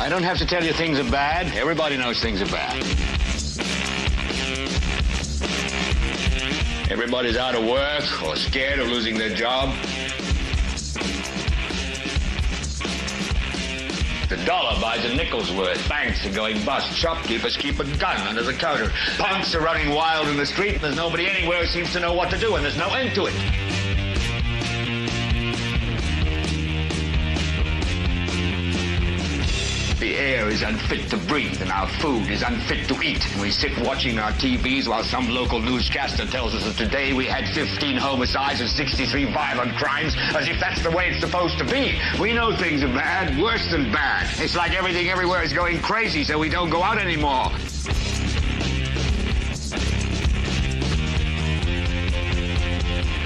I don't have to tell you things are bad. Everybody knows things are bad. Everybody's out of work or scared of losing their job. The dollar buys a nickel's worth. Banks are going bust. Shopkeepers keep a gun under the counter. Punks are running wild in the street, and there's nobody anywhere who seems to know what to do, and there's no end to it. The air is unfit to breathe, and our food is unfit to eat. And we sit watching our TVs while some local newscaster tells us that today we had 15 homicides and 63 violent crimes, as if that's the way it's supposed to be. We know things are bad, worse than bad. It's like everything everywhere is going crazy, so we don't go out anymore.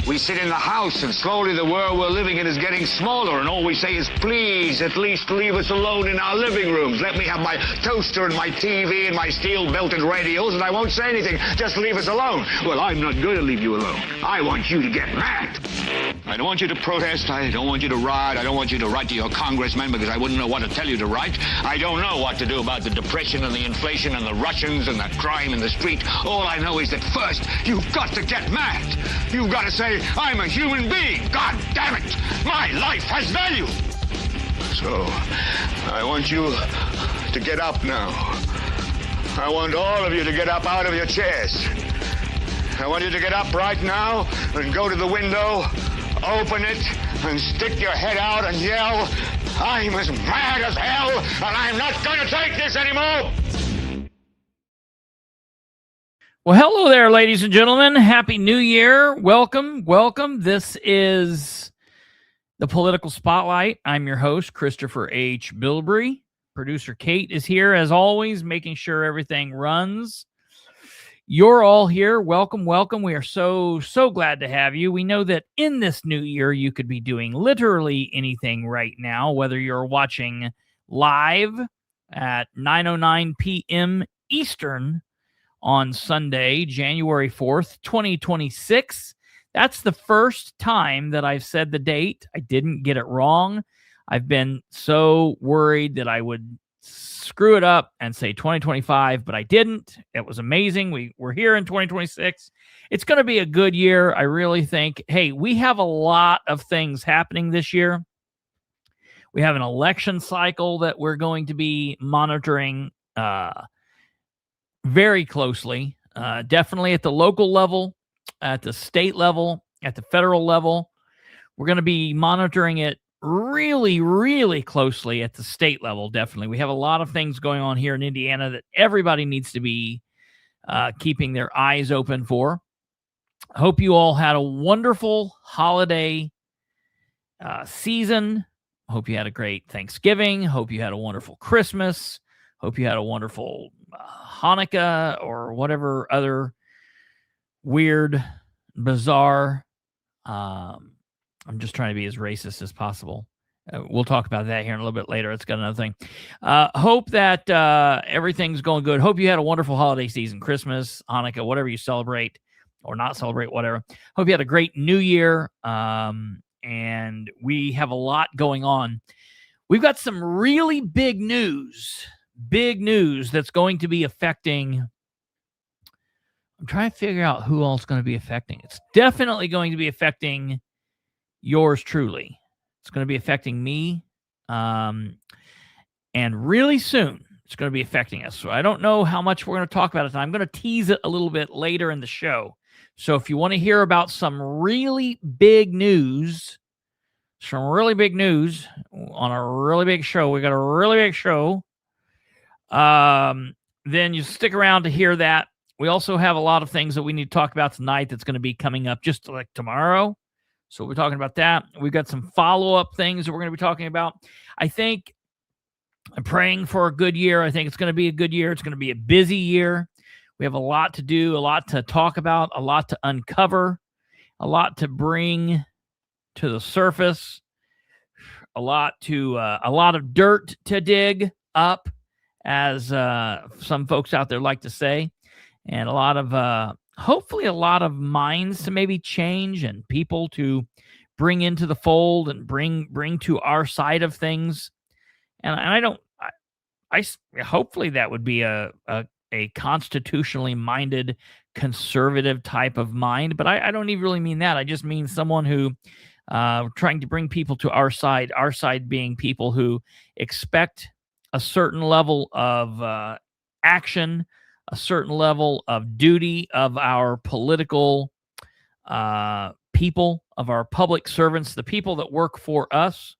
We sit in the house, and slowly the world we're living in is getting smaller, and all we say is, please, at least leave us alone in our living rooms. Let me have my toaster and my TV and my steel-belted radios, and I won't say anything. Just leave us alone. Well, I'm not going to leave you alone. I want you to get mad. I don't want you to protest. I don't want you to riot. I don't want you to write to your congressman because I wouldn't know what to tell you to write. I don't know what to do about the depression and the inflation and the Russians and the crime in the street. All I know is that first, you've got to get mad. You've got to say, I'm a human being. God damn it. My life has value. So, I want you to get up now. I want all of you to get up out of your chairs. I want you to get up right now and go to the window, open it, and stick your head out and yell, I'm as mad as hell, and I'm not going to take this anymore. Well, hello there, ladies and gentlemen. Happy New Year. Welcome, welcome. This is the Political Spotlight. I'm your host, Kristopher H. Bilbrey. Producer Kate is here, as always, making sure everything runs. You're all here. Welcome, welcome. We are so glad to have you. We know that in this new year, you could be doing literally anything right now, whether you're watching live at 9:09 p.m. Eastern on Sunday, January 4th, 2026. That's the first time that I've said the date. I didn't get it wrong. I've been so worried that I would screw it up and say 2025, but I didn't. It was amazing. We're here in 2026. It's going to be a good year, I really think. Hey, we have a lot of things happening this year. We have an election cycle that we're going to be monitoring very closely, definitely at the local level, at the state level, at the federal level. We're going to be monitoring it really closely at the state level, definitely. We have a lot of things going on here in Indiana that everybody needs to be keeping their eyes open for. I hope you all had a wonderful holiday season. Hope you had a great Thanksgiving. Hope you had a wonderful Christmas. Hope you had a wonderful Hanukkah or whatever other weird, bizarre. I'm just trying to be as racist as possible. We'll talk about that here in a little bit later. It's got another thing. Hope that everything's going good. Hope you had a wonderful holiday season, Christmas, Hanukkah, whatever you celebrate or not celebrate, whatever. Hope you had a great new year. And we have a lot going on. We've got some really big news that's going to be affecting. I'm trying to figure out who else is going to be affecting. It's definitely going to be affecting yours truly. It's going to be affecting me. And really soon, it's going to be affecting us. So I don't know how much we're going to talk about it. I'm going to tease it a little bit later in the show. So if you want to hear about some really big news on a really big show, we got a really big show, then you stick around to hear that. We also have a lot of things that we need to talk about tonight that's going to be coming up just like tomorrow. So we're talking about that. We've got some follow-up things that we're going to be talking about. I think I'm praying for a good year. I think it's going to be a good year. It's going to be a busy year. We have a lot to do, a lot to talk about, a lot to uncover, a lot to bring to the surface, a lot of dirt to dig up, as some folks out there like to say, and a lot of hopefully a lot of minds to maybe change and people to bring into the fold and bring to our side of things. And hopefully that would be a constitutionally minded conservative type of mind, but I don't even really mean that. I just mean someone who trying to bring people to our side being people who expect a certain level of action, a certain level of duty of our political people, of our public servants, the people that work for us.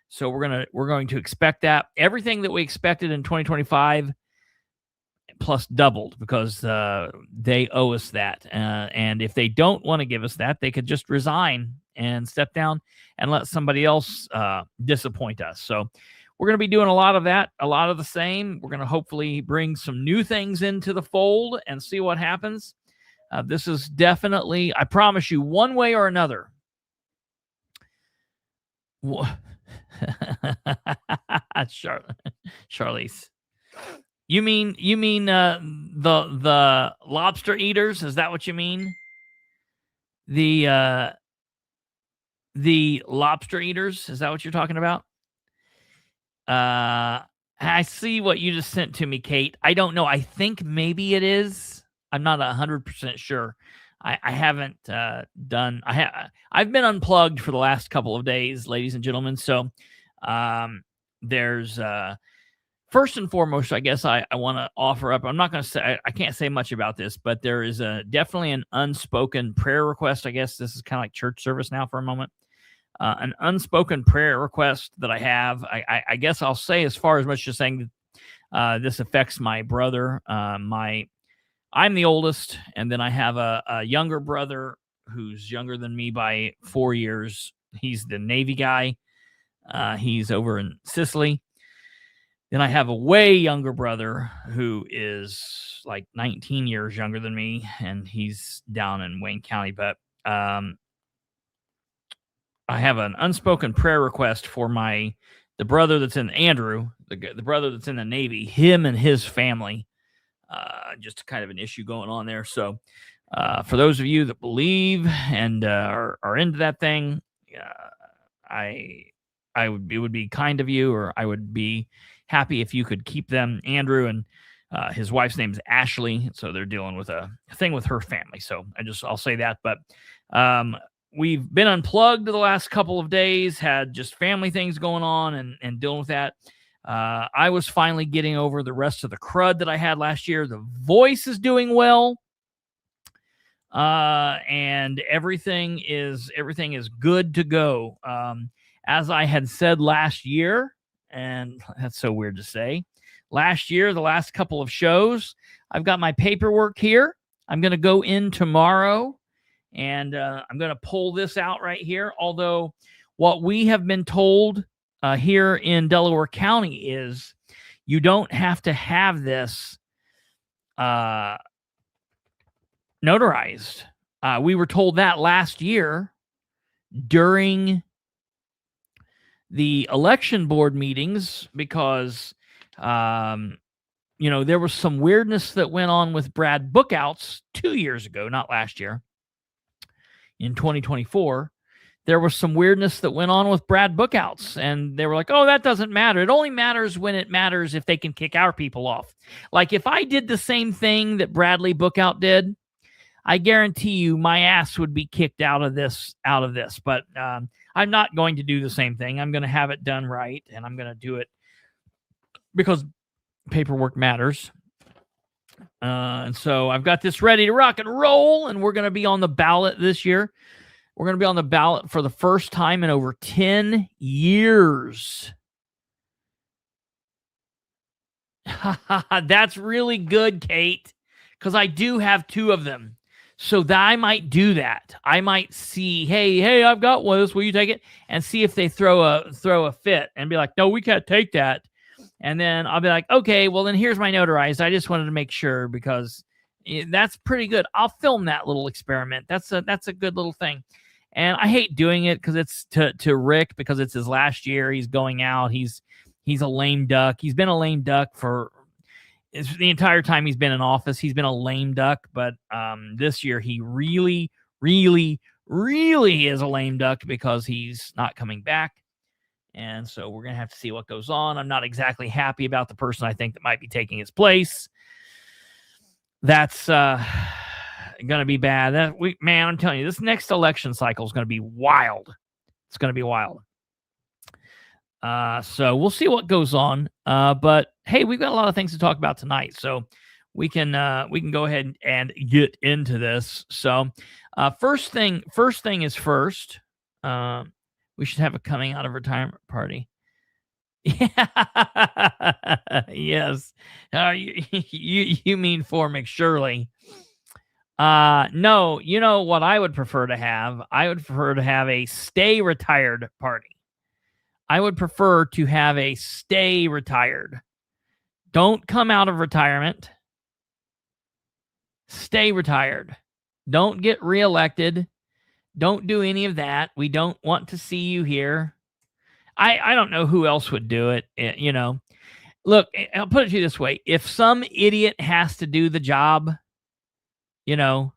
So we're going to expect that everything that we expected in 2025 plus doubled, because they owe us that. And if they don't want to give us that, they could just resign and step down and let somebody else disappoint us. So we're going to be doing a lot of that, a lot of the same. We're going to hopefully bring some new things into the fold and see what happens. This is definitely, I promise you, one way or another. Charlize. You mean the lobster eaters? Is that what you mean? The lobster eaters? Is that what you're talking about? I see what you just sent to me, Kate. I don't know. I think maybe it is. I'm not 100% sure. I haven't done. I've been unplugged for the last couple of days, ladies and gentlemen. So there's first and foremost, I guess I want to offer up. I'm not going to say, I can't say much about this, but there is definitely an unspoken prayer request. I guess this is kind of like church service now for a moment. An unspoken prayer request that I have. I guess I'll say as far as much as saying this affects my brother. I'm the oldest, and then I have a younger brother who's younger than me by 4 years. He's the Navy guy. He's over in Sicily. Then I have a way younger brother who is like 19 years younger than me, and he's down in Wayne County. But I have an unspoken prayer request for the brother that's in Andrew, the brother that's in the Navy, him and his family. Just kind of an issue going on there. So for those of you that believe and are into that thing, it would be kind of you, or I would be happy if you could keep them. Andrew and his wife's name is Ashley, so they're dealing with a thing with her family. So I'll say that. But we've been unplugged the last couple of days, had just family things going on and dealing with that. I was finally getting over the rest of the crud that I had last year. The voice is doing well. And everything is good to go. As I had said last year, and that's so weird to say, last year, the last couple of shows, I've got my paperwork here. I'm going to go in tomorrow, and I'm going to pull this out right here. Although what we have been told here in Delaware County is you don't have to have this notarized. We were told that last year during the election board meetings because, there was some weirdness that went on with Brad Bookouts 2 years ago, not last year, in 2024. There was some weirdness that went on with Brad Bookouts, and they were like, oh, that doesn't matter. It only matters when it matters if they can kick our people off. Like if I did the same thing that Bradley Bookout did, I guarantee you my ass would be kicked out of this. But I'm not going to do the same thing. I'm going to have it done right, and I'm going to do it because paperwork matters. And so I've got this ready to rock and roll, and we're going to be on the ballot this year. We're going to be on the ballot for the first time in over 10 years. That's really good, Kate, because I do have 2 of them. So that I might do that. I might see, hey, I've got one of this. Will you take it? And see if they throw a fit and be like, no, we can't take that. And then I'll be like, okay, well then here's my notarized. I just wanted to make sure because that's pretty good. I'll film that little experiment. That's a good little thing. And I hate doing it because it's to Rick because it's his last year. He's going out. He's a lame duck. He's been a lame duck for the entire time he's been in office. He's been a lame duck, but this year he really, really, really is a lame duck because he's not coming back. And so we're going to have to see what goes on. I'm not exactly happy about the person I think that might be taking his place. That's going to be bad. Man, I'm telling you, this next election cycle is going to be wild. It's going to be wild. So we'll see what goes on. But hey, we've got a lot of things to talk about tonight, so we can go ahead and get into this. So, first thing is first. We should have a coming out of retirement party. Yeah. Yes. You mean for McShirley? No. You know what I would prefer to have? I would prefer to have a stay retired party. I would prefer to have a stay retired. Don't come out of retirement. Stay retired. Don't get reelected. Don't do any of that. We don't want to see you here. I don't know who else would do it. You know, look, I'll put it to you this way. If some idiot has to do the job, you know,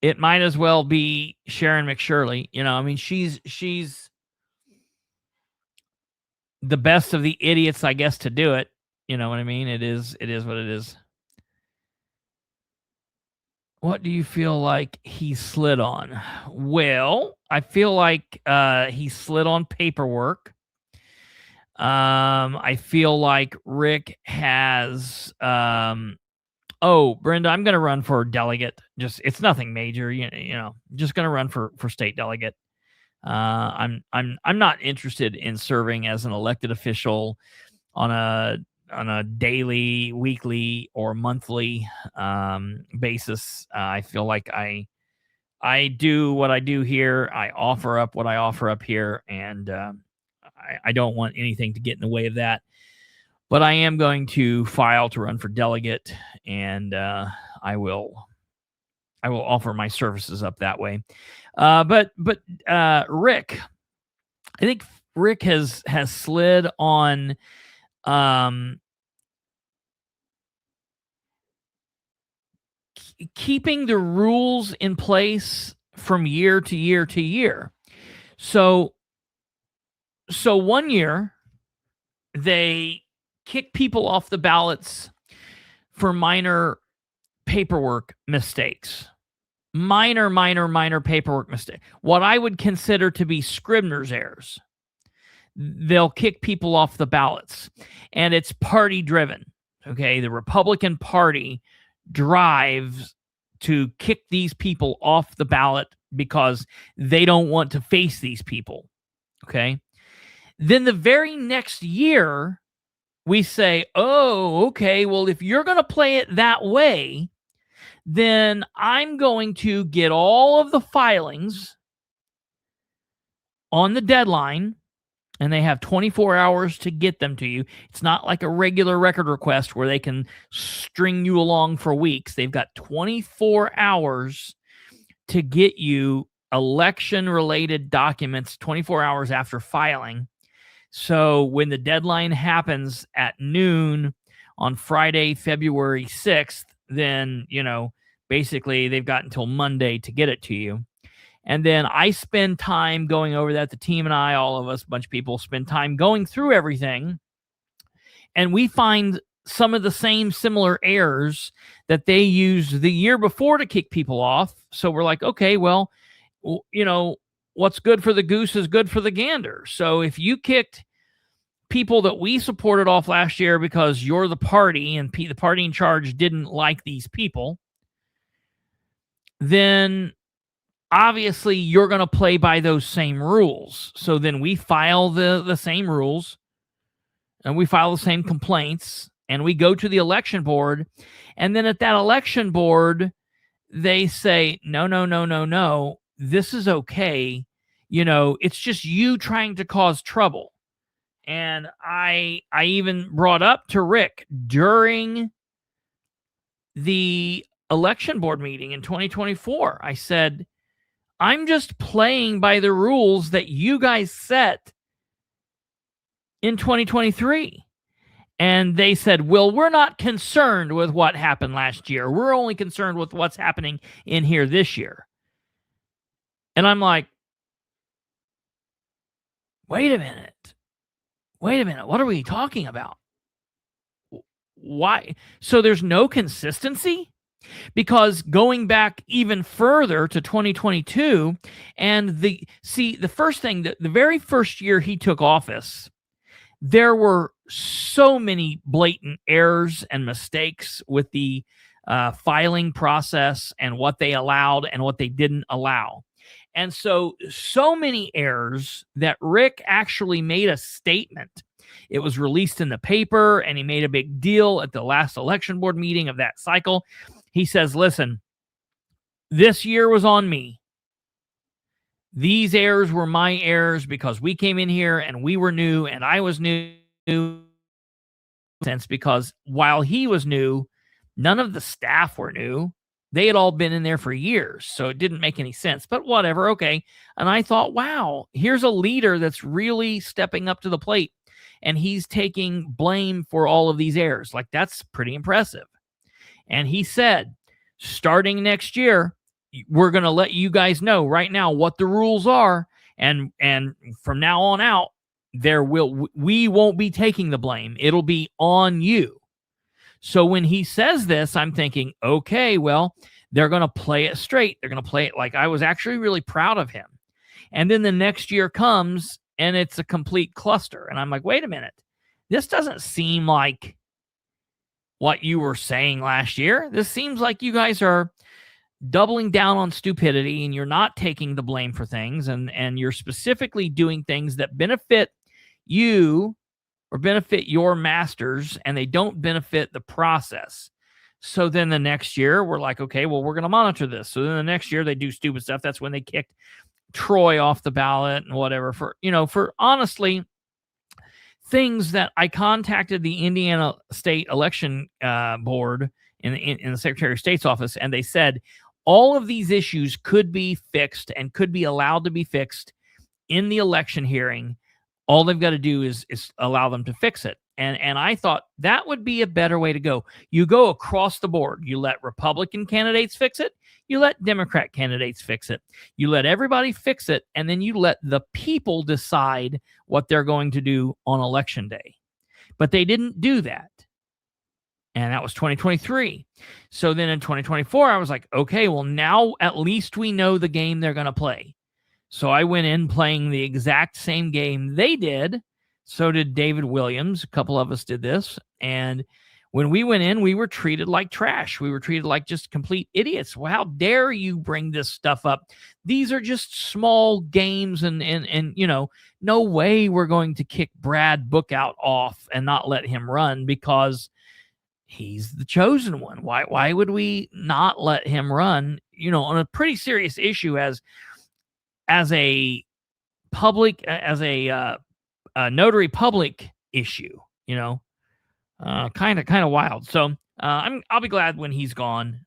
it might as well be Sharon McShirley. You know, I mean, she's the best of the idiots, I guess, to do it. You know what I mean? It is what it is. What do you feel like he slid on? Well, I feel like he slid on paperwork. I feel like Rick has oh, Brenda, I'm going to run for delegate. Just it's nothing major, you know. Just going to run for state delegate. I'm not interested in serving as an elected official on a daily, weekly, or monthly basis. I feel like I do what I do here. I offer up what I offer up here, and I don't want anything to get in the way of that. But I am going to file to run for delegate, and I will offer my services up that way. But Rick, I think Rick has slid on keeping the rules in place from year to year to year. So 1 year they kick people off the ballots for minor paperwork mistakes. Minor paperwork mistake. What I would consider to be Scribner's errors. They'll kick people off the ballots, and it's party driven. Okay, the Republican Party drives to kick these people off the ballot because they don't want to face these people. Okay, then the very next year we say, oh, okay, well, if you're going to play it that way, then I'm going to get all of the filings on the deadline, and they have 24 hours to get them to you. It's not like a regular record request where they can string you along for weeks. They've got 24 hours to get you election-related documents 24 hours after filing. So when the deadline happens at noon on Friday, February 6th, then, you know, basically they've got until Monday to get it to you. And then I spend time going over that. The team and I, all of us, a bunch of people, spend time going through everything. And we find some of the same similar errors that they used the year before to kick people off. So we're like, okay, well, you know, what's good for the goose is good for the gander. So if you kicked people that we supported off last year because you're the party and the party in charge didn't like these people, then obviously you're going to play by those same rules. So then we file the same rules, and we file the same complaints, and we go to the election board. And then at that election board, they say, no, this is okay. You know, it's just you trying to cause trouble. And I even brought up to Rick during the election board meeting in 2024, I said, I'm just playing by the rules that you guys set in 2023. And they said, well, we're not concerned with what happened last year. We're only concerned with what's happening in here this year. And I'm like, wait a minute. What are we talking about? Why? So there's no consistency? Because going back even further to 2022, and the first thing, the very first year he took office, there were so many blatant errors and mistakes with the filing process and what they allowed and what they didn't allow. And so many errors that Rick actually made a statement. It was released in the paper, and he made a big deal at the last election board meeting of that cycle. He says, listen, this year was on me. These errors were my errors because we came in here and we were new and I was new. Because while he was new, none of the staff were new. They had all been in there for years, so it didn't make any sense. But whatever, okay. And I thought, wow, here's a leader that's really stepping up to the plate, and he's taking blame for all of these errors. Like, that's pretty impressive. And he said, starting next year, we're going to let you guys know right now what the rules are. And from now on out, we won't be taking the blame. It'll be on you. So when he says this, I'm thinking, okay, well, they're going to play it straight. They're going to play it like I was actually really proud of him. And then the next year comes and it's a complete cluster. And I'm like, wait a minute. This doesn't seem like what you were saying last year. This seems like you guys are doubling down on stupidity and you're not taking the blame for things, and you're specifically doing things that benefit you or benefit your masters, and they don't benefit the process. So then the next year we're like, okay, well, we're going to monitor this. So then the next year they do stupid stuff. That's when they kicked Troy off the ballot and whatever for honestly things that I contacted the Indiana State Election Board in the Secretary of State's office, and they said all of these issues could be fixed and could be allowed to be fixed in the election hearing. All they've got to do is allow them to fix it. And I thought that would be a better way to go. You go across the board. You let Republican candidates fix it. You let Democrat candidates fix it. You let everybody fix it, and then you let the people decide what they're going to do on election day. But they didn't do that. And that was 2023. So then in 2024, I was like, okay, well, now at least we know the game they're going to play. So I went in playing the exact same game they did. So did David Williams. A couple of us did this. And when we went in, we were treated like trash. We were treated like just complete idiots. Well, how dare you bring this stuff up? These are just small games, and no way we're going to kick Brad Bookout off and not let him run because he's the chosen one. Why would we not let him run, on a pretty serious issue as a public, as a notary public issue, kind of wild. So I'll be glad when he's gone,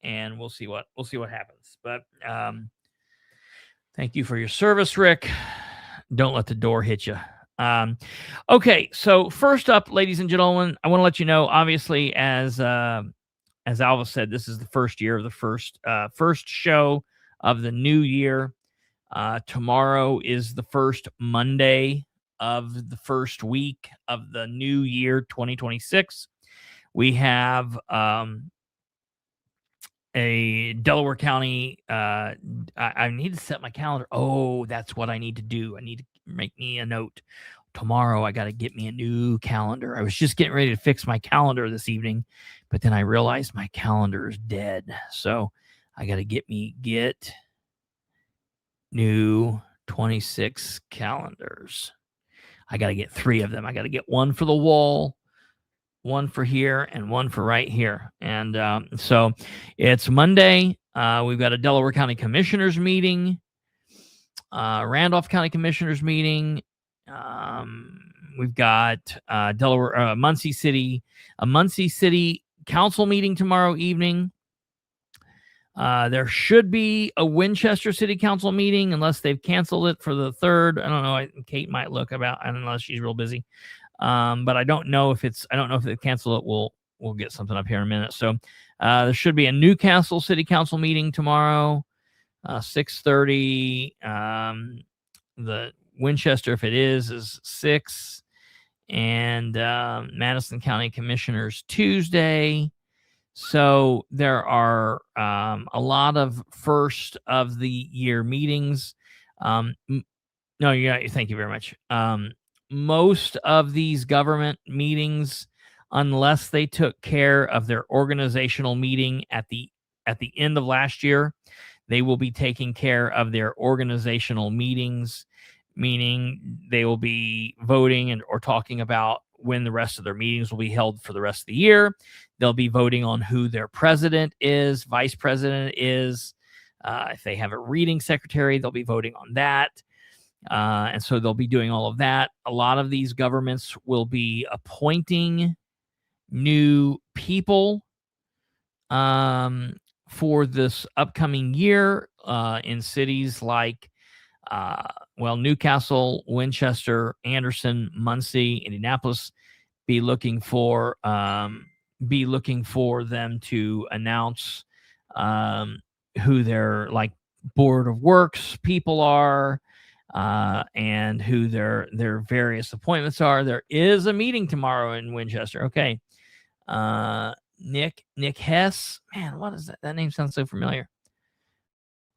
and we'll see what happens. But thank you for your service, Rick. Don't let the door hit you. Okay, so first up, ladies and gentlemen, I want to let you know, obviously, as Alva said, this is the first year of the first show of the new year. Tomorrow is the first Monday of the first week of the new year, 2026. We have a Delaware County. I need to set my calendar. Oh, that's what I need to do. I need to make me a note. Tomorrow, I got to get me a new calendar. I was just getting ready to fix my calendar this evening, but then I realized my calendar is dead. So I got to get new 26 calendars. I got to get 3 of them. I got to get one for the wall, one for here, and one for right here. And so it's Monday. We've got a Delaware County Commissioners meeting, Randolph County Commissioners meeting. We've got Muncie City Council meeting tomorrow evening. There should be a Winchester City Council meeting unless they've canceled it for the 3rd. I don't know. Kate might look about, unless she's real busy. But I don't know if they cancel it. We'll get something up here in a minute. So there should be a Newcastle City Council meeting tomorrow, 6:30. Winchester, if it is 6. And Madison County Commissioners Tuesday. So there are a lot of first of the year meetings. Thank you very much. Most of these government meetings, unless they took care of their organizational meeting at the end of last year, they will be taking care of their organizational meetings, meaning they will be voting or talking about when the rest of their meetings will be held for the rest of the year. They'll be voting on who their president is, vice president is. If they have a reading secretary, they'll be voting on that. And so they'll be doing all of that. A lot of these governments will be appointing new people for this upcoming year in cities like Newcastle, Winchester, Anderson, Muncie, Indianapolis. Be looking for them to announce who their board of works people are, and who their various appointments are. There is a meeting tomorrow in Winchester. Okay. Nick Hess. Man, what is that? That name sounds so familiar.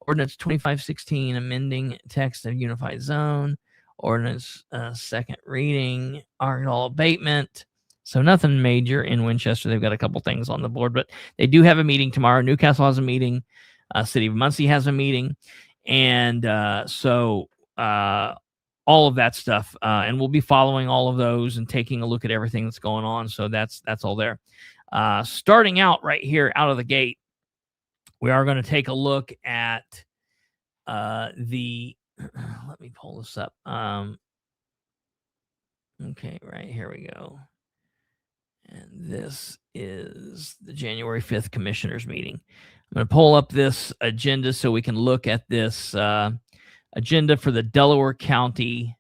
Ordinance 2516, amending text of unified zone. Ordinance second reading, Argyle abatement. So nothing major in Winchester. They've got a couple things on the board, but they do have a meeting tomorrow. Newcastle has a meeting. City of Muncie has a meeting. And so all of that stuff. And we'll be following all of those and taking a look at everything that's going on. So that's all there. Starting out right here out of the gate, we are going to take a look at let me pull this up. Okay, right here we go. And this is the January 5th Commissioners meeting. I'm going to pull up this agenda so we can look at this agenda for the Delaware County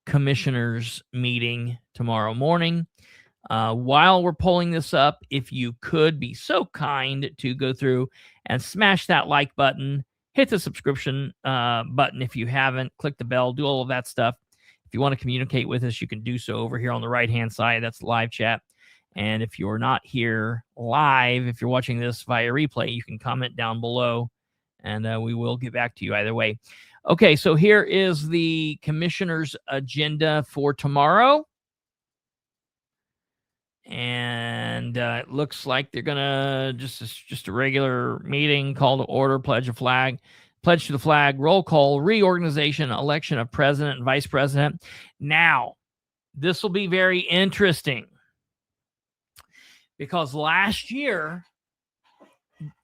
Commissioners meeting tomorrow morning. While we're pulling this up, if you could be so kind to go through and smash that like button, hit the subscription button if you haven't, click the bell, do all of that stuff. If you want to communicate with us, you can do so over here on the right-hand side. That's live chat. And if you're not here live, if you're watching this via replay, you can comment down below, and we will get back to you either way. Okay, so here is the commissioner's agenda for tomorrow. And it looks like they're gonna just a regular meeting, call to order, pledge to the flag, roll call, reorganization, election of president and vice president. Now, this will be very interesting because last year,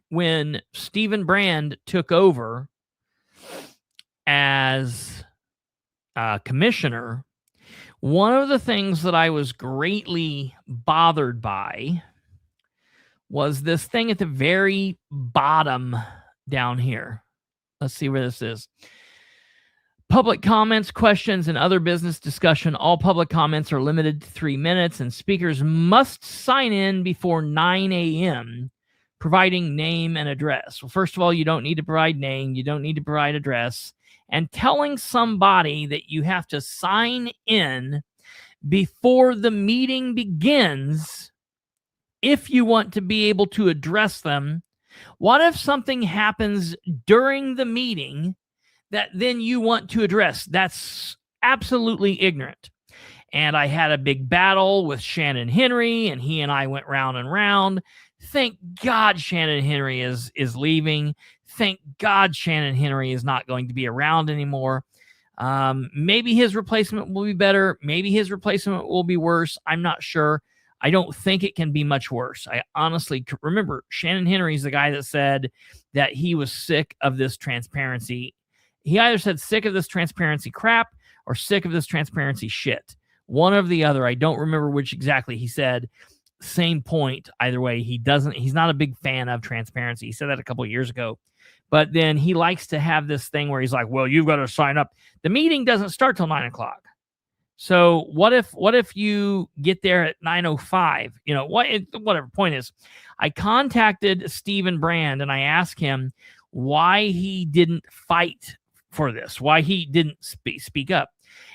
when Stephen Brand took over as commissioner, one of the things that I was greatly bothered by was this thing at the very bottom down here. Let's see where this is. Public comments, questions, and other business discussion. All public comments are limited to 3 minutes, and speakers must sign in before 9 a.m., providing name and address. Well, first of all, you don't need to provide name. You don't need to provide address. And telling somebody that you have to sign in before the meeting begins if you want to be able to address them. What if something happens during the meeting that then you want to address? That's absolutely ignorant. And I had a big battle with Shannon Henry, and he and I went round and round. Thank God Shannon Henry is leaving. Thank God Shannon Henry is not going to be around anymore. Maybe his replacement will be better. Maybe his replacement will be worse. I'm not sure. I don't think it can be much worse. I honestly remember Shannon Henry is the guy that said that he was sick of this transparency. He either said sick of this transparency crap or sick of this transparency shit. One or the other. I don't remember which exactly he said. Same point. Either way, he's not a big fan of transparency. He said that a couple of years ago. But then he likes to have this thing where he's like, well, you've got to sign up. The meeting doesn't start till 9 o'clock. So what if you get there at 9:05? You know, whatever point is. I contacted Stephen Brand and I asked him why he didn't fight for this, why he didn't speak up.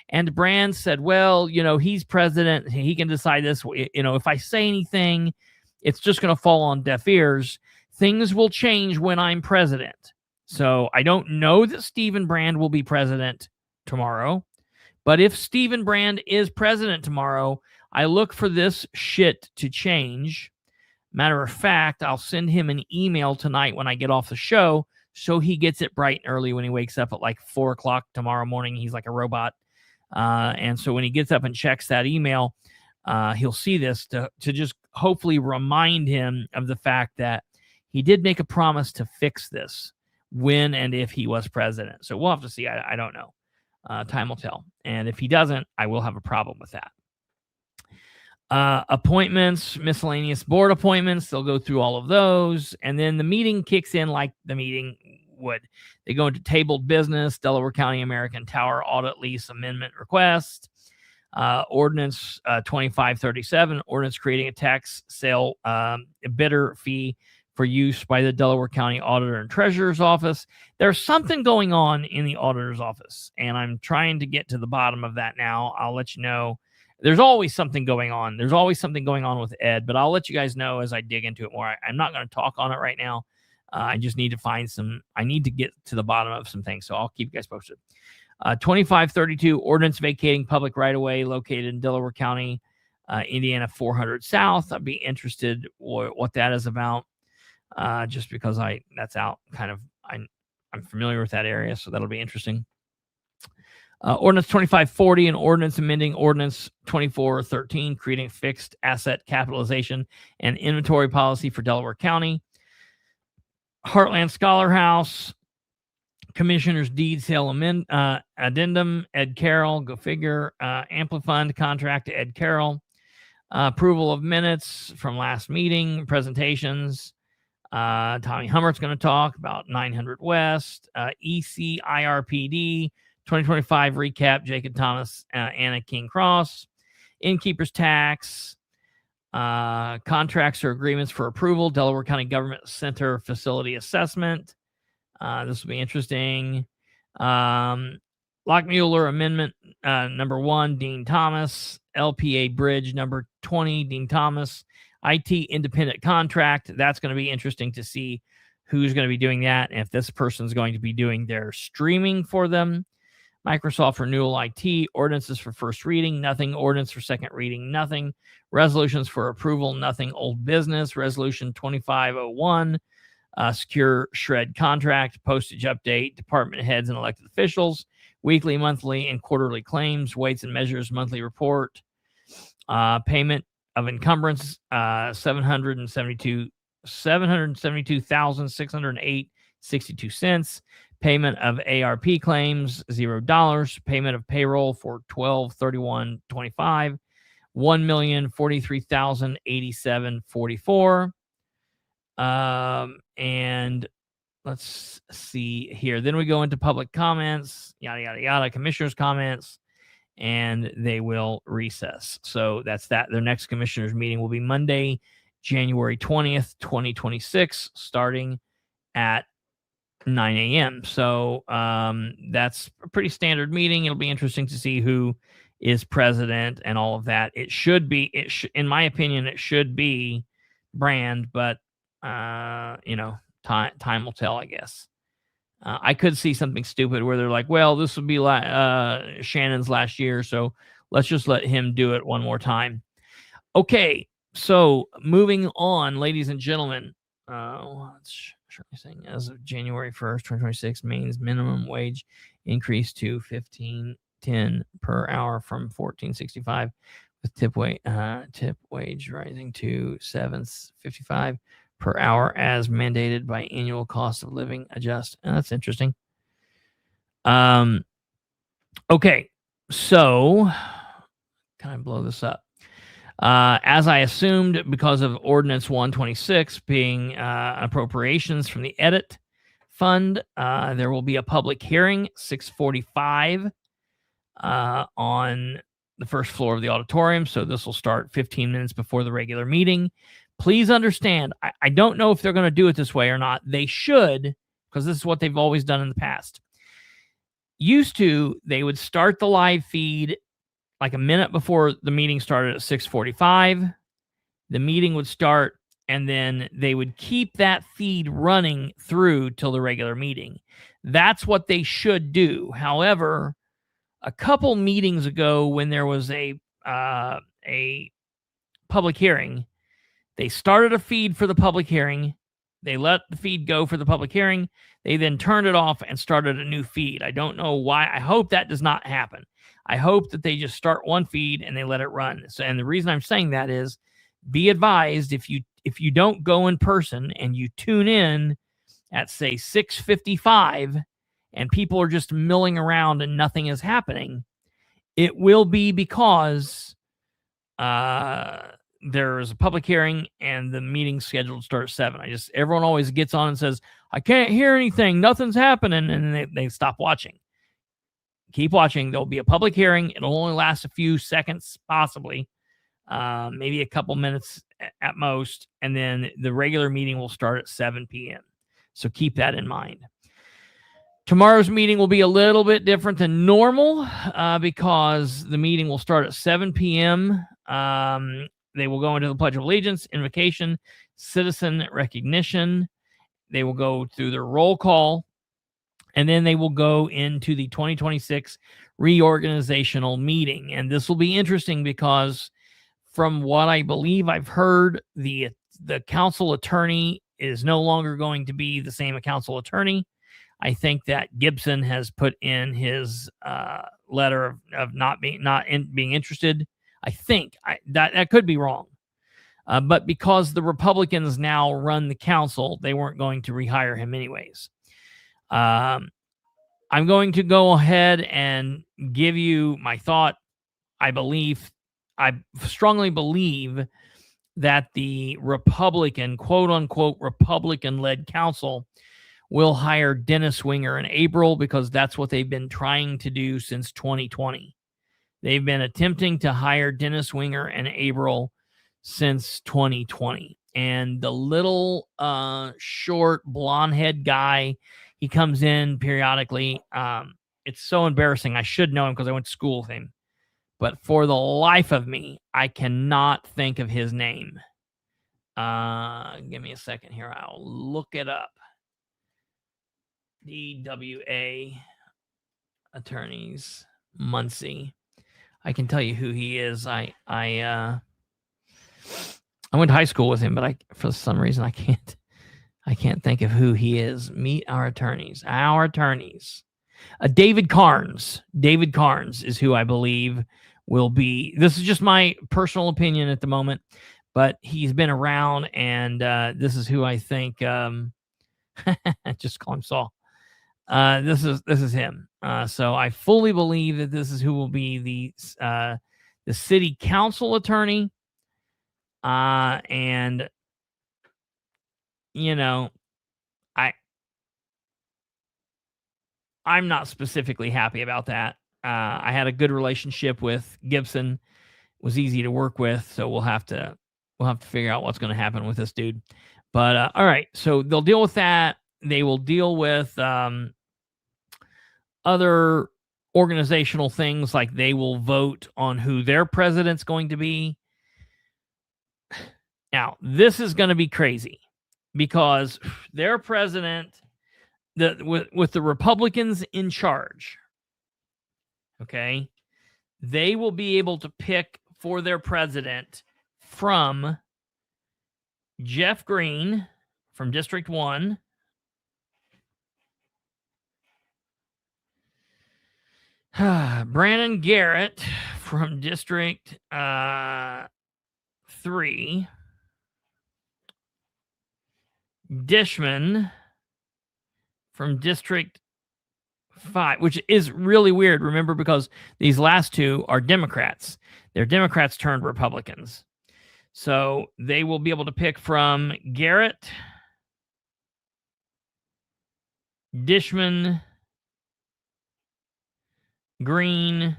And Brand said, well, he's president. He can decide this. If I say anything, it's just going to fall on deaf ears. Things will change when I'm president. So I don't know that Stephen Brand will be president tomorrow. But if Stephen Brand is president tomorrow, I look for this shit to change. Matter of fact, I'll send him an email tonight when I get off the show so he gets it bright and early when he wakes up at like 4 o'clock tomorrow morning. He's like a robot. And so when he gets up and checks that email, he'll see this to just hopefully remind him of the fact that he did make a promise to fix this when and if he was president. So we'll have to see. I don't know. Time will tell. And if he doesn't, I will have a problem with that. Appointments, miscellaneous board appointments. They'll go through all of those. And then the meeting kicks in like the meeting would. They go into tabled business, Delaware County American Tower Audit Lease Amendment Request. Ordinance 2537, ordinance creating a tax sale bidder fee for use by the Delaware County Auditor and Treasurer's Office. There's something going on in the Auditor's Office, and I'm trying to get to the bottom of that now. I'll let you know. There's always something going on. There's always something going on with Ed, but I'll let you guys know as I dig into it more. I'm not going to talk on it right now. I just need to I need to get to the bottom of some things, so I'll keep you guys posted. 2532, ordinance vacating public right-of-way located in Delaware County, Indiana 400 South. I'd be interested what that is about, just because that's out kind of, I'm familiar with that area, so that'll be interesting. Ordinance 2540, an ordinance amending ordinance 2413, creating fixed asset capitalization and inventory policy for Delaware County. Heartland Scholar House, Commissioner's Deed Sale Addendum, Ed Carroll, go figure. Amplifund contract to Ed Carroll. Approval of minutes from last meeting, presentations. Tommy Hummert's going to talk about 900 West. ECIRPD 2025 recap, Jacob Thomas, Anna King Cross. Innkeeper's tax. Contracts or agreements for approval, Delaware County Government Center facility assessment. This will be interesting. Lockmuller Amendment number 1, Dean Thomas. LPA Bridge number 20, Dean Thomas. IT independent contract. That's going to be interesting to see who's going to be doing that and if this person's going to be doing their streaming for them. Microsoft Renewal IT, ordinances for first reading, nothing. Ordinance for second reading, nothing. Resolutions for approval, nothing. Old business, Resolution 2501, secure shred contract, postage update, department heads and elected officials, weekly, monthly, and quarterly claims, weights and measures, monthly report, payment of encumbrance, $772,608.62. Payment of ARP claims, $0. Payment of payroll for 12/31/25, $1,043,087.44. And let's see here. Then we go into public comments, yada yada yada, commissioners' comments, and they will recess. So that's that. Their next commissioners meeting will be Monday, January 20th, 2026, starting at 9 a.m. So that's a pretty standard meeting. It'll be interesting to see who is president and all of that. It should be, in my opinion, it should be Brand, but time will tell, I guess. I could see something stupid where they're like, well, this will be Shannon's last year, so let's just let him do it one more time. Okay, so moving on, ladies and gentlemen, as of January 1st, 2026, Maine's minimum wage increased to $15.10 per hour from $14.65, with tip wage rising to $7.55 per hour as mandated by annual cost of living adjust. And that's interesting. Okay, so can I blow this up? As I assumed, because of Ordinance 126 being appropriations from the edit fund, there will be a public hearing, 6:45, on the first floor of the auditorium. So this will start 15 minutes before the regular meeting. Please understand, I don't know if they're going to do it this way or not. They should, because this is what they've always done in the past. used to, they would start the live feed like a minute before the meeting started at 6:45. The meeting would start, and then they would keep that feed running through till the regular meeting. That's what they should do. However, a couple meetings ago, when there was a public hearing, they started a feed for the public hearing. They let the feed go for the public hearing. They then turned it off and started a new feed. I don't know why. I hope that does not happen. I hope that they just start one feed and they let it run. So, and the reason I'm saying that is, be advised, if you don't go in person and you tune in at, say, 6:55 and people are just milling around and nothing is happening, it will be because there's a public hearing and the meeting's scheduled to start at 7. Everyone always gets on and says, I can't hear anything, nothing's happening, and they stop watching. Keep watching. There'll be a public hearing. It'll only last a few seconds, possibly, maybe a couple minutes at most, and then the regular meeting will start at 7 p.m. So keep that in mind. Tomorrow's meeting will be a little bit different than normal because the meeting will start at 7 p.m. They will go into the Pledge of Allegiance, invocation, citizen recognition. They will go through their roll call, and then they will go into the 2026 reorganizational meeting. And this will be interesting because, from what I believe I've heard, the council attorney is no longer going to be the same council attorney. I think that Gibson has put in his letter of not being interested. I think that could be wrong, but because the Republicans now run the council, they weren't going to rehire him anyways. I'm going to go ahead and give you my thought. I strongly believe that the Republican, quote unquote, Republican-led council will hire Dennis Winger in April, because that's what they've been trying to do since 2020. They've been attempting to hire Dennis Winger in April since 2020. And the little short blonde head guy, he comes in periodically. It's so embarrassing. I should know him because I went to school with him. But for the life of me, I cannot think of his name. Give me a second here. I'll look it up. DWA Attorneys, Muncie. I can tell you who he is. I went to high school with him, but for some reason I can't think of who he is. Meet our attorneys. Our attorneys. David Carnes. David Carnes is who I believe will be. This is just my personal opinion at the moment, but he's been around, and this is who I think. Just call him Saul. This is him. So I fully believe that this is who will be the city council attorney. And you know, I'm not specifically happy about that. I had a good relationship with Gibson. It was easy to work with, so we'll have to figure out what's going to happen with this dude. But all right, so they'll deal with that. They will deal with other organizational things, like they will vote on who their president's going to be. Now, this is going to be crazy because their president, with the Republicans in charge, okay, they will be able to pick for their president from Jeff Green from District 1, Brandon Garrett from District 3, Dishman from District 5, which is really weird, remember, because these last two are Democrats. They're Democrats turned Republicans. So they will be able to pick from Garrett, Dishman, Green,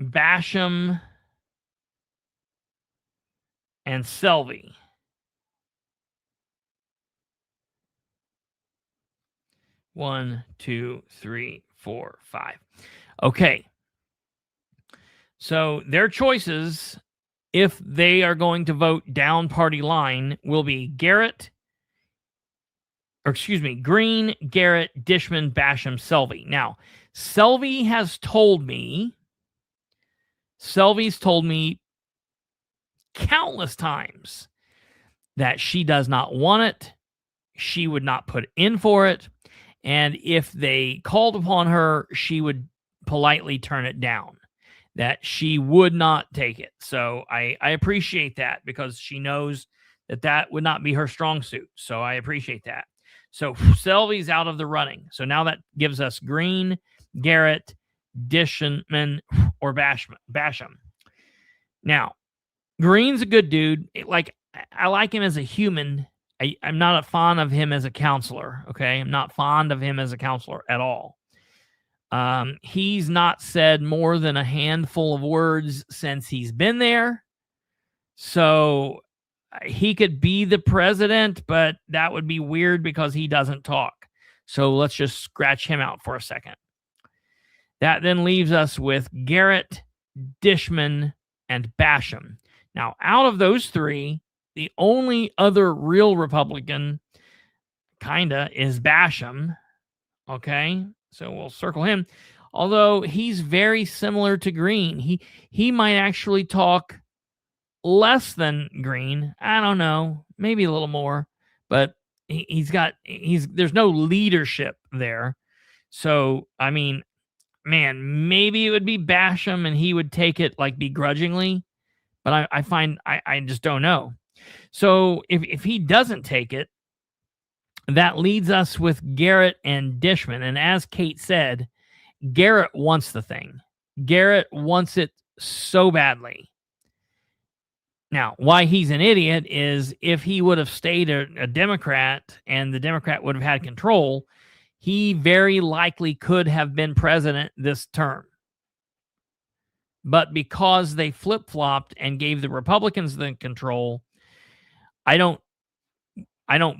Basham, and Selvey. 1, 2, 3, 4, 5. Okay. So their choices, if they are going to vote down party line, will be Green, Garrett, Dishman, Basham, Selvey. Now, Selvey's told me countless times that she does not want it. She would not put in for it. And if they called upon her, she would politely turn it down, that she would not take it. So I appreciate that, because she knows that would not be her strong suit. So I appreciate that. So Selvey's out of the running. So now that gives us Green, Garrett, Dishman, or Basham. Now, Green's a good dude. I like him as a human. I'm not a fan of him as a counselor. Okay. I'm not fond of him as a counselor at all. He's not said more than a handful of words since he's been there. So he could be the president, but that would be weird because he doesn't talk. So let's just scratch him out for a second. That then leaves us with Garrett, Dishman, and Basham. Now, out of those three, the only other real Republican kinda is Basham. Okay. So we'll circle him. Although he's very similar to Green. He might actually talk less than Green. I don't know. Maybe a little more. But there's no leadership there. So, I mean, man, maybe it would be Basham and he would take it like begrudgingly. But I just don't know. So if he doesn't take it, that leads us with Garrett and Dishman. And as Kate said, Garrett wants the thing. Garrett wants it so badly. Now, why he's an idiot is if he would have stayed a Democrat and the Democrat would have had control, he very likely could have been president this term. But because they flip-flopped and gave the Republicans the control, I don't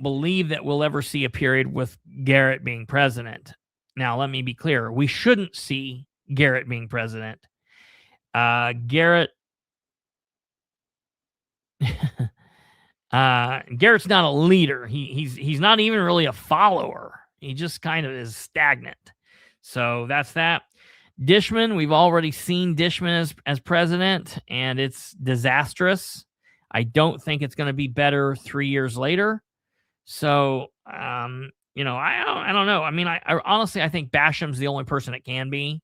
believe that we'll ever see a period with Garrett being president. Now, let me be clear. We shouldn't see Garrett being president. Garrett's not a leader. He's not even really a follower. He just kind of is stagnant. So that's that. Dishman, we've already seen Dishman as president, and it's disastrous. I don't think it's going to be better 3 years later. So, I don't know. I mean, I honestly, I think Basham's the only person it can be.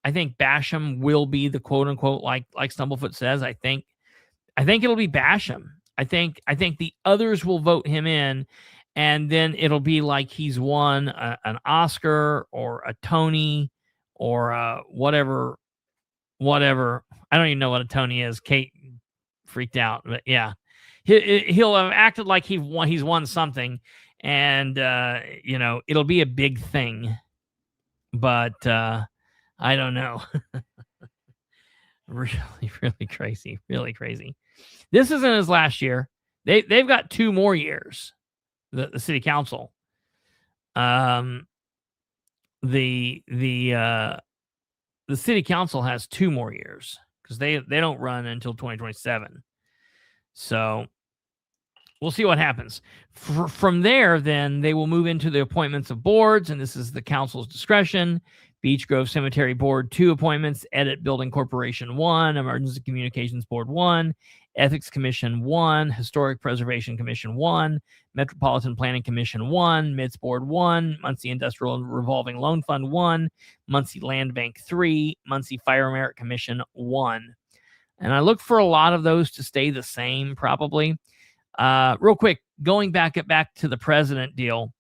I think Basham will be the quote unquote, like Stumblefoot says. I think it'll be Basham. I think the others will vote him in, and then it'll be like he's won an Oscar or a Tony or whatever. I don't even know what a Tony is. Kate freaked out, but yeah. He'll have acted like he's won something, and it'll be a big thing. But I don't know. Really, really crazy. Really crazy. This isn't his last year. They've got 2 more years. The city council. The city council has 2 more years because they don't run until 2027. So we'll see what happens. From there, then they will move into the appointments of boards, and this is the council's discretion. Beech Grove Cemetery Board 2 appointments, Edit Building Corporation 1, Emergency Communications Board 1, Ethics Commission 1, Historic Preservation Commission 1, Metropolitan Planning Commission 1, MITS Board 1, Muncie Industrial Revolving Loan Fund 1, Muncie Land Bank 3, Muncie Fire Merit Commission 1. And I look for a lot of those to stay the same, probably. Real quick, going back to the president deal.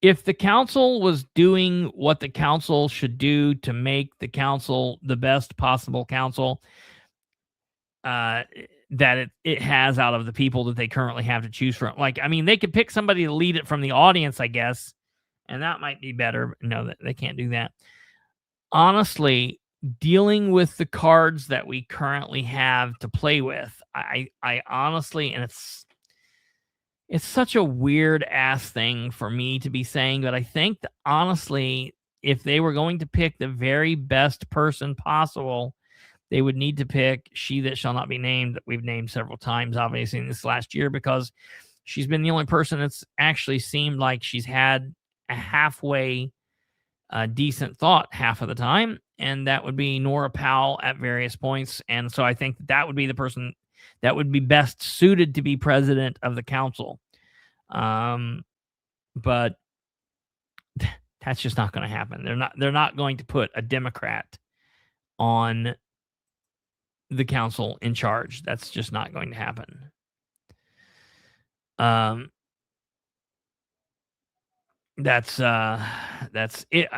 If the council was doing what the council should do to make the council the best possible council that it has out of the people that they currently have to choose from, they could pick somebody to lead it from the audience, I guess, and that might be better. No, they can't do that. Honestly, dealing with the cards that we currently have to play with, I honestly, and it's such a weird ass thing for me to be saying, but I think that honestly, if they were going to pick the very best person possible, they would need to pick She That Shall Not Be Named, that we've named several times, obviously, in this last year, because she's been the only person that's actually seemed like she's had a halfway decent thought half of the time, and that would be Nora Powell at various points. And so I think that would be the person that would be best suited to be president of the council. But that's just not going to happen. They're not going to put a Democrat on the council in charge. That's just not going to happen. That's it.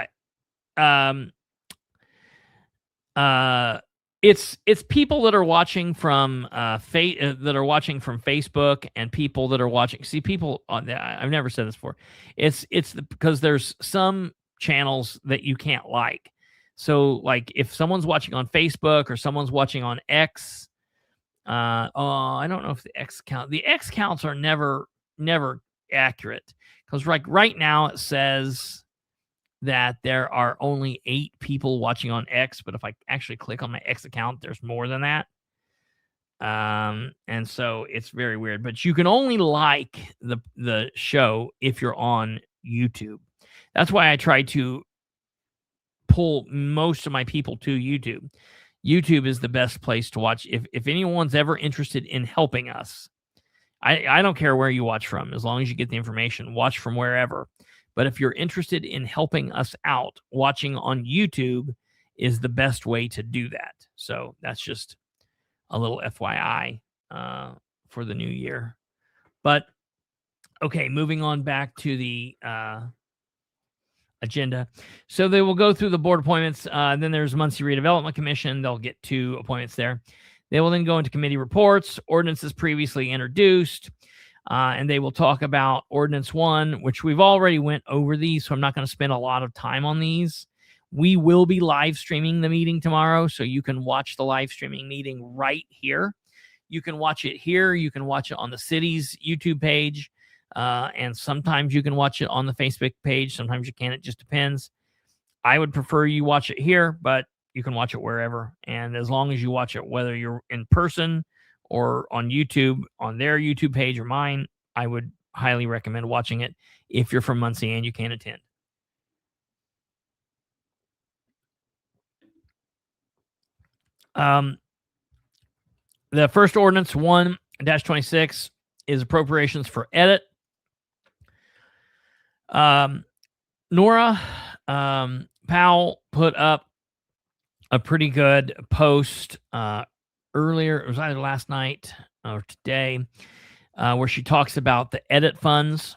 It's people that are watching from that are watching from Facebook, and people that are watching. See, people on I've never said this before. Because there's some channels that you can't like. So, like, if someone's watching on Facebook or someone's watching on X, I don't know if the X counts are never accurate, because right now it says that there are only 8 people watching on X, but if I actually click on my X account, there's more than that. And so it's very weird, but you can only like the show if you're on YouTube. That's why I try to pull most of my people to YouTube. YouTube is the best place to watch. If anyone's ever interested in helping us, I don't care where you watch from, as long as you get the information. Watch from wherever. But if you're interested in helping us out, watching on YouTube is the best way to do that. So that's just a little FYI for the new year. But okay, moving on back to the agenda. So they will go through the board appointments. Then there's Muncie Redevelopment Commission. They'll get 2 appointments there. They will then go into committee reports, ordinances previously introduced, and they will talk about Ordinance 1, which we've already went over these, so I'm not going to spend a lot of time on these. We will be live streaming the meeting tomorrow, so you can watch the live streaming meeting right here. You can watch it here. You can watch it on the city's YouTube page, and sometimes you can watch it on the Facebook page. Sometimes you can't. It just depends. I would prefer you watch it here, but you can watch it wherever. And as long as you watch it, whether you're in person or on YouTube, on their YouTube page or mine, I would highly recommend watching it if you're from Muncie and you can attend. The first ordinance, 1-26, is appropriations for edit. Nora Powell put up a pretty good post earlier. It was either last night or today, where she talks about the edit funds.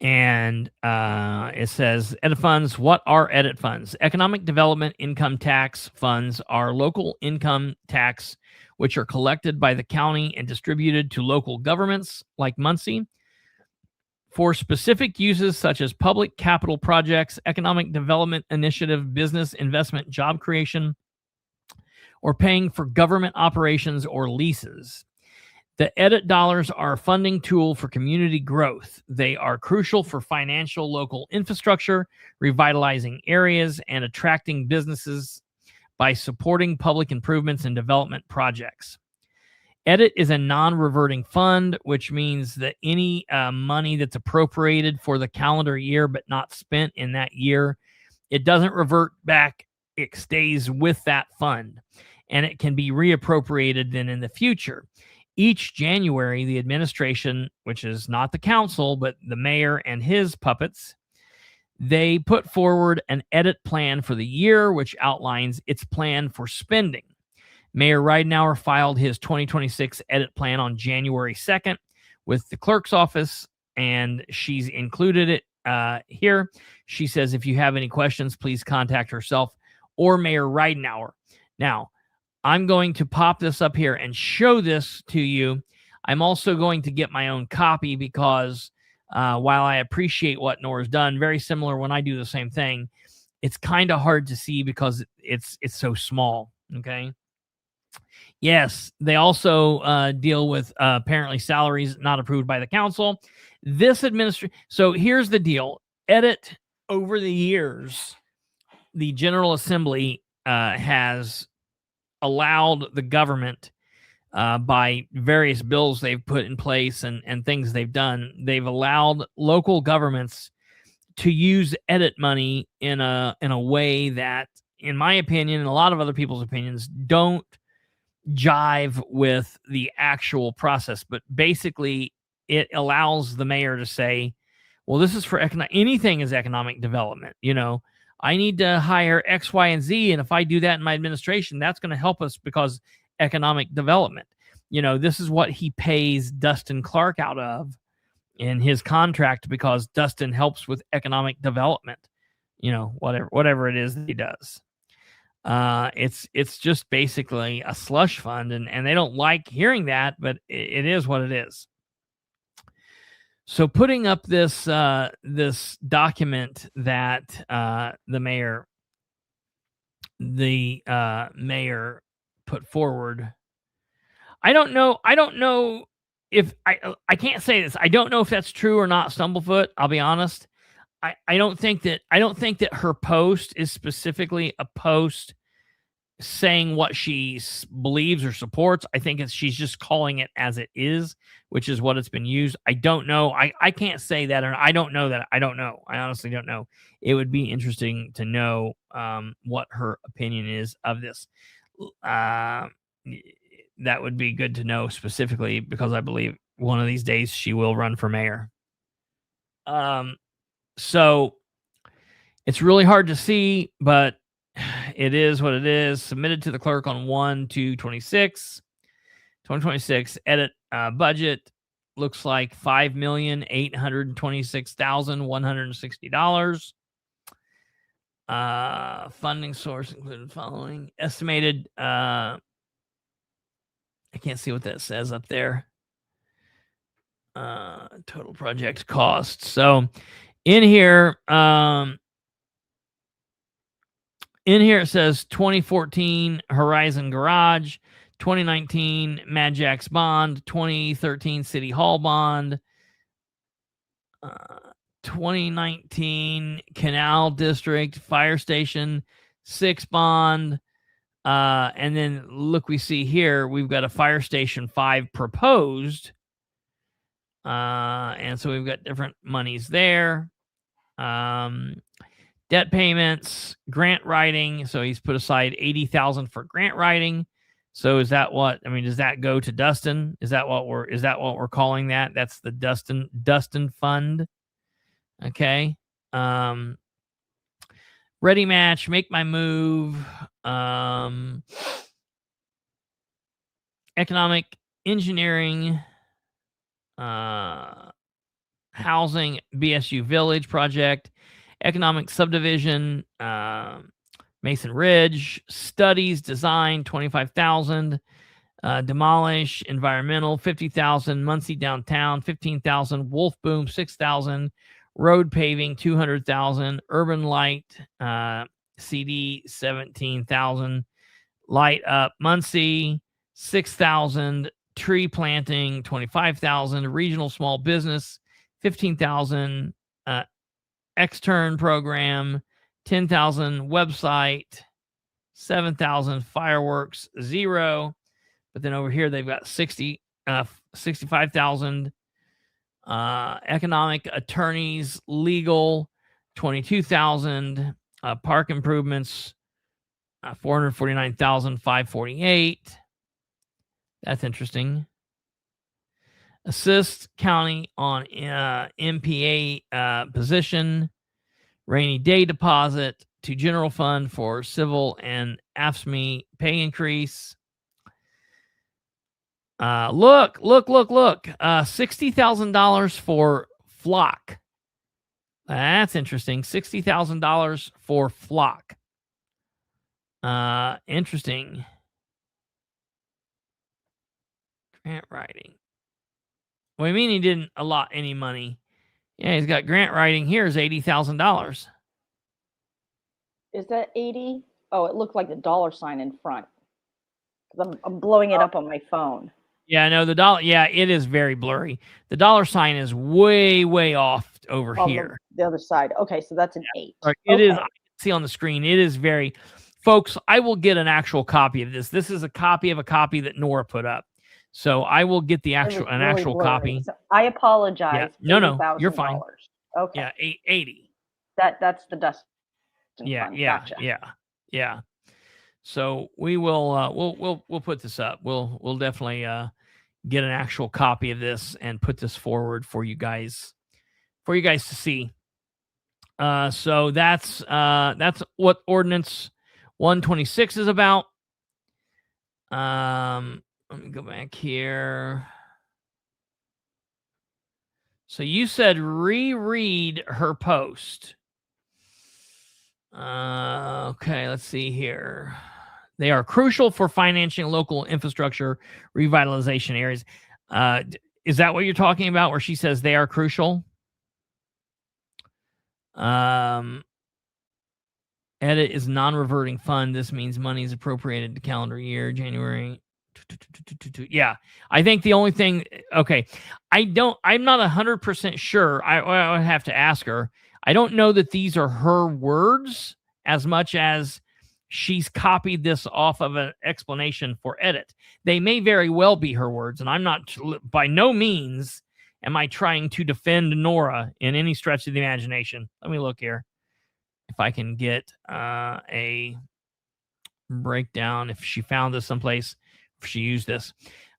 And it says, edit funds. What are edit funds? Economic development income tax funds are local income tax, which are collected by the county and distributed to local governments like Muncie for specific uses such as public capital projects, economic development initiative, business investment, job creation, or paying for government operations or leases. The edit dollars are a funding tool for community growth. They are crucial for financial local infrastructure, revitalizing areas, and attracting businesses by supporting public improvements and development projects. Edit is a non-reverting fund, which means that any money that's appropriated for the calendar year but not spent in that year, it doesn't revert back. It stays with that fund, and it can be reappropriated then in the future. Each January, the administration, which is not the council, but the mayor and his puppets, they put forward an edit plan for the year, which outlines its plan for spending. Mayor Ridenour filed his 2026 edit plan on January 2nd with the clerk's office, and she's included it here. She says, if you have any questions, please contact herself or Mayor Ridenour. Now, I'm going to pop this up here and show this to you. I'm also going to get my own copy because while I appreciate what Nora's done, very similar when I do the same thing, it's kind of hard to see because it's so small, okay? Yes, they also deal with apparently salaries not approved by the council. This so here's the deal. Edit over the years, the General Assembly has allowed the government by various bills they've put in place and things they've done. They've allowed local governments to use edit money in a way that, in my opinion, and a lot of other people's opinions, don't jive with the actual process. But basically, it allows the mayor to say, well, this is for anything is economic development. I need to hire X, Y, and Z. And if I do that in my administration, that's going to help us because economic development. This is what he pays Dustin Clark out of in his contract because Dustin helps with economic development. Whatever it is that he does. It's just basically a slush fund, and they don't like hearing that, but it is what it is. So putting up this this document that the mayor put forward. I don't know if I can't say this. I don't know if that's true or not, Stumblefoot. I'll be honest. I don't think that her post is specifically a post saying what she believes or supports. I think she's just calling it as it is, which is what it's been used. I don't know. I can't say that, or I don't know that. I don't know. I honestly don't know. It would be interesting to know what her opinion is of this. That would be good to know specifically, because I believe one of these days she will run for mayor. So it's really hard to see, but it is what it is. Submitted to the clerk on 1/2/26, 2026. Edit budget looks like $5,826,160. Funding source included following. Estimated. I can't see what that says up there. Total project cost. So in here, it says 2014 Horizon Garage, 2019 Mad Jack's Bond, 2013 City Hall Bond, 2019 Canal District Fire Station 6 Bond, and then look, we see here we've got a Fire Station 5 proposed, and so we've got different monies there. Debt payments, grant writing. So he's put aside $80,000 for grant writing. So is that what? I mean, does that go to Dustin? Is that what we're calling that? That's the Dustin Fund. Okay. Ready Match, Make My Move, economic engineering, housing, BSU Village project, economic subdivision, Mason Ridge, studies, design, $25,000, demolish, environmental, $50,000, Muncie downtown, $15,000, Wolf Boom, $6,000, road paving, $200,000, urban light, CD, $17,000, light up Muncie, $6,000, tree planting, $25,000, regional small business, $15,000, extern program, $10,000, website, $7,000, fireworks, $0. But then over here they've got $65,000, economic attorneys, legal, $22,000, park improvements, $449,548. That's interesting. Assist county on MPA position, rainy day deposit to general fund for civil and AFSCME pay increase. Look, $60,000 for flock. That's interesting. $60,000 for flock. Interesting. Grant writing. What do you mean he didn't allot any money? Yeah, he's got grant writing here is $80,000. Is that 80? Oh, it looked like the dollar sign in front. 'Cause I'm blowing it up on my phone. Yeah, no, the dollar. Yeah, it is very blurry. The dollar sign is way, way off over On here. the other side. Okay, so that's an 8. Sorry, it is. I can see on the screen. It is very. Folks, I will get an actual copy of this. This is a copy of a copy that Nora put up. So I will get the actual actual blurry. copy. So I apologize. Yeah. No, you're fine. Okay. Yeah, 880. That's the Dustin Yeah, fund. yeah, Gotcha. yeah. So we will we'll put this up. We'll definitely get an actual copy of this and put this forward for you guys to see. So that's what ordinance 126 is about. Let me go back here. So you said reread her post. Okay, let's see here. They are crucial for financing local infrastructure revitalization areas. Is that what you're talking about, where she says they are crucial? Edit is non-reverting fund. This means money is appropriated to calendar year, January. Yeah, I think the only thing, okay, I'm not 100% sure. I would have to ask her. I don't know that these are her words as much as she's copied this off of an explanation for edit. They may very well be her words, and I'm not, by no means am I trying to defend Nora in any stretch of the imagination. Let me look here if I can get a breakdown, if she found this someplace, if she used this.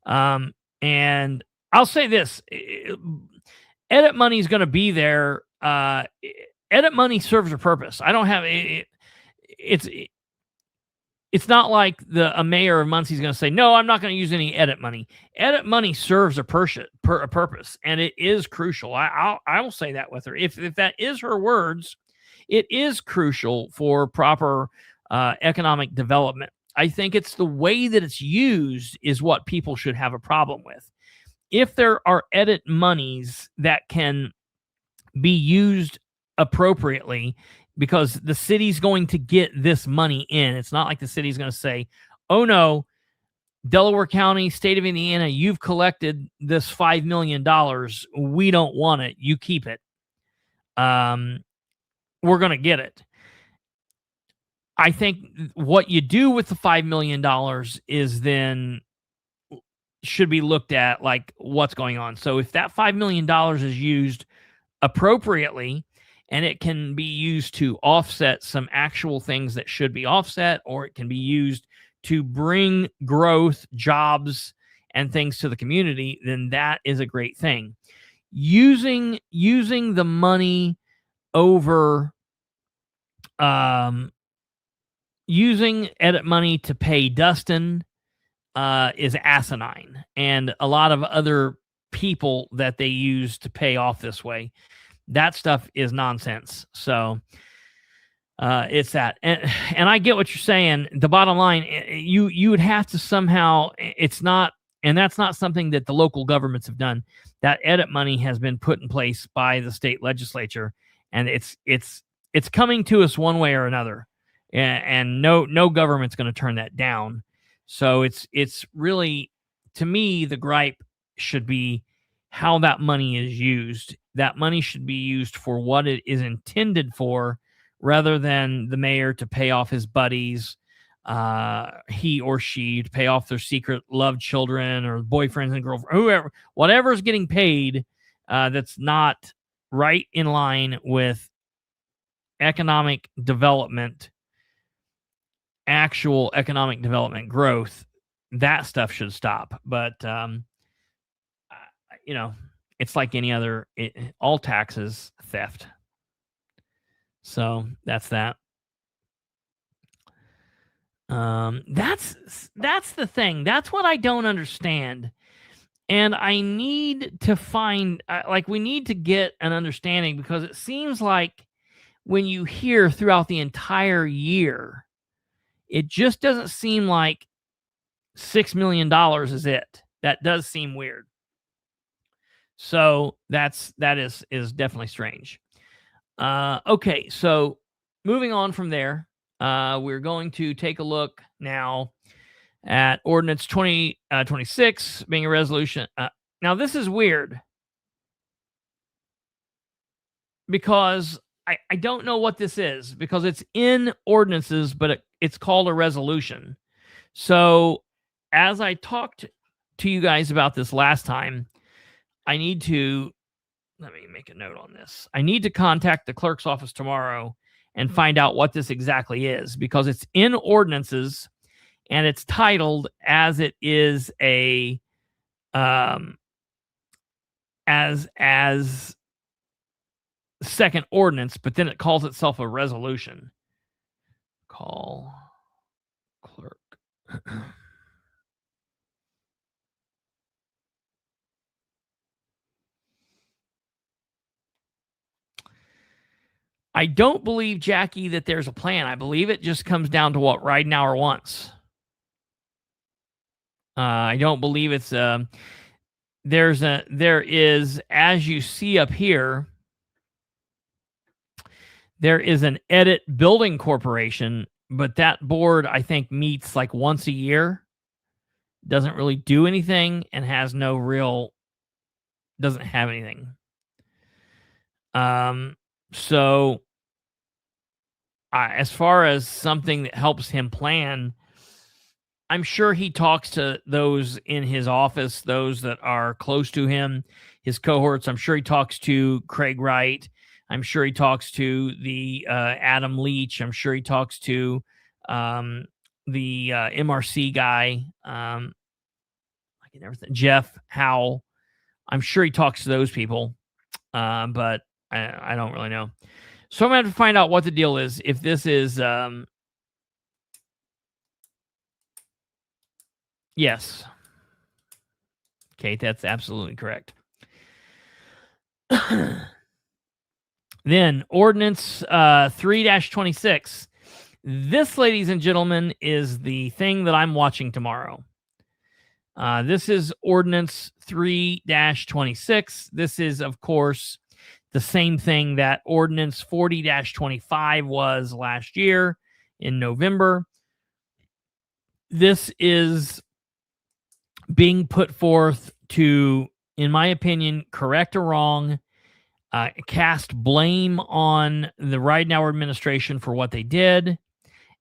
And I'll say this, edit money is going to be there. Edit money serves a purpose. I don't have it. It's not like a mayor of Muncie is going to say, no, I'm not going to use any edit money. Edit money serves a purpose, and it is crucial. I will say that with her. If that is her words, it is crucial for proper economic development. I think it's the way that it's used is what people should have a problem with. If there are edit monies that can be used appropriately, because the city's going to get this money in. It's not like the city's going to say, oh no, Delaware County, state of Indiana, you've collected this $5 million. We don't want it. You keep it. We're going to get it. I think what you do with the $5 million is then should be looked at like what's going on. So if that $5 million is used appropriately, and it can be used to offset some actual things that should be offset, or it can be used to bring growth, jobs, and things to the community, then that is a great thing. Using the money over, using edit money to pay Dustin is asinine, and a lot of other people that they use to pay off this way. That stuff is nonsense. So it's that. And I get what you're saying. The bottom line, you would have to somehow, it's not, and that's not something that the local governments have done. That edit money has been put in place by the state legislature, and it's coming to us one way or another. And no government's going to turn that down. So it's really, to me, the gripe should be how that money is used. That money should be used for what it is intended for, rather than the mayor to pay off his buddies, he or she to pay off their secret love children or boyfriends and girlfriends, whatever is getting paid, that's not right in line with economic development, actual economic development growth. That stuff should stop. But, it's like any other, all taxes, theft. So that's that. That's the thing. That's what I don't understand. And I need to find, we need to get an understanding, because it seems like when you hear throughout the entire year, it just doesn't seem like $6 million is it. That does seem weird. So that is definitely strange. Okay, so moving on from there, we're going to take a look now at ordinance 2026 being a resolution. Now, this is weird because I don't know what this is because it's in ordinances, but it's called a resolution. So as I talked to you guys about this last time, I need to, let me make a note on this. I need to contact the clerk's office tomorrow and find out what this exactly is because it's in ordinances and it's titled as it is a, as second ordinance, but then it calls itself a resolution. Call clerk. I don't believe, Jackie, that there's a plan. I believe it just comes down to what Ridenhour wants. I don't believe it's there is, as you see up here, there is an Edit Building Corporation, but that board, I think, meets like once a year, doesn't really do anything, and has no real, doesn't have anything. So as far as something that helps him plan, I'm sure he talks to those in his office, those that are close to him, his cohorts. I'm sure he talks to Craig Wright. I'm sure he talks to the Adam Leach. I'm sure he talks to the MRC guy. I can never think. Jeff Howell. I'm sure he talks to those people, but I don't really know. So I'm going to have to find out what the deal is. If this is, yes. Kate, that's absolutely correct. Then ordinance 3-26. This, ladies and gentlemen, is the thing that I'm watching tomorrow. This is ordinance 3-26. This is, of course, the same thing that ordinance 40-25 was last year in November. This is being put forth to, in my opinion, correct a wrong, cast blame on the Ridenhour administration for what they did,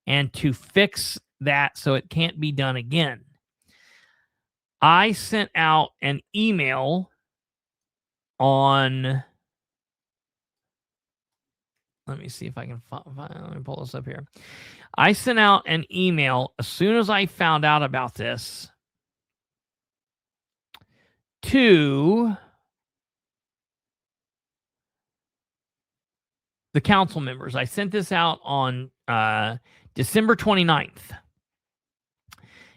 and to fix that so it can't be done again. I sent out an email on, let me see if I can let me pull this up here. I sent out an email as soon as I found out about this to the council members. I sent this out on December 29th.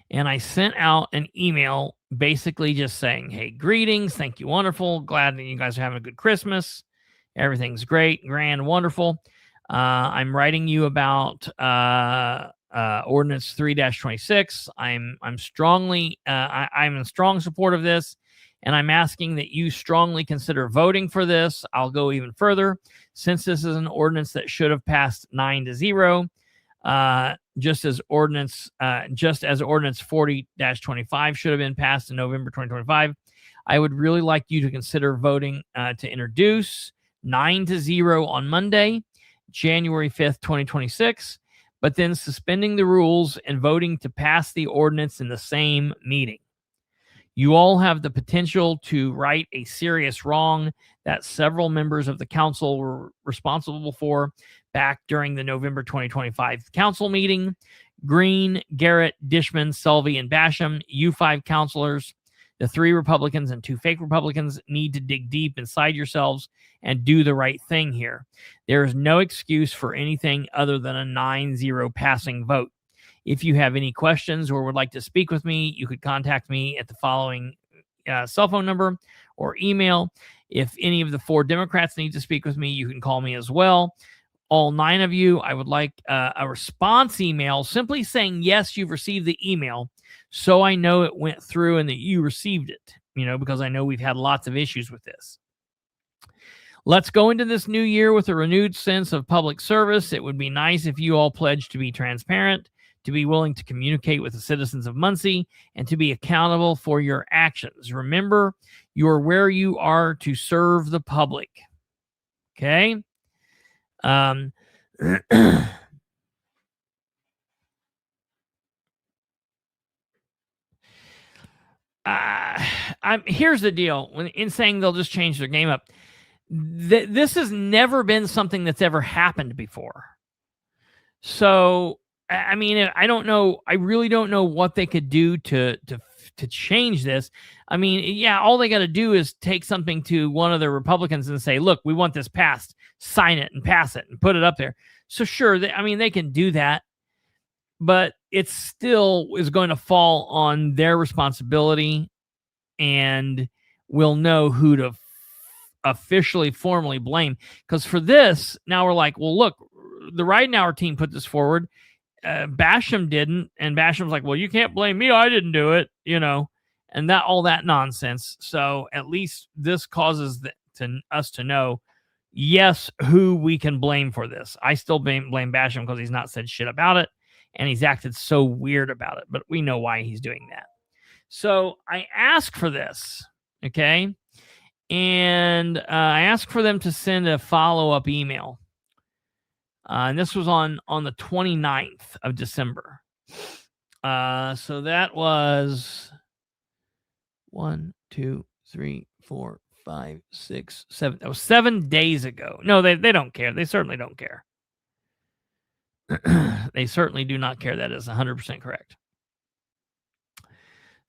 And I sent out an email basically just saying, hey, greetings. Thank you. Wonderful. Glad that you guys are having a good Christmas. Everything's great, grand, wonderful. I'm writing you about ordinance 3-26. I'm strongly, I'm in strong support of this. And I'm asking that you strongly consider voting for this. I'll go even further. Since this is an ordinance that should have passed 9-0, just as ordinance 40-25 should have been passed in November 2025, I would really like you to consider voting to introduce 9-0 on Monday, January 5th, 2026, but then suspending the rules and voting to pass the ordinance in the same meeting. You all have the potential to right a serious wrong that several members of the council were responsible for back during the November 2025 council meeting. Green, Garrett, Dishman, Selvey, and Basham, you 5 councilors, the 3 Republicans and 2 fake Republicans, need to dig deep inside yourselves and do the right thing here. There is no excuse for anything other than a 9-0 passing vote. If you have any questions or would like to speak with me, you could contact me at the following cell phone number or email. If any of the 4 Democrats need to speak with me, you can call me as well. All 9 of you, I would like a response email simply saying, yes, you've received the email, so I know it went through and that you received it, because I know we've had lots of issues with this. Let's go into this new year with a renewed sense of public service. It would be nice if you all pledged to be transparent, to be willing to communicate with the citizens of Muncie, and to be accountable for your actions. Remember, you are where you are to serve the public. Okay? Here's the deal. In saying they'll just change their game up, this has never been something that's ever happened before. So, I mean, I don't know. I really don't know what they could do to change this. I mean, yeah, all they got to do is take something to one of the Republicans and say, look, we want this passed, sign it and pass it and put it up there. So sure, they can do that, but it still is going to fall on their responsibility, and we'll know who to officially, formally blame. Because for this, now we're like, well, look, the Ridenhour team put this forward. Basham didn't, and Basham's like, well, you can't blame me. I didn't do it, and all that nonsense. So at least this causes us to know, yes, who we can blame for this. I still blame Basham because he's not said shit about it, and he's acted so weird about it, but we know why he's doing that. So I ask for this, okay? And I asked for them to send a follow-up email. And this was on the 29th of December. So that was 1, 2, 3, 4, 5, 6, 7. That was 7 days ago. No, they don't care. They certainly don't care. They certainly do not care. That is 100% correct.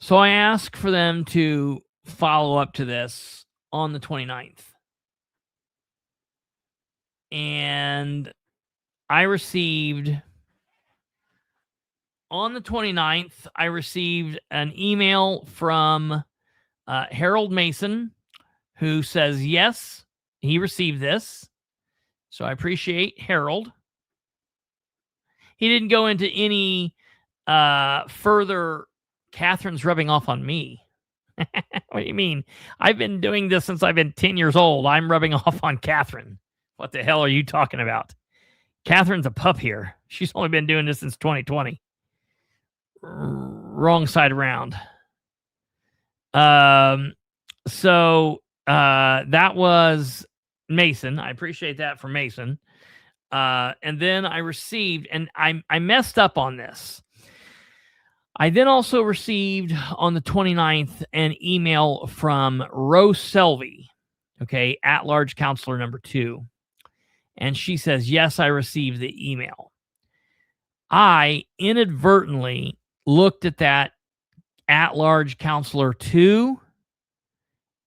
So I asked for them to follow up to this on the 29th. And I received, on the 29th, I received an email from Harold Mason, who says, yes, he received this. So I appreciate Harold. He didn't go into any further, Catherine's rubbing off on me. What do you mean? I've been doing this since I've been 10 years old. I'm rubbing off on Catherine. What the hell are you talking about? Catherine's a pup here. She's only been doing this since 2020. Wrong side around. So that was Mason. I appreciate that for Mason. And then I received, and I messed up on this. I then also received on the 29th an email from Rose Selvey, okay, at-large counselor number 2. And she says, yes, I received the email. I inadvertently looked at that at-large counselor 2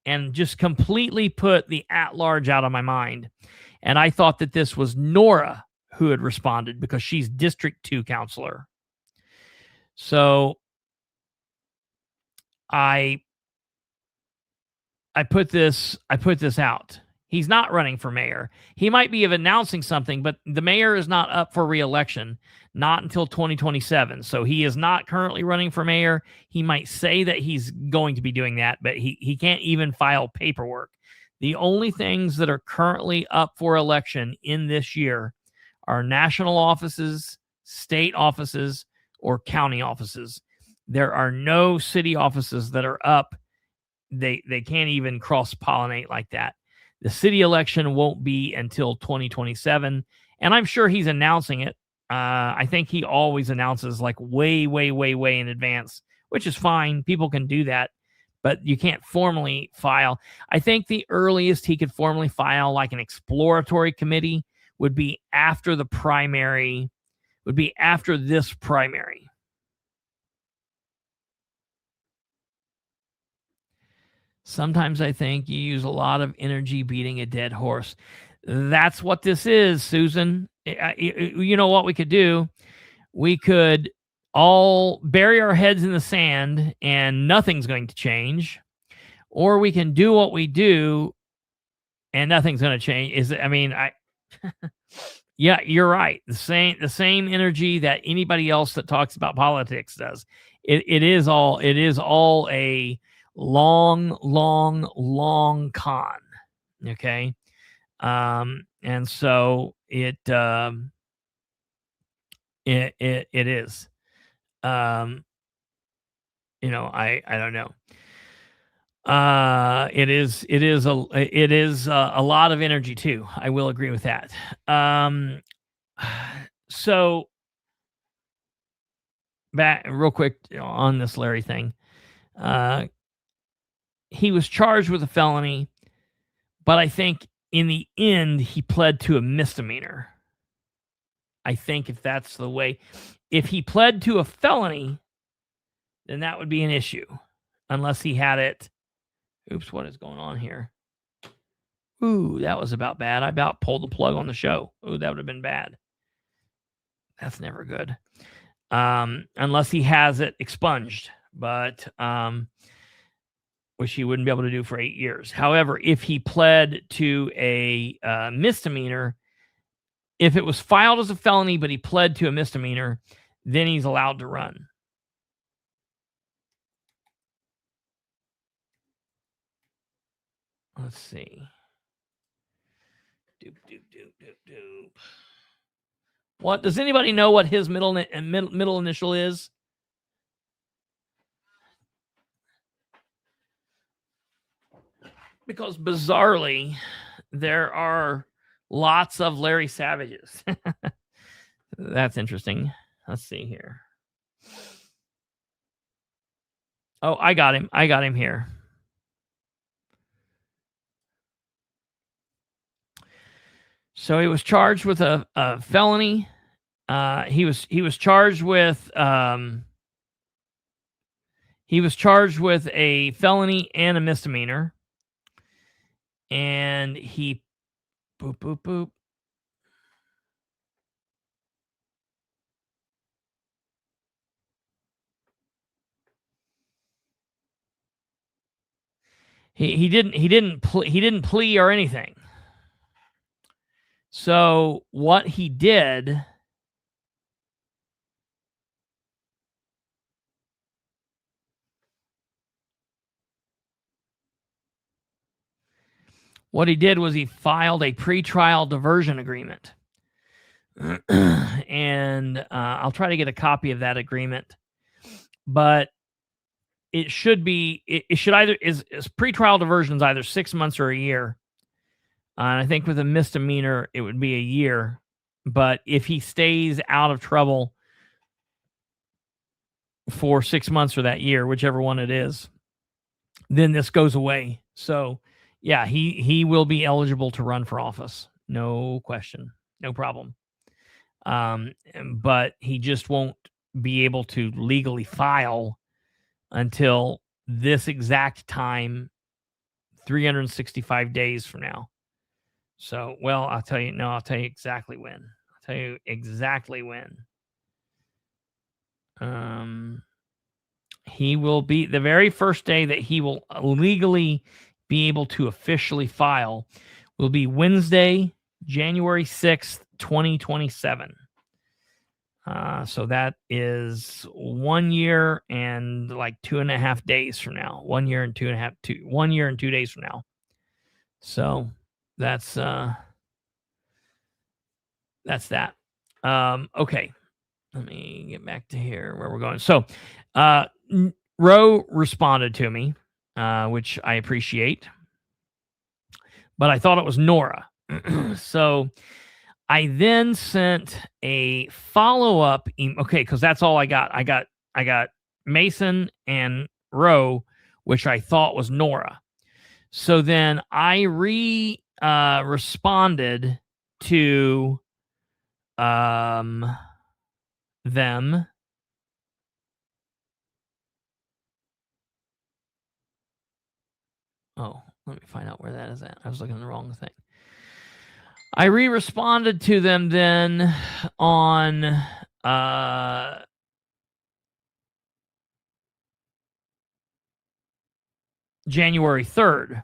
and just completely put the at-large out of my mind. And I thought that this was Nora who had responded because she's District 2 counselor. So I put this out. He's not running for mayor. He might be announcing something, but the mayor is not up for re-election, not until 2027. So he is not currently running for mayor. He might say that he's going to be doing that, but he can't even file paperwork. The only things that are currently up for election in this year are national offices, state offices, or county offices. There are no city offices that are up. They can't even cross-pollinate like that. The city election won't be until 2027, and I'm sure he's announcing it. I think he always announces like way, way, way, way in advance, which is fine. People can do that, but you can't formally file. I think the earliest he could formally file like an exploratory committee would be after the primary, would be after this primary. Sometimes I think you use a lot of energy beating a dead horse. That's what this is, Susan. You know what we could do? We could all bury our heads in the sand and nothing's going to change. Or we can do what we do and nothing's going to change. Yeah, you're right. The same energy that anybody else that talks about politics does. It is all a long con. Okay. And so it is. I don't know. It is a lot of energy too. I will agree with that. So back real quick on this Larry thing. He was charged with a felony, but I think in the end he pled to a misdemeanor. I think if that's the way, if he pled to a felony, then that would be an issue, unless he had it. Oops, what is going on here? Ooh, that was about bad. I about pulled the plug on the show. Ooh, that would have been bad. That's never good. Unless he has it expunged, but which he wouldn't be able to do for 8 years. However, if he pled to a misdemeanor, if it was filed as a felony, but he pled to a misdemeanor, then he's allowed to run. Let's see. Doop. What does anybody know what his middle initial is? Because bizarrely, there are lots of Larry Savages. That's interesting. Let's see here. Oh, I got him here. So he was charged with a felony. He was charged with a felony and a misdemeanor. And he boop. He didn't plea or anything. So what he did was he filed a pretrial diversion agreement. And I'll try to get a copy of that agreement. But it should be, it should either, is pretrial diversions either 6 months or a year. And I think with a misdemeanor, it would be a year. But if he stays out of trouble for 6 months or that year, whichever one it is, then this goes away. So, yeah, he will be eligible to run for office. No question. No problem. But he just won't be able to legally file until this exact time, 365 days from now. So, well, I'll tell you exactly when. He will be, the very first day that he will legally be able to officially file will be Wednesday, January 6th, 2027. So that is 1 year and like 2.5 days from now. 1 year and 1 year and 2 days from now. So that's that. Okay. Let me get back to here where we're going. So Roe responded to me, which I appreciate, but I thought it was Nora. So I then sent a follow-up email. Okay, because that's all I got. I got Mason and Roe, which I thought was Nora. So then I responded to them. Oh, let me find out where that is at. I was looking at the wrong thing. I responded to them then on January 3rd.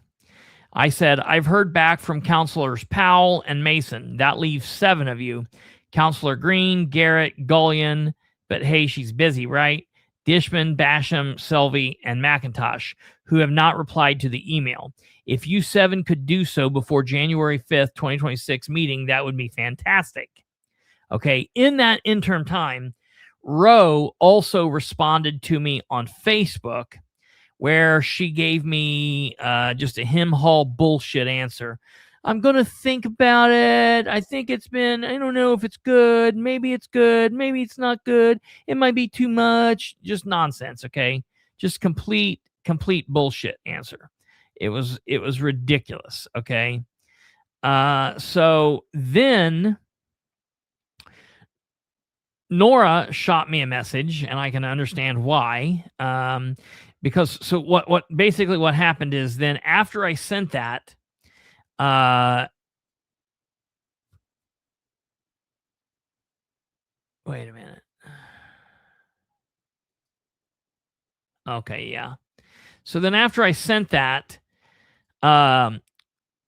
I said, I've heard back from Councilors Powell and Mason. That leaves 7 of you. Councilor Green, Garrett, Gullion, but hey, she's busy, right? Dishman, Basham, Selvey, and McIntosh, who have not replied to the email. If you 7 could do so before January 5th, 2026 meeting, that would be fantastic. Okay, in that interim time, Ro also responded to me on Facebook, where she gave me just a him-haul bullshit answer. I'm going to think about it. I think I don't know if it's good. Maybe it's good. Maybe it's not good. It might be too much. Just nonsense, okay? Just complete bullshit answer. It was ridiculous, okay? So then Nora shot me a message, and I can understand why. Because so what basically what happened is, then after I sent that, wait a minute. Okay, yeah. So then after I sent that,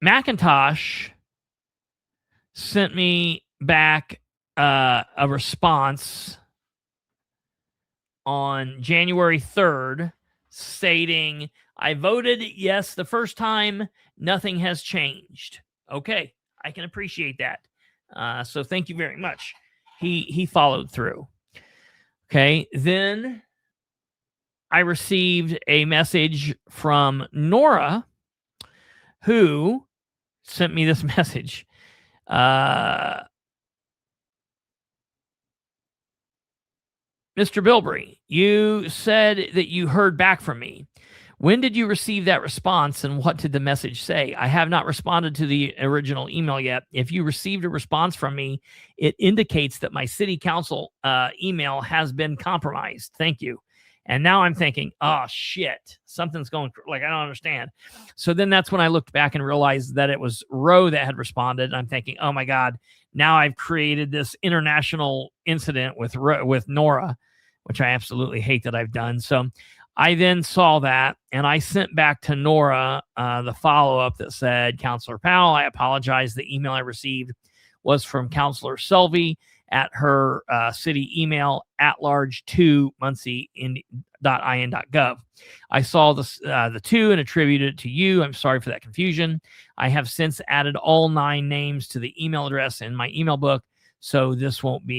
Macintosh sent me back a response on January 3rd stating, I voted yes the first time, nothing has changed. Okay, I can appreciate that. So thank you very much. He followed through. Okay, then I received a message from Nora, who sent me this message. Mr. Bilbrey, you said that you heard back from me. When did you receive that response, and what did the message say? I have not responded to the original email yet. If you received a response from me, it indicates that my city council email has been compromised. Thank you. And now I'm thinking, oh, shit, something's going, like, I don't understand. So then that's when I looked back and realized that it was Ro that had responded. And I'm thinking, oh, my God, now I've created this international incident with Nora, which I absolutely hate that I've done. So I then saw that, and I sent back to Nora the follow-up that said, Counselor Powell, I apologize. The email I received was from Counselor Selvey at her city email, atlarge2muncie.in.gov. I saw the two and attributed it to you. I'm sorry for that confusion. I have since added all 9 names to the email address in my email book, so this won't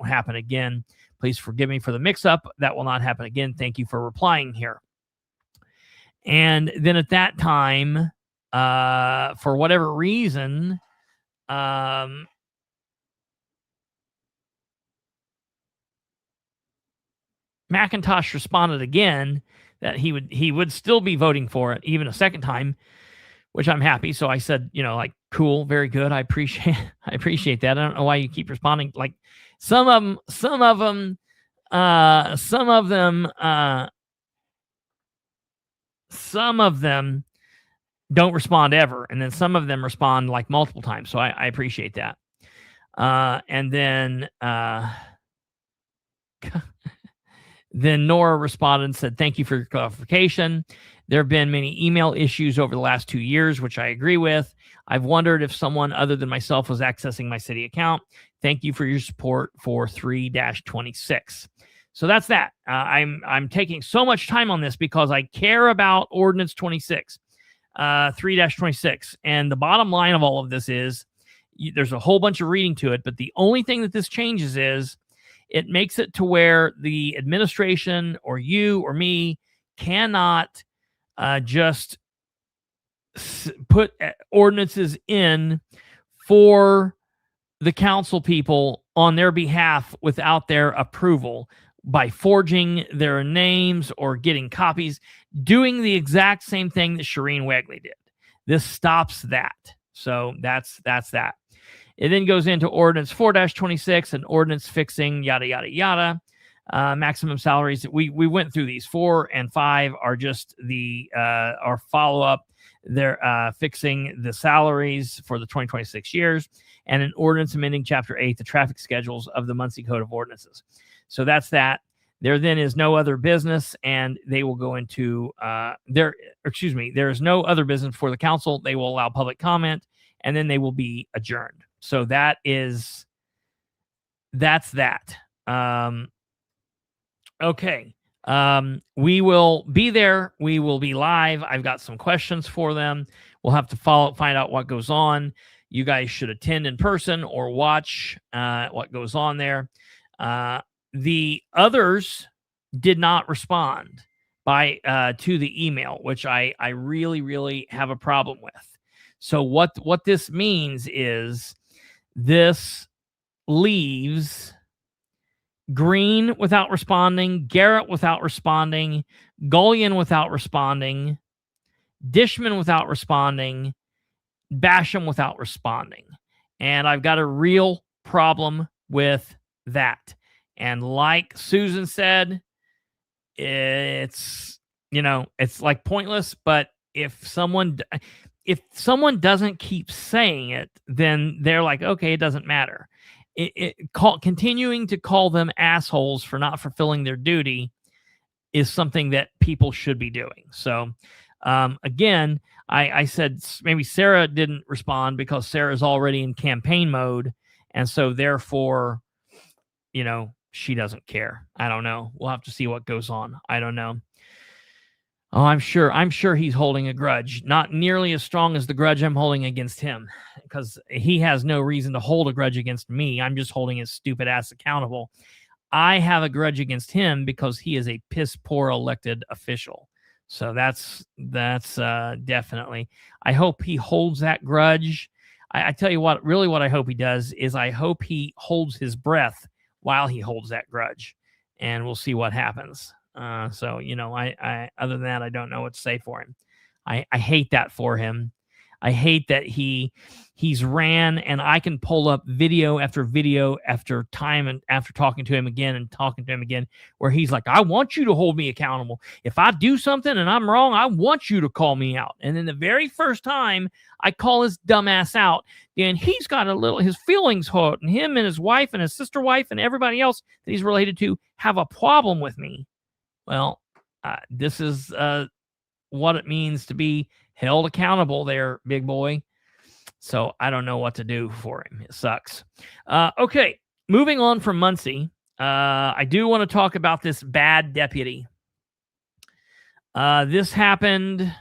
happen again. Please forgive me for the mix-up. That will not happen again. Thank you for replying here. And then at that time, for whatever reason, Macintosh responded again that he would still be voting for it even a second time, which I'm happy. So I said, cool, very good. I appreciate that. I don't know why you keep responding. Like some of them don't respond ever, and then some of them respond like multiple times. So I appreciate that. And then then Nora responded and said, thank you for your clarification. There have been many email issues over the last 2 years, which I agree with. I've wondered if someone other than myself was accessing my city account. Thank you for your support for 3-26. So that's that. I'm taking so much time on this because I care about Ordinance 26, 3-26. And the bottom line of all of this is there's a whole bunch of reading to it, but the only thing that this changes is it makes it to where the administration or you or me cannot just put ordinances in for the council people on their behalf without their approval by forging their names or getting copies, doing the exact same thing that Shireen Wegley did. This stops that. So that's that. It then goes into Ordinance 4-26 and ordinance fixing, yada, yada, yada. Maximum salaries. We went through these. 4 and 5 are just our follow-up. They're fixing the salaries for the 2026 years, and an ordinance amending Chapter 8, the traffic schedules of the Muncie Code of Ordinances. So that's that. There then is no other business, and they will go into there is no other business for the council. They will allow public comment, and then they will be adjourned. So that's that. Okay. We will be there. We will be live. I've got some questions for them. We'll have to find out what goes on. You guys should attend in person or watch what goes on there. the others did not respond to the email, which I really, really have a problem with. So what this means is this leaves Green without responding, Garrett without responding, Gullion without responding, Dishman without responding, Basham without responding. And I've got a real problem with that. And like Susan said, it's like pointless, but if someone doesn't keep saying it, then they're like, okay, it doesn't matter. Continuing to call them assholes for not fulfilling their duty is something that people should be doing. So again, I said maybe Sarah didn't respond because Sarah's already in campaign mode, and so therefore, she doesn't care. I don't know. We'll have to see what goes on. I don't know. Oh, I'm sure he's holding a grudge, not nearly as strong as the grudge I'm holding against him, because he has no reason to hold a grudge against me. I'm just holding his stupid ass accountable. I have a grudge against him because he is a piss poor elected official. So that's definitely. I hope he holds that grudge. I tell you what, really what I hope he does is I hope he holds his breath while he holds that grudge, and we'll see what happens. So, I other than that, I don't know what to say for him. I hate that for him. I hate that he's ran, and I can pull up video after time and after talking to him again where he's like, I want you to hold me accountable. If I do something and I'm wrong, I want you to call me out. And then the very first time I call his dumbass out, then he's got his feelings hurt, and him and his wife and his sister wife and everybody else that he's related to have a problem with me. Well, this is what it means to be held accountable there, big boy. So I don't know what to do for him. It sucks. Okay, moving on from Muncie. I do want to talk about this bad deputy. This happened.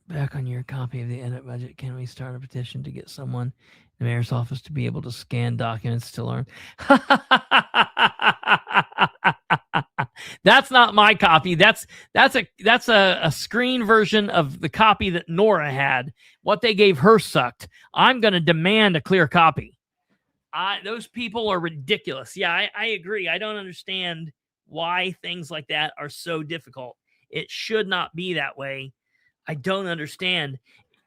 Back on your copy of the edit budget, can we start a petition to get someone in the mayor's office to be able to scan documents to learn? That's not my copy. That's a screen version of the copy that Nora had. What they gave her sucked. I'm going to demand a clear copy. Those people are ridiculous. Yeah, I agree. I don't understand why things like that are so difficult. It should not be that way. I don't understand.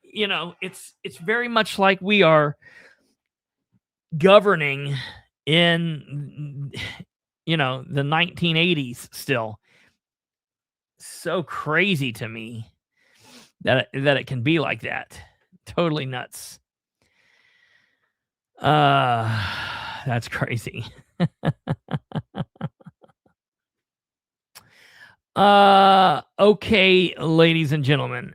It's very much like we are governing in the 1980s still. So crazy to me that it can be like that. Totally nuts. That's crazy. Okay, ladies and gentlemen.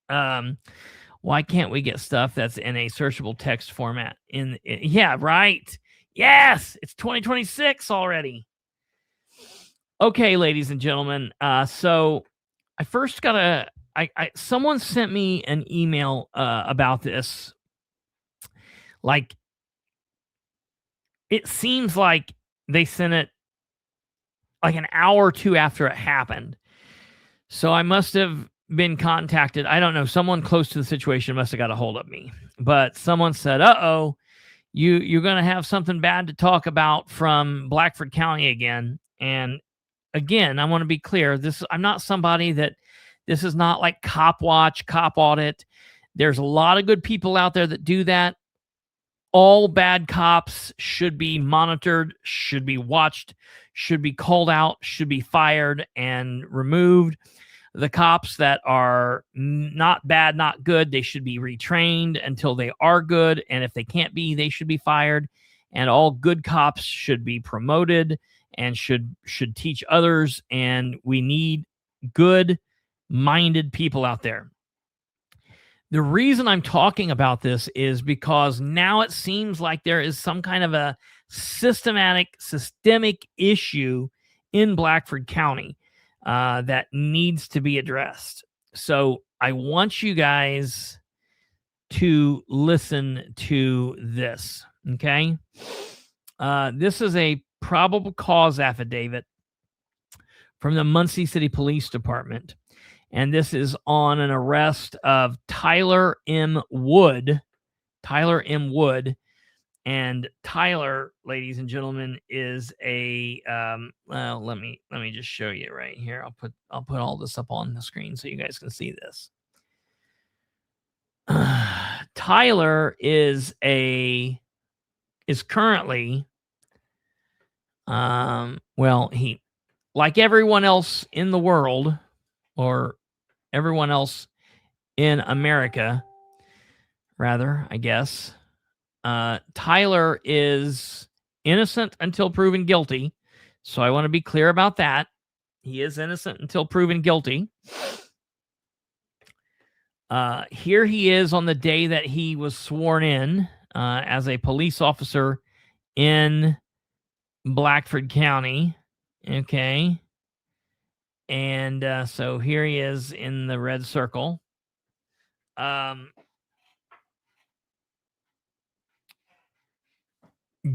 Why can't we get stuff that's in a searchable text format? Yeah, right. Yes, it's 2026 already. Okay, ladies and gentlemen. So I first gotta. Someone sent me an email about this. Like, it seems like they sent it like an hour or two after it happened. So I must have been contacted. I don't know. Someone close to the situation must have got a hold of me. But someone said, you're going to have something bad to talk about from Blackford County again. And again, I want to be clear. I'm not somebody that this is not like Cop Watch, Cop Audit. There's a lot of good people out there that do that. All bad cops should be monitored, should be watched, should be called out, should be fired and removed. The cops that are not bad, not good, they should be retrained until they are good. And if they can't be, they should be fired. And all good cops should be promoted and should teach others. And we need good-minded people out there. The reason I'm talking about this is because now it seems like there is some kind of a systemic issue in Blackford County that needs to be addressed. So I want you guys to listen to this, okay? This is a probable cause affidavit from the Muncie City Police Department, and this is on an arrest of Tyler M. Wood. Tyler M. Wood. And Tyler, ladies and gentlemen, is a well, let me just show you right here. I'll put all this up on the screen so you guys can see this. Tyler is currently well, he, like everyone else in the world, or everyone else in America, rather, I guess. Tyler is innocent until proven guilty. So I want to be clear about that. He is innocent until proven guilty. Here he is on the day that he was sworn in as a police officer in Blackford County. Okay. And so here he is in the red circle.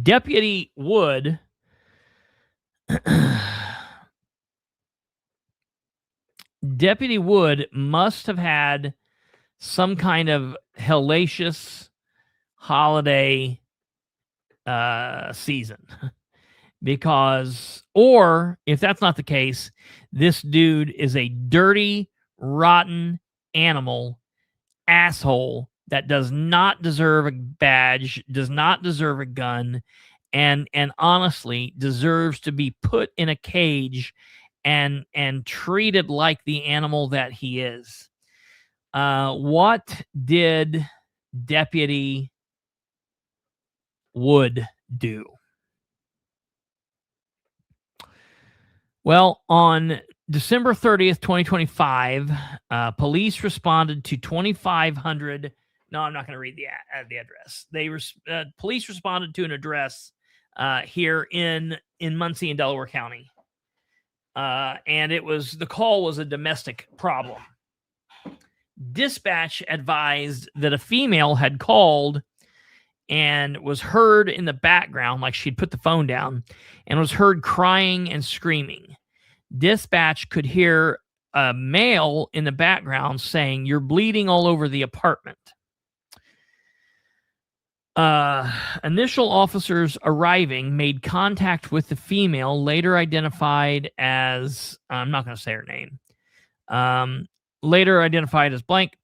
Deputy Wood Deputy Wood must have had some kind of hellacious holiday season, because, or if that's not the case, this dude is a dirty, rotten animal asshole that does not deserve a badge, does not deserve a gun, and honestly deserves to be put in a cage and treated like the animal that he is. What did Deputy Wood do? Well, on December 30th, 2025, police responded to 2,500. No, I'm not going to read the address. Police responded to an address here in Muncie and Delaware County. And the call was a domestic problem. Dispatch advised that a female had called and was heard in the background, like she'd put the phone down, and was heard crying and screaming. Dispatch could hear a male in the background saying, "You're bleeding all over the apartment." Initial officers arriving made contact with the female, later identified as, I'm not going to say her name, later identified as blank.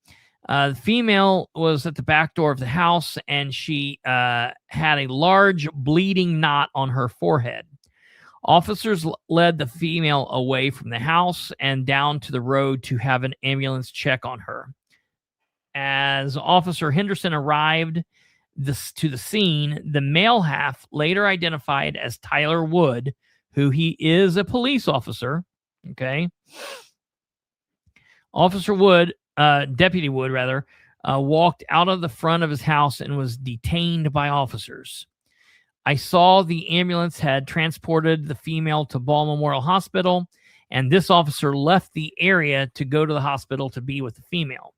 The female was at the back door of the house, and she had a large bleeding knot on her forehead. Officers led the female away from the house and down to the road to have an ambulance check on her. As Officer Henderson arrived to the scene, the male half, later identified as Tyler Wood, who he is a police officer, okay? Deputy Wood, rather, walked out of the front of his house and was detained by officers. I saw the ambulance had transported the female to Ball Memorial Hospital, and this officer left the area to go to the hospital to be with the female.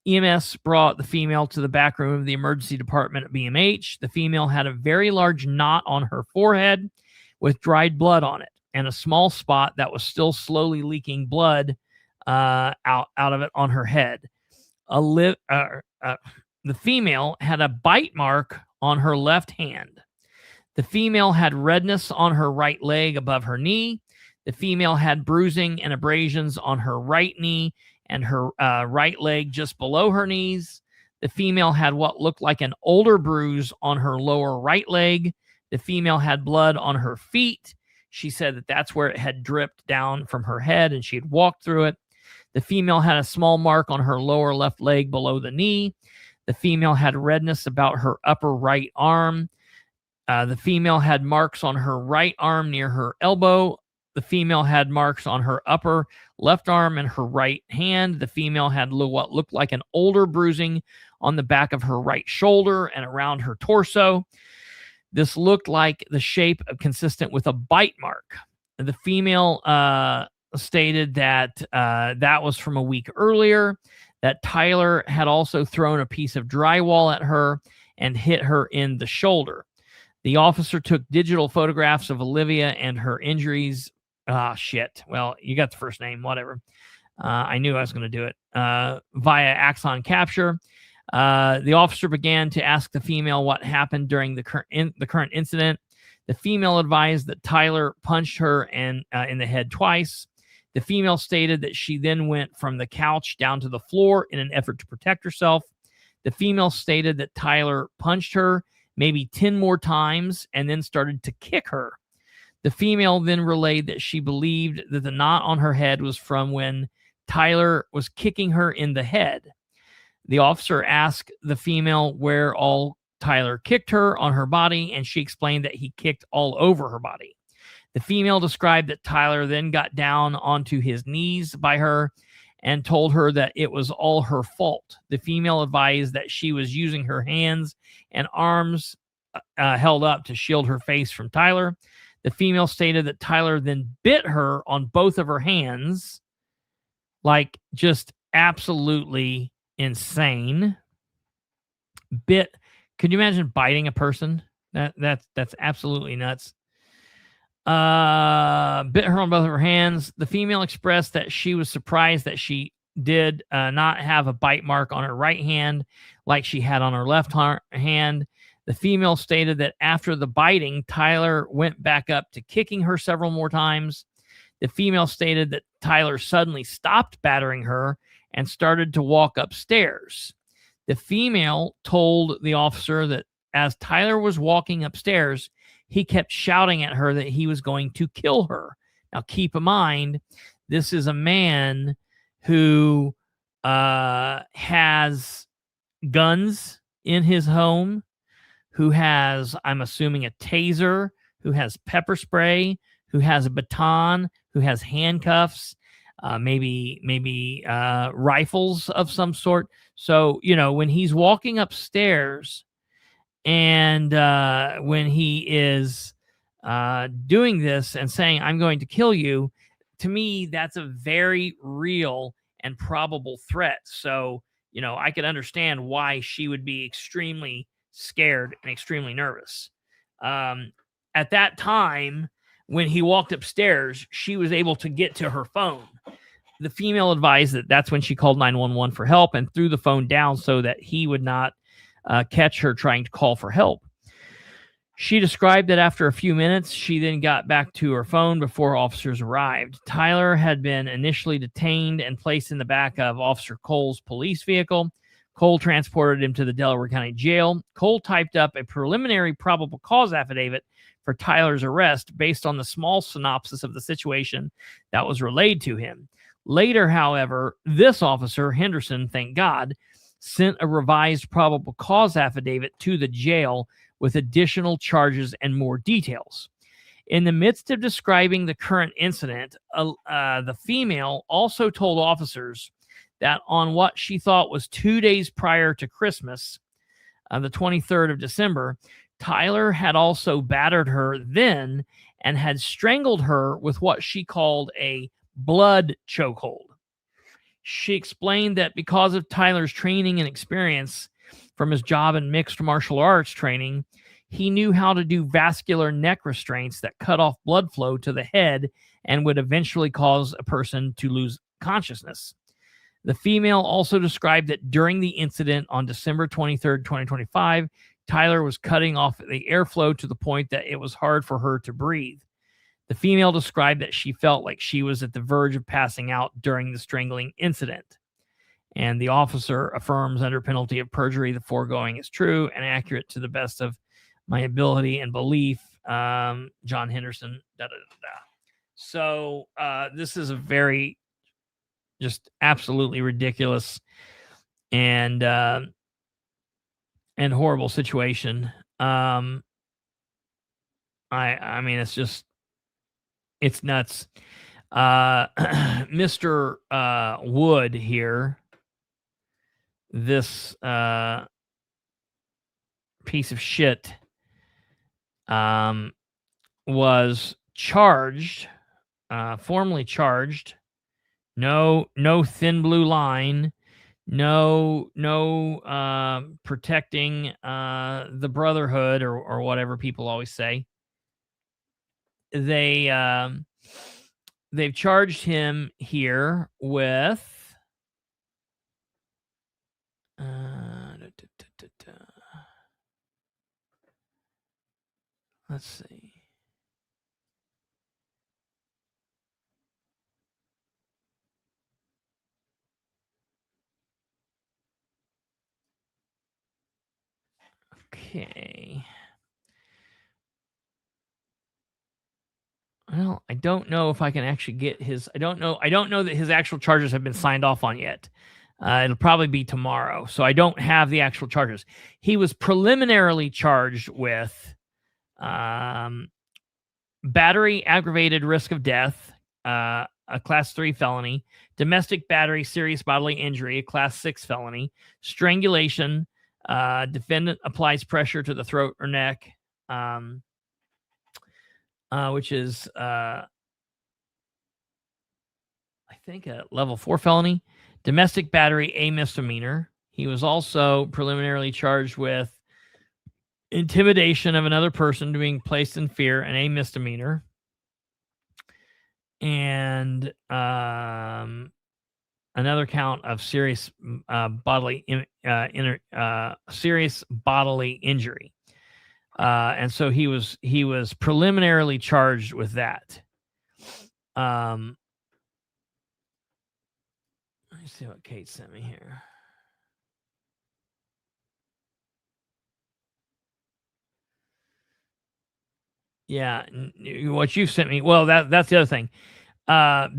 EMS brought the female to the back room of the emergency department at BMH. The female had a very large knot on her forehead with dried blood on it, and a small spot that was still slowly leaking blood out of it on her head. The female had a bite mark on her left hand. The female had redness on her right leg above her knee. The female had bruising and abrasions on her right knee and her right leg just below her knees. The female had what looked like an older bruise on her lower right leg. The female had blood on her feet. She said that that's where it had dripped down from her head, and she had walked through it. The female had a small mark on her lower left leg below the knee. The female had redness about her upper right arm. The female had marks on her right arm near her elbow. The female had marks on her upper left arm and her right hand. The female had what looked like an older bruising on the back of her right shoulder and around her torso. This looked like the shape consistent with a bite mark. The female stated that that was from a week earlier, that Tyler had also thrown a piece of drywall at her and hit her in the shoulder. The officer took digital photographs of Olivia and her injuries. Shit. Well, you got the first name, whatever. I knew I was going to do it. Via Axon capture. The officer began to ask the female what happened during the current incident. The female advised that Tyler punched her in the head twice. The female stated that she then went from the couch down to the floor in an effort to protect herself. The female stated that Tyler punched her maybe 10 more times and then started to kick her. The female then relayed that she believed that the knot on her head was from when Tyler was kicking her in the head. The officer asked the female where all Tyler kicked her on her body, and she explained that he kicked all over her body. The female described that Tyler then got down onto his knees by her and told her that it was all her fault. The female advised that she was using her hands and arms held up to shield her face from Tyler. The female stated that Tyler then bit her on both of her hands, like just absolutely insane. Could you imagine biting a person? That's absolutely nuts. Bit her on both of her hands. The female expressed that she was surprised that she did not have a bite mark on her right hand like she had on her left hand. The female stated that after the biting, Tyler went back up to kicking her several more times. The female stated that Tyler suddenly stopped battering her and started to walk upstairs. The female told the officer that as Tyler was walking upstairs, he kept shouting at her that he was going to kill her. Now, keep in mind, this is a man who has guns in his home, who has, I'm assuming, a taser, who has pepper spray, who has a baton, who has handcuffs, maybe rifles of some sort. So, when he's walking upstairs and when he is doing this and saying, I'm going to kill you, to me, that's a very real and probable threat. So, I could understand why she would be extremely scared and extremely nervous. At that time, when he walked upstairs, she was able to get to her phone. The female advised that that's when she called 911 for help and threw the phone down so that he would not catch her trying to call for help. She described that after a few minutes, she then got back to her phone before officers arrived. Tyler had been initially detained and placed in the back of Officer Cole's police vehicle. Cole transported him to the Delaware County Jail. Cole typed up a preliminary probable cause affidavit for Tyler's arrest based on the small synopsis of the situation that was relayed to him. Later, however, this officer, Henderson, thank God, sent a revised probable cause affidavit to the jail with additional charges and more details. In the midst of describing the current incident, the female also told officers that on what she thought was 2 days prior to Christmas, the 23rd of December, Tyler had also battered her then and had strangled her with what she called a blood chokehold. She explained that because of Tyler's training and experience from his job in mixed martial arts training, he knew how to do vascular neck restraints that cut off blood flow to the head and would eventually cause a person to lose consciousness. The female also described that during the incident on December 23rd, 2025, Tyler was cutting off the airflow to the point that it was hard for her to breathe. The female described that she felt like she was at the verge of passing out during the strangling incident. And the officer affirms under penalty of perjury the foregoing is true and accurate to the best of my ability and belief. John Henderson. So this is a very just absolutely ridiculous and horrible situation. I mean, it's nuts. Mr. Wood here, this piece of shit, was charged formally charged. No thin blue line. No protecting the brotherhood or whatever people always say. They've charged him here with let's see. Okay. Well, I don't know if I can actually get his. I don't know that his actual charges have been signed off on yet. It'll probably be tomorrow, so I don't have the actual charges. He was preliminarily charged with battery, aggravated risk of death, a class 3 felony, domestic battery, serious bodily injury, a class 6 felony, strangulation, defendant applies pressure to the throat or neck, which is, I think, a level 4 felony, domestic battery, a misdemeanor. He was also preliminarily charged with intimidation of another person to being placed in fear, and a misdemeanor. And another count of serious bodily injury. And so he was preliminarily charged with that. Let me see what Kate sent me here. Yeah, what you sent me. Well, that's the other thing.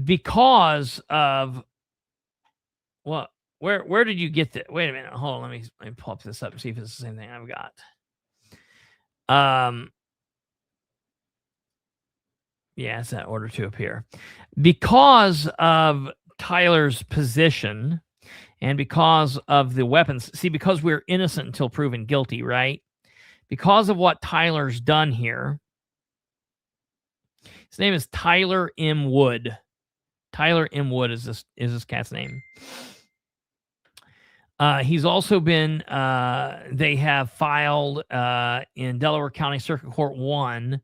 Because of what? Where did you get that? Wait a minute. Hold on. Let me pull up this up and see if it's the same thing I've got. Yeah, it's that order to appear. Because of Tyler's position and because of the weapons. See, because we're innocent until proven guilty, right? Because of what Tyler's done here. His name is Tyler M. Wood. Tyler M. Wood is this cat's name. He's also been, they have filed in Delaware County Circuit Court 1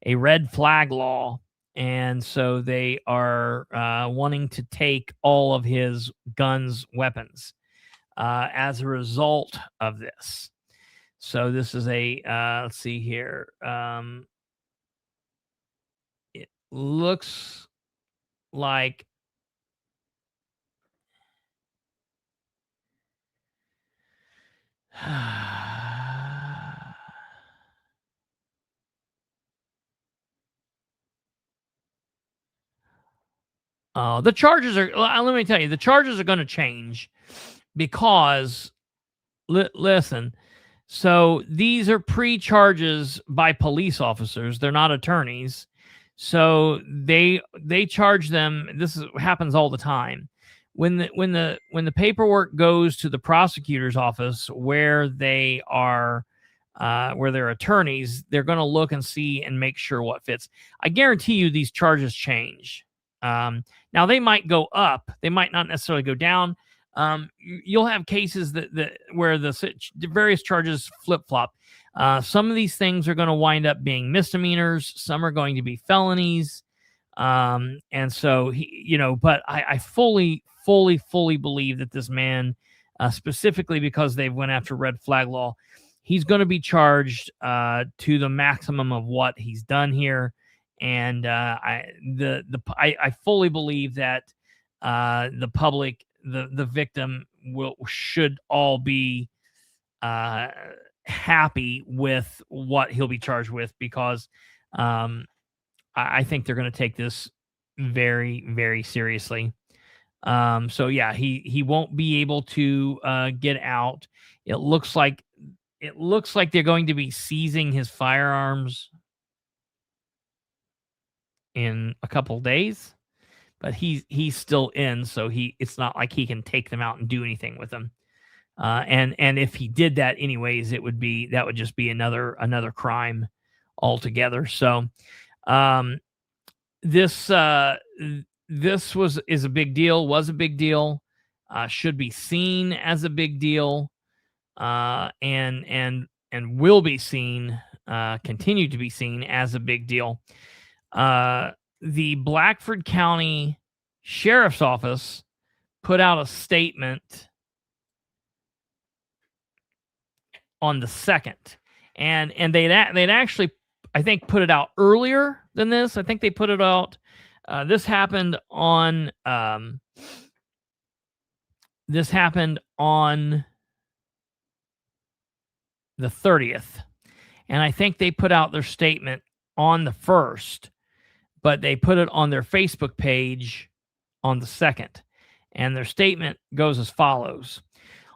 a red flag law. And so they are wanting to take all of his guns, weapons as a result of this. So this is a, let's see here. It looks like the charges are, let me tell you, the charges are going to change because, listen, so these are pre-charges by police officers. They're not attorneys. So they charge them. This happens all the time. When the paperwork goes to the prosecutor's office where they are, where they're attorneys, they're going to look and see and make sure what fits. I guarantee you these charges change. Now they might go up. They might not necessarily go down. You'll have cases that where the various charges flip-flop. Some of these things are going to wind up being misdemeanors. Some are going to be felonies. And so but I fully believe that this man, specifically because they went after red flag law, he's going to be charged to the maximum of what he's done here. And I fully believe that the public, the victim should all be happy with what he'll be charged with, because I think they're going to take this very, very seriously. So yeah, he won't be able to get out. It looks like they're going to be seizing his firearms in a couple days, but he's still in, so it's not like he can take them out and do anything with them. And if he did that anyways, that would just be another crime altogether. So this is a big deal. Was a big deal. Should be seen as a big deal. And will be seen. Continue to be seen as a big deal. The Blackford County Sheriff's Office put out a statement on the 2nd, and they'd actually, I think, put it out earlier than this. I think they put it out. This happened on the 30th, and I think they put out their statement on the 1st, but they put it on their Facebook page on the 2nd. And their statement goes as follows.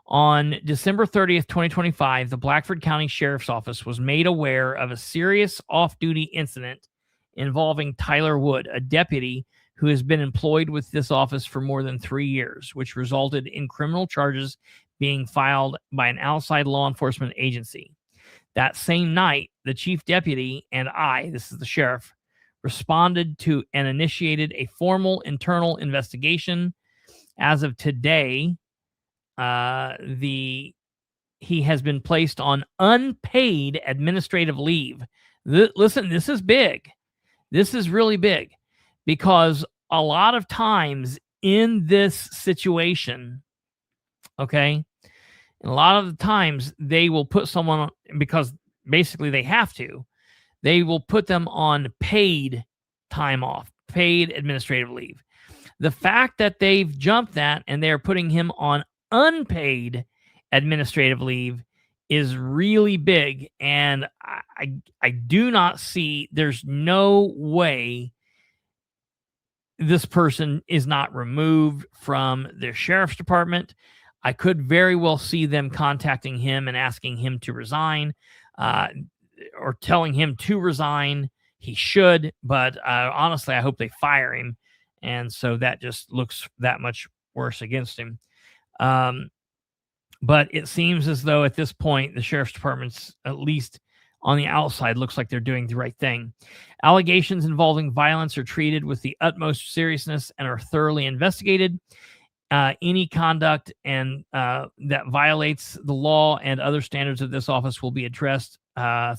On December 30th, 2025, the Blackford County Sheriff's Office was made aware of a serious off-duty incident involving Tyler Wood, a deputy who has been employed with this office for more than 3 years, which resulted in criminal charges being filed by an outside law enforcement agency. That same night, the chief deputy and I, this is the sheriff, responded to and initiated a formal internal investigation. As of today, he has been placed on unpaid administrative leave. Listen, this is big. This is really big, because a lot of times in this situation, okay, and a lot of the times they will put someone on, because basically they have to, they will put them on paid time off, paid administrative leave. The fact that they've jumped that and they're putting him on unpaid administrative leave is really big. And I do not see, there's no way this person is not removed from their sheriff's department. I could very well see them contacting him and asking him to resign, or telling him to resign. He should, but honestly, I hope they fire him. And so that just looks that much worse against him. But it seems as though at this point, the sheriff's department's, at least on the outside, looks like they're doing the right thing. Allegations involving violence are treated with the utmost seriousness and are thoroughly investigated. Any conduct that violates the law and other standards of this office will be addressed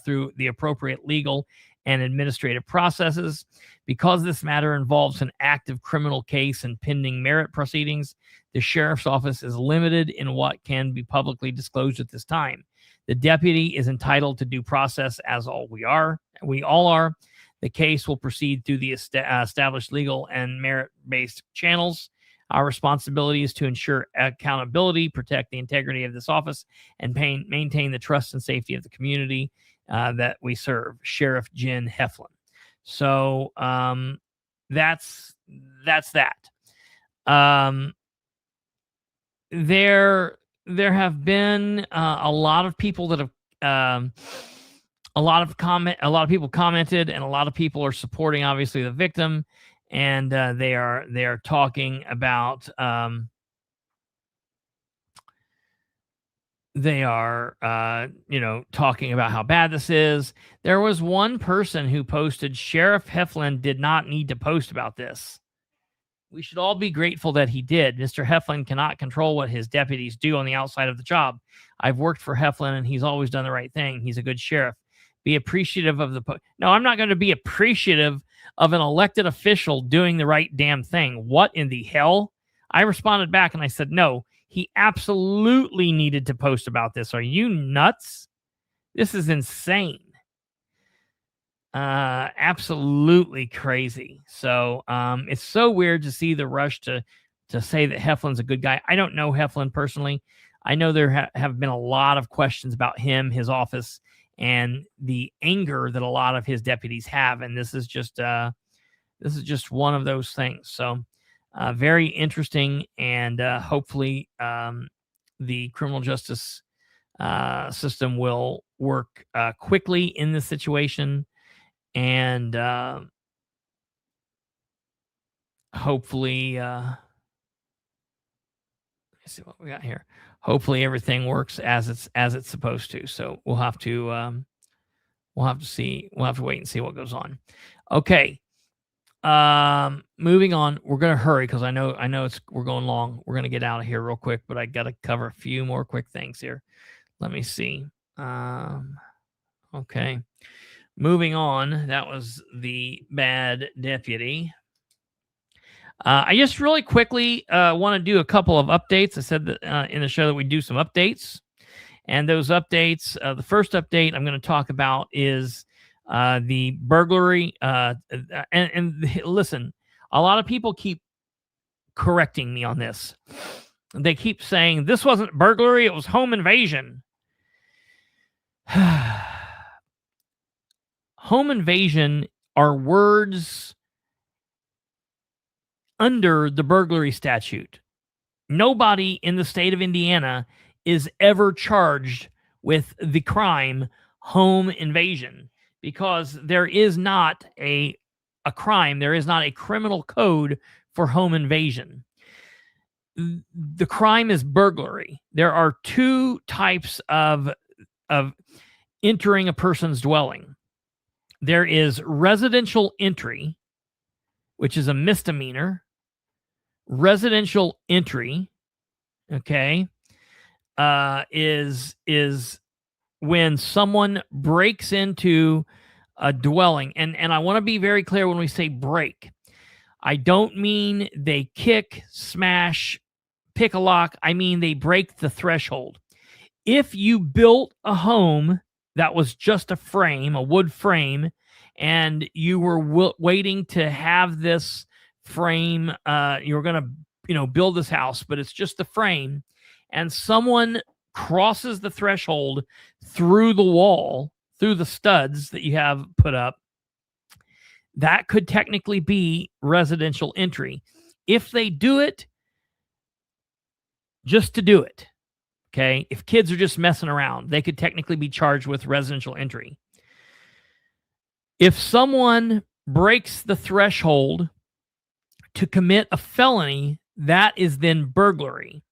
through the appropriate legal and administrative processes. Because this matter involves an active criminal case and pending merit proceedings, the sheriff's office is limited in what can be publicly disclosed at this time. The deputy is entitled to due process, as we all are. The case will proceed through the established legal and merit-based channels. Our responsibility is to ensure accountability, protect the integrity of this office, and maintain the trust and safety of the community that we serve. Sheriff Jen Heflin. So that's that. There have been a lot of people that have a lot of people commented, and a lot of people are supporting, obviously, the victim, and they are talking about talking about how bad this is. There was one person who posted, Sheriff Heflin did not need to post about this. We should all be grateful that he did. Mr. Heflin cannot control what his deputies do on the outside of the job. I've worked for Heflin, and he's always done the right thing. He's a good sheriff. Be appreciative of No, I'm not going to be appreciative of an elected official doing the right damn thing. What in the hell? I responded back and I said, no, he absolutely needed to post about this. Are you nuts? This is insane. Absolutely crazy. So it's so weird to see the rush to say that Heflin's a good guy. I don't know Heflin personally. I know there have been a lot of questions about him, his office, and the anger that a lot of his deputies have. And this is just one of those things. So very interesting. And hopefully the criminal justice system will work quickly in this situation. And hopefully, let's see what we got here. Hopefully everything works as it's supposed to. So we'll have to see. We'll have to wait and see what goes on. Okay. moving on. We're gonna hurry because I know we're going long. We're gonna get out of here real quick, but I gotta cover a few more quick things here. Let me see. Okay. Moving on. That was the bad deputy. I just really quickly want to do a couple of updates. I said that in the show that we do some updates, and those updates. The first update I'm going to talk about is the burglary. And listen, a lot of people keep correcting me on this. They keep saying this wasn't burglary; it was home invasion. Home invasion are words under the burglary statute. Nobody in the state of Indiana is ever charged with the crime home invasion because there is not a crime. There is not a criminal code for home invasion. The crime is burglary. There are two types of entering a person's dwelling. There is residential entry, which is a misdemeanor. Residential entry, okay, is when someone breaks into a dwelling, and I want to be very clear when we say break. I don't mean they kick, smash, pick a lock. I mean they break the threshold. If you built a home that was just a frame, a wood frame, and you were waiting to have this frame, you're going to build this house, but it's just the frame, and someone crosses the threshold through the wall, through the studs that you have put up, that could technically be residential entry. If they do it just to do it, okay, if kids are just messing around, they could technically be charged with residential entry. If someone breaks the threshold to commit a felony, that is then burglary.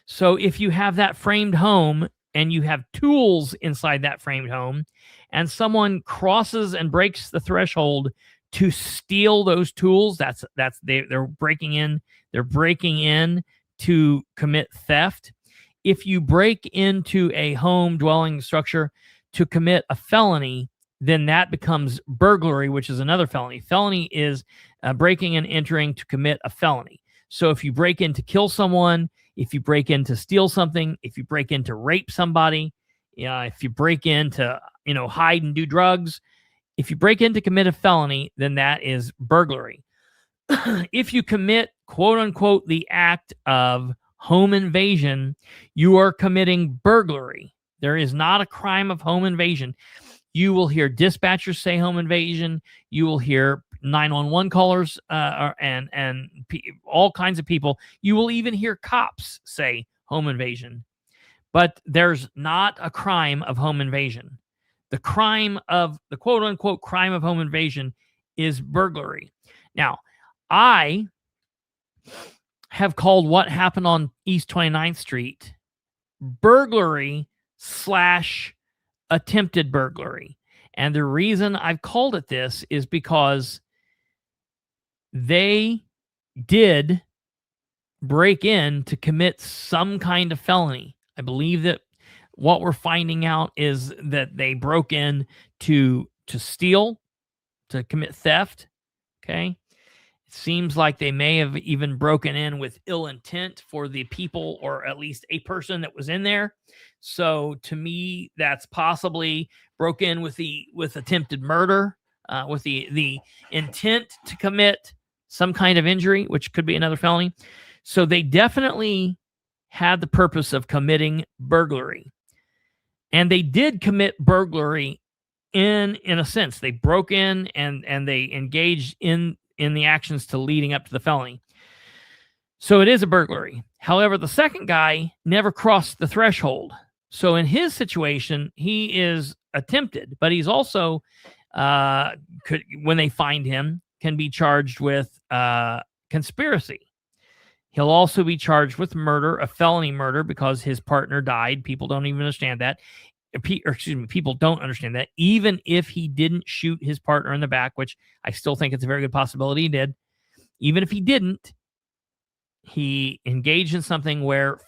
So if you have that framed home and you have tools inside that framed home, and someone crosses and breaks the threshold to steal those tools, they're breaking in. They're breaking in to commit theft. If you break into a home dwelling structure to commit a felony, then that becomes burglary, which is another felony. Felony is breaking and entering to commit a felony. So if you break in to kill someone, if you break in to steal something, if you break in to rape somebody, if you break in to hide and do drugs, if you break in to commit a felony, then that is burglary. If you commit, quote unquote, the act of home invasion, you are committing burglary. There is not a crime of home invasion. You will hear dispatchers say home invasion. You will hear 911 callers and all kinds of people. You will even hear cops say home invasion. But there's not a crime of home invasion. The crime of the quote-unquote crime of home invasion is burglary. Now, I have called what happened on East 29th Street burglary / attempted burglary. And the reason I've called it this is because they did break in to commit some kind of felony. I believe that what we're finding out is that they broke in to steal, to commit theft. Okay. It seems like they may have even broken in with ill intent for the people, or at least a person that was in there. So to me, that's possibly broke in with attempted murder, with the intent to commit some kind of injury, which could be another felony. So they definitely had the purpose of committing burglary. And they did commit burglary in a sense. They broke in and they engaged in the actions to leading up to the felony. So it is a burglary. However, the second guy never crossed the threshold. So in his situation, he is attempted, but he's also, when they find him, can be charged with conspiracy. He'll also be charged with murder, a felony murder, because his partner died. People don't even understand that. people don't understand that. Even if he didn't shoot his partner in the back, which I still think it's a very good possibility he did, even if he didn't, he engaged in something where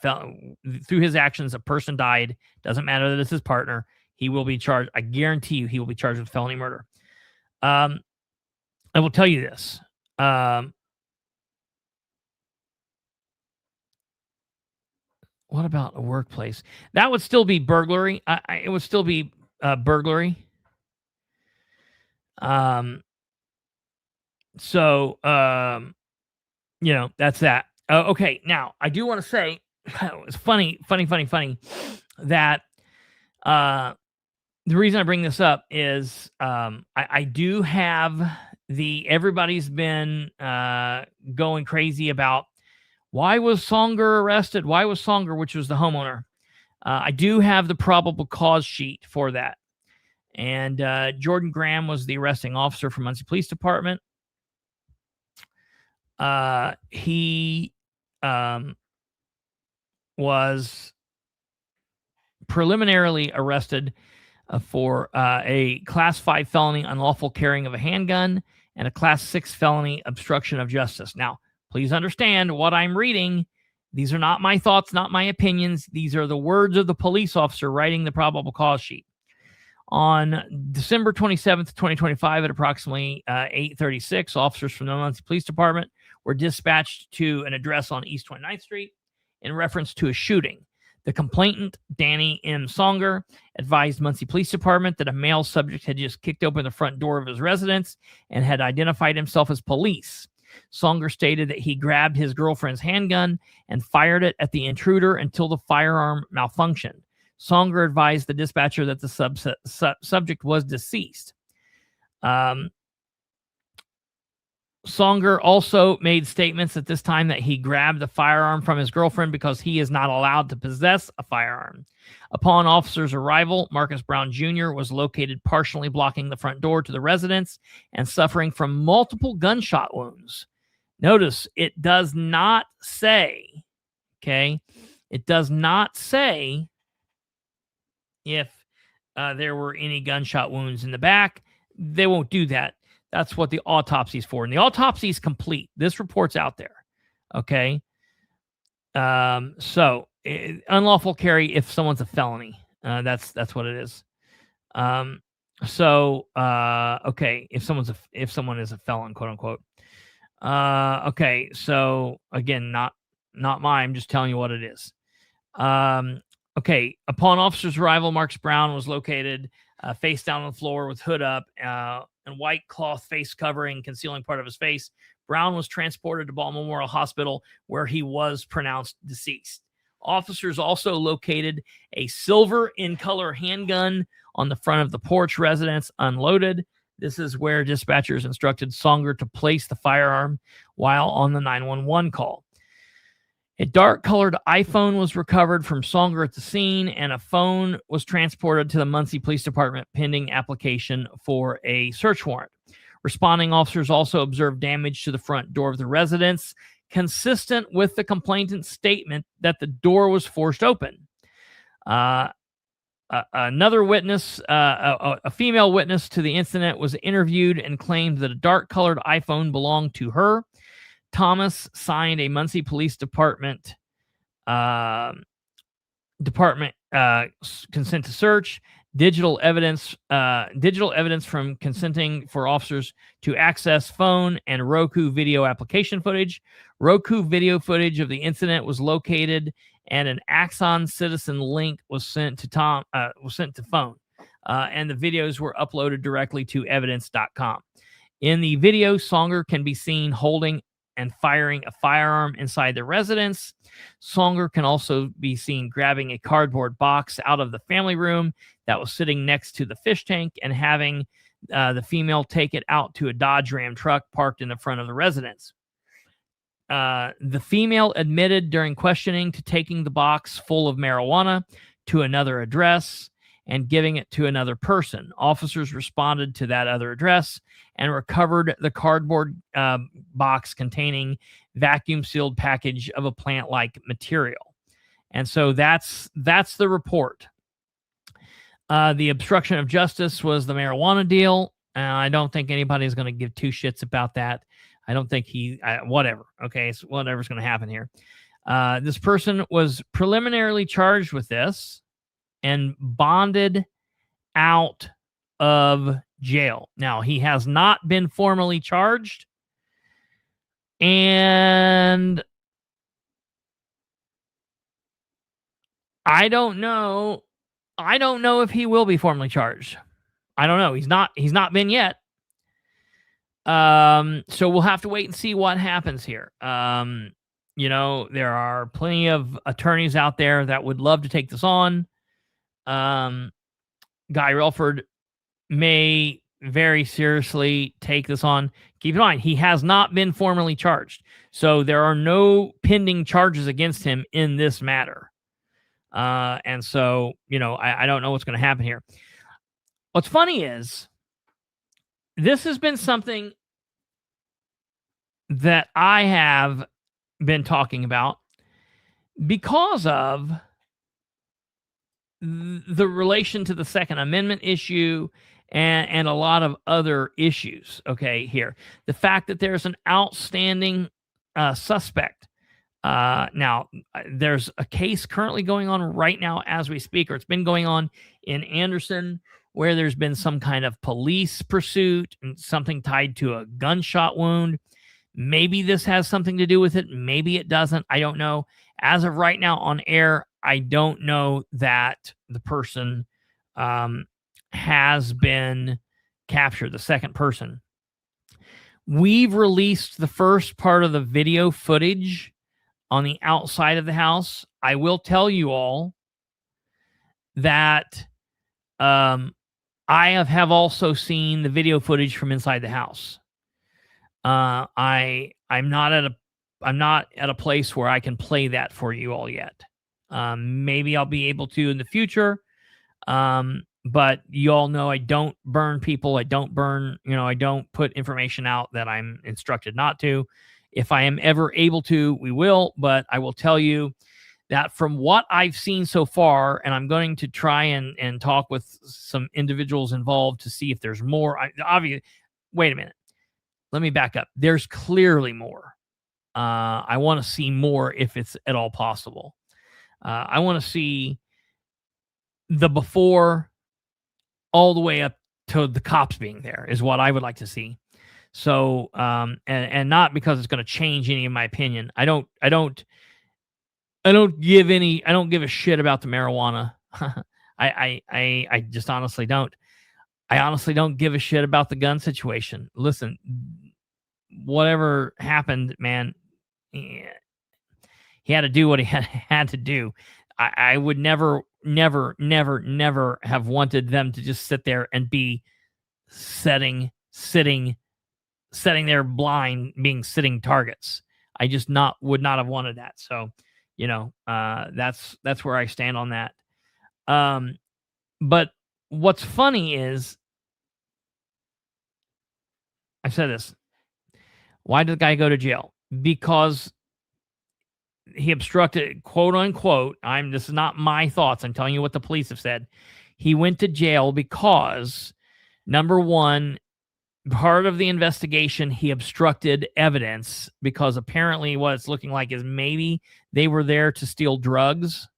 through his actions a person died. Doesn't matter that it's his partner. He will be charged. I guarantee you he will be charged with felony murder. I will tell you this. What about a workplace? That would still be burglary. It would still be burglary. So, that's that. Okay, now I do want to say it's funny that the reason I bring this up is I do have everybody's been going crazy about why was Songer arrested? Why was Songer, which was the homeowner? I do have the probable cause sheet for that. And Jordan Graham was the arresting officer from Muncie Police Department. He was preliminarily arrested for a Class 5 felony unlawful carrying of a handgun and a Class 6 felony obstruction of justice. Now, please understand what I'm reading. These are not my thoughts, not my opinions. These are the words of the police officer writing the probable cause sheet. On December 27th, 2025, at approximately 8:36, officers from the Muncie Police Department were dispatched to an address on East 29th Street in reference to a shooting. The complainant, Danny M. Songer, advised Muncie Police Department that a male subject had just kicked open the front door of his residence and had identified himself as police. Songer stated that he grabbed his girlfriend's handgun and fired it at the intruder until the firearm malfunctioned. Songer advised the dispatcher that the subject was deceased. Songer also made statements at this time that he grabbed the firearm from his girlfriend because he is not allowed to possess a firearm. Upon officers' arrival, Marcus Brown Jr. was located partially blocking the front door to the residence and suffering from multiple gunshot wounds. Notice it does not say, it does not say if there were any gunshot wounds in the back. They won't do that. That's what the autopsy is for. And the autopsy is complete. This report's out there. Okay. So unlawful carry if someone's a felony. That's what it is. Okay. If someone is a felon, quote unquote. Okay. So again, not mine. I'm just telling you what it is. Okay. Upon officers' arrival, Marcus Brown was located face down on the floor with hood up and white cloth face covering concealing part of his face. Brown was transported to Ball Memorial Hospital where he was pronounced deceased. Officers also located a silver in color handgun on the front of the porch residence unloaded. This is where dispatchers instructed Songer to place the firearm while on the 911 call. A dark-colored iPhone was recovered from Songer at the scene, and a phone was transported to the Muncie Police Department pending application for a search warrant. Responding officers also observed damage to the front door of the residence, consistent with the complainant's statement that the door was forced open. Another witness, a female witness to the incident, was interviewed and claimed that a dark-colored iPhone belonged to her. Thomas signed a Muncie Police Department consent to search. Digital evidence from consenting for officers to access phone and Roku video application footage. Roku video footage of the incident was located, and an Axon Citizen link was sent to phone, and the videos were uploaded directly to evidence.com. In the video, Songer can be seen holding and firing a firearm inside the residence. Songer can also be seen grabbing a cardboard box out of the family room that was sitting next to the fish tank and having the female take it out to a Dodge Ram truck parked in the front of the residence. The female admitted during questioning to taking the box full of marijuana to another address and giving it to another person. Officers responded to that other address and recovered the cardboard box containing vacuum-sealed package of a plant-like material. And so that's the report. The obstruction of justice was the marijuana deal. I don't think anybody's going to give two shits about that. I don't think whatever. Okay, so whatever's going to happen here. This person was preliminarily charged with this and bonded out of jail. Now, he has not been formally charged, and I don't know if he will be formally charged. I don't know. He's not been yet. So we'll have to wait and see what happens here. There are plenty of attorneys out there that would love to take this on. Guy Relford may very seriously take this on. Keep in mind, he has not been formally charged. So there are no pending charges against him in this matter. And so, I don't know what's going to happen here. What's funny is this has been something that I have been talking about because of the relation to the Second Amendment issue and a lot of other issues. Okay, here. The fact that there's an outstanding suspect. Now, there's a case currently going on right now as we speak, or it's been going on in Anderson, where there's been some kind of police pursuit and something tied to a gunshot wound. Maybe this has something to do with it. Maybe it doesn't. I don't know. As of right now on air, I don't know that the person has been captured, the second person. We've released the first part of the video footage on the outside of the house. I will tell you all that I have also seen the video footage from inside the house. I'm not at a place where I can play that for you all yet. Maybe I'll be able to in the future. But you all know I don't burn people. I don't put information out that I'm instructed not to. If I am ever able to, we will. But I will tell you that from what I've seen so far, and I'm going to try and talk with some individuals involved to see if there's more. Obviously, wait a minute. Let me back up. There's clearly more. I want to see more if it's at all possible. I want to see the before all the way up to the cops being there is what I would like to see. So, and not because it's going to change any of my opinion. I don't give a shit about the marijuana. I just honestly don't. I honestly don't give a shit about the gun situation. Listen, whatever happened, man, he had to do what he had to do. I would never have wanted them to just sit there and be sitting there blind, being sitting targets. I just would not have wanted that. So, that's where I stand on that. But what's funny is, I've said this. Why did the guy go to jail? Because he obstructed, quote unquote. This is not my thoughts. I'm telling you what the police have said. He went to jail because, number one, part of the investigation, he obstructed evidence because apparently what it's looking like is maybe they were there to steal drugs,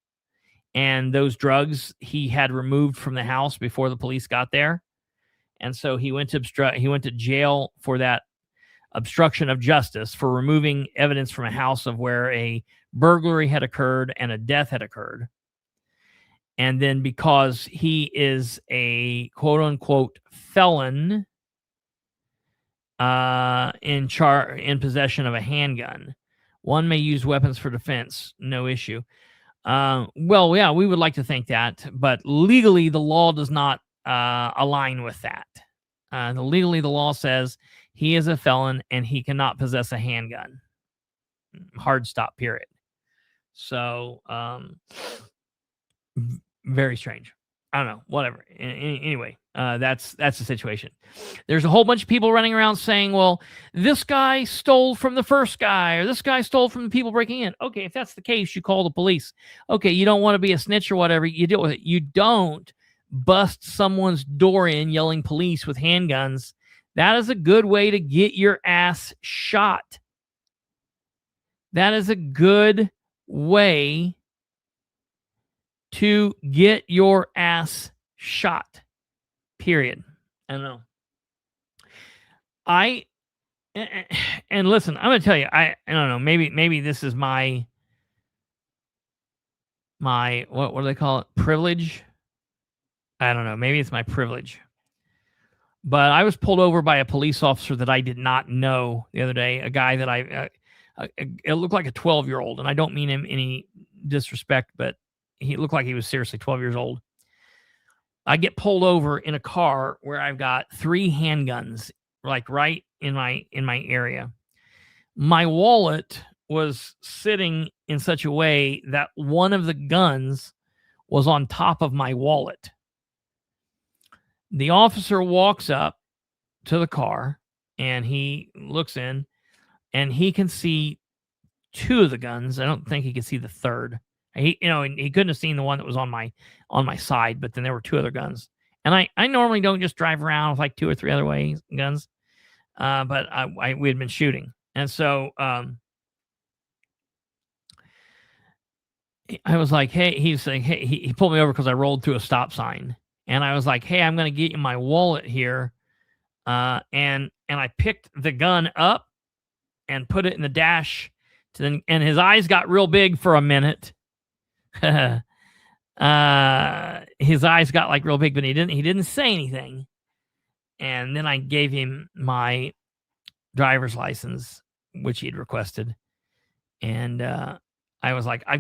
and those drugs he had removed from the house before the police got there. And so he went to jail for that obstruction of justice, for removing evidence from a house of where a burglary had occurred and a death had occurred. And then because he is a quote unquote felon in possession of a handgun, one may use weapons for defense, no issue. Well, yeah, we would like to think that, but legally the law does not align with that. Legally, the law says he is a felon and he cannot possess a handgun. Hard stop, period. So, very strange. I don't know, whatever. Anyway, that's the situation. There's a whole bunch of people running around saying, well, this guy stole from the first guy, or this guy stole from the people breaking in. Okay, if that's the case, you call the police. Okay, you don't want to be a snitch or whatever, you deal with it. You don't bust someone's door in yelling police with handguns, that is a good way to get your ass shot. That is a good way to get your ass shot. Period. I don't know. And listen, I'm going to tell you, I don't know, maybe this is my what do they call it? Privilege? I don't know. Maybe it's my privilege. But I was pulled over by a police officer that I did not know the other day, a guy that it looked like a 12-year-old, and I don't mean him any disrespect, but he looked like he was seriously 12 years old. I get pulled over in a car where I've got 3 handguns, like right in my area. My wallet was sitting in such a way that one of the guns was on top of my wallet. The officer walks up to the car and he looks in and he can see 2 of the guns. I don't think he could see the third. He couldn't have seen the one that was on my side, but then there were 2 other guns. And I normally don't just drive around with like 2 or 3 other guns. But we had been shooting. And so I was like, hey, he's saying, hey, he pulled me over because I rolled through a stop sign. And I was like, hey, I'm going to get you my wallet here. And I picked the gun up and put it in the dash. And his eyes got real big for a minute. His eyes got like real big, but he didn't say anything. And then I gave him my driver's license, which he'd requested. And I was like, I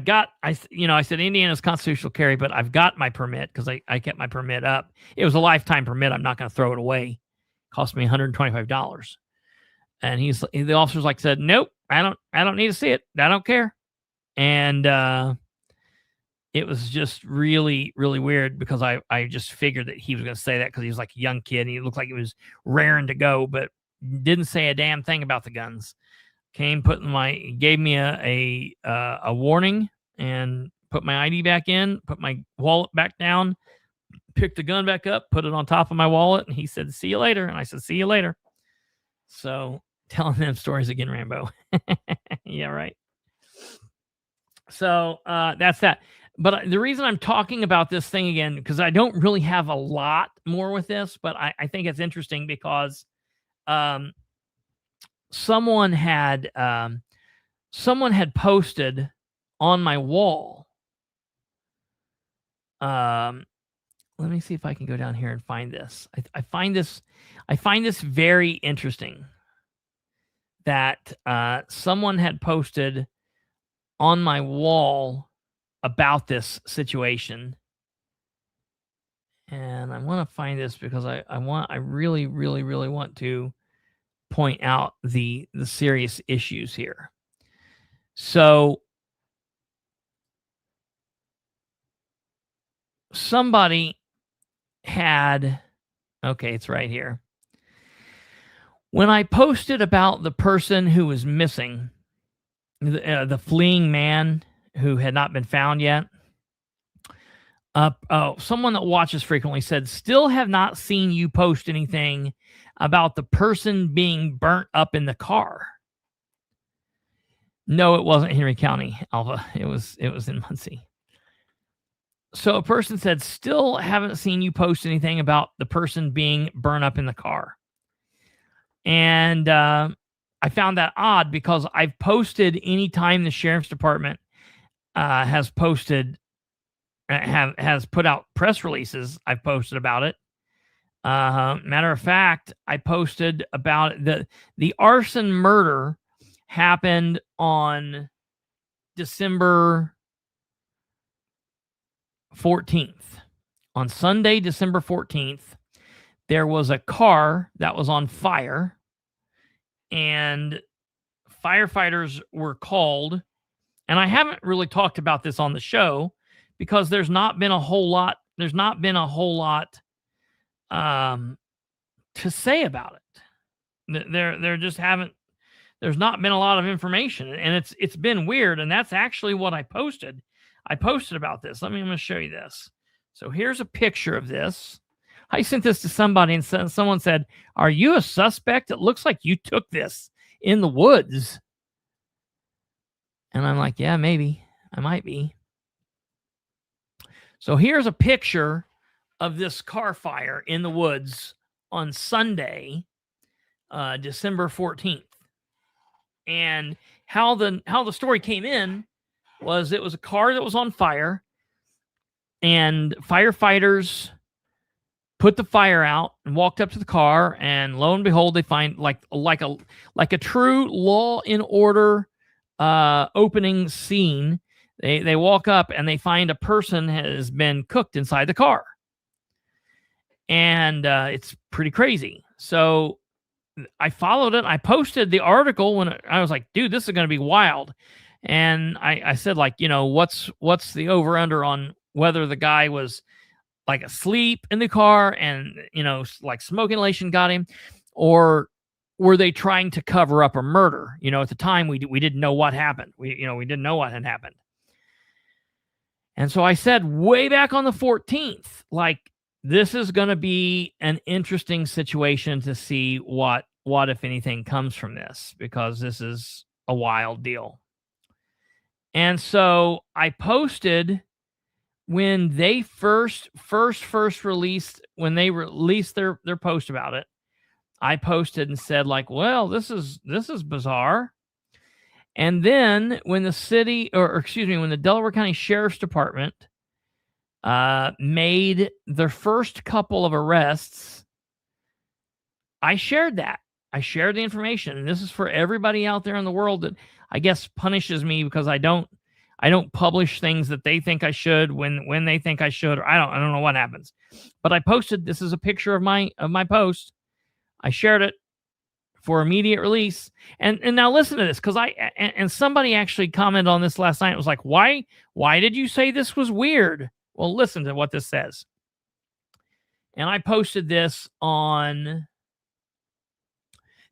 said, Indiana's constitutional carry, but I've got my permit because I kept my permit up. It was a lifetime permit. I'm not going to throw it away. It cost me $125. And the officer's like said, nope, I don't need to see it. I don't care. And it was just really, really weird because I just figured that he was going to say that because he was like a young kid and he looked like he was raring to go, but didn't say a damn thing about the guns. Gave me a warning and put my ID back in, put my wallet back down, picked the gun back up, put it on top of my wallet, and he said, see you later. And I said, see you later. So telling them stories again, Rambo. Yeah, right. So that's that. But the reason I'm talking about this thing again, because I don't really have a lot more with this, but I think it's interesting because someone had posted on my wall. Let me see if I can go down here and find this. I find this very interesting that someone had posted on my wall about this situation. And I want to find this because I really, really, really want to point out the serious issues here. So somebody had, okay, it's right here. When I posted about the person who was missing, the fleeing man who had not been found yet, someone that watches frequently said, still have not seen you post anything about the person being burnt up in the car. No, it wasn't Henry County, Alva. It was in Muncie. So a person said, still haven't seen you post anything about the person being burned up in the car. And I found that odd because I've posted anytime the sheriff's department has posted, has put out press releases, I've posted about it. Matter of fact, I posted about the arson murder happened on December 14th. On Sunday, December 14th, there was a car that was on fire and firefighters were called. And I haven't really talked about this on the show because there's not been a whole lot to say about it. There just haven't. There's not been a lot of information, and it's been weird. And that's actually what I posted. I posted about this. I'm going to show you this. So here's a picture of this. I sent this to somebody, and someone said, "Are you a suspect? It looks like you took this in the woods." And I'm like, yeah, maybe. I might be. So here's a picture of this car fire in the woods on Sunday, December 14th. And how the story came in was it was a car that was on fire, and firefighters put the fire out and walked up to the car, and lo and behold, they find like a true Law and Order opening scene. They walk up and they find a person has been cooked inside the car, and it's pretty crazy. So I followed it. I posted the article when I was like, dude, this is going to be wild. And I said, like, what's the over under on whether the guy was like asleep in the car and, like smoke inhalation got him, or were they trying to cover up a murder? At the time we didn't know what happened. We didn't know what had happened. And so I said way back on the 14th, like, this is going to be an interesting situation to see what, if anything, comes from this, because this is a wild deal. And so I posted when they first released, when they released their post about it. I posted and said, like, well, this is bizarre. And then when the when the Delaware County Sheriff's Department made their first couple of arrests, I shared that. I shared the information. And this is for everybody out there in the world that I guess punishes me because I don't publish things that they think I should when they think I should, or I don't know what happens. But I posted, this is a picture of my post. I shared it for immediate release. And now listen to this, because and somebody actually commented on this last night. It was like, why did you say this was weird? Well, listen to what this says. And I posted this on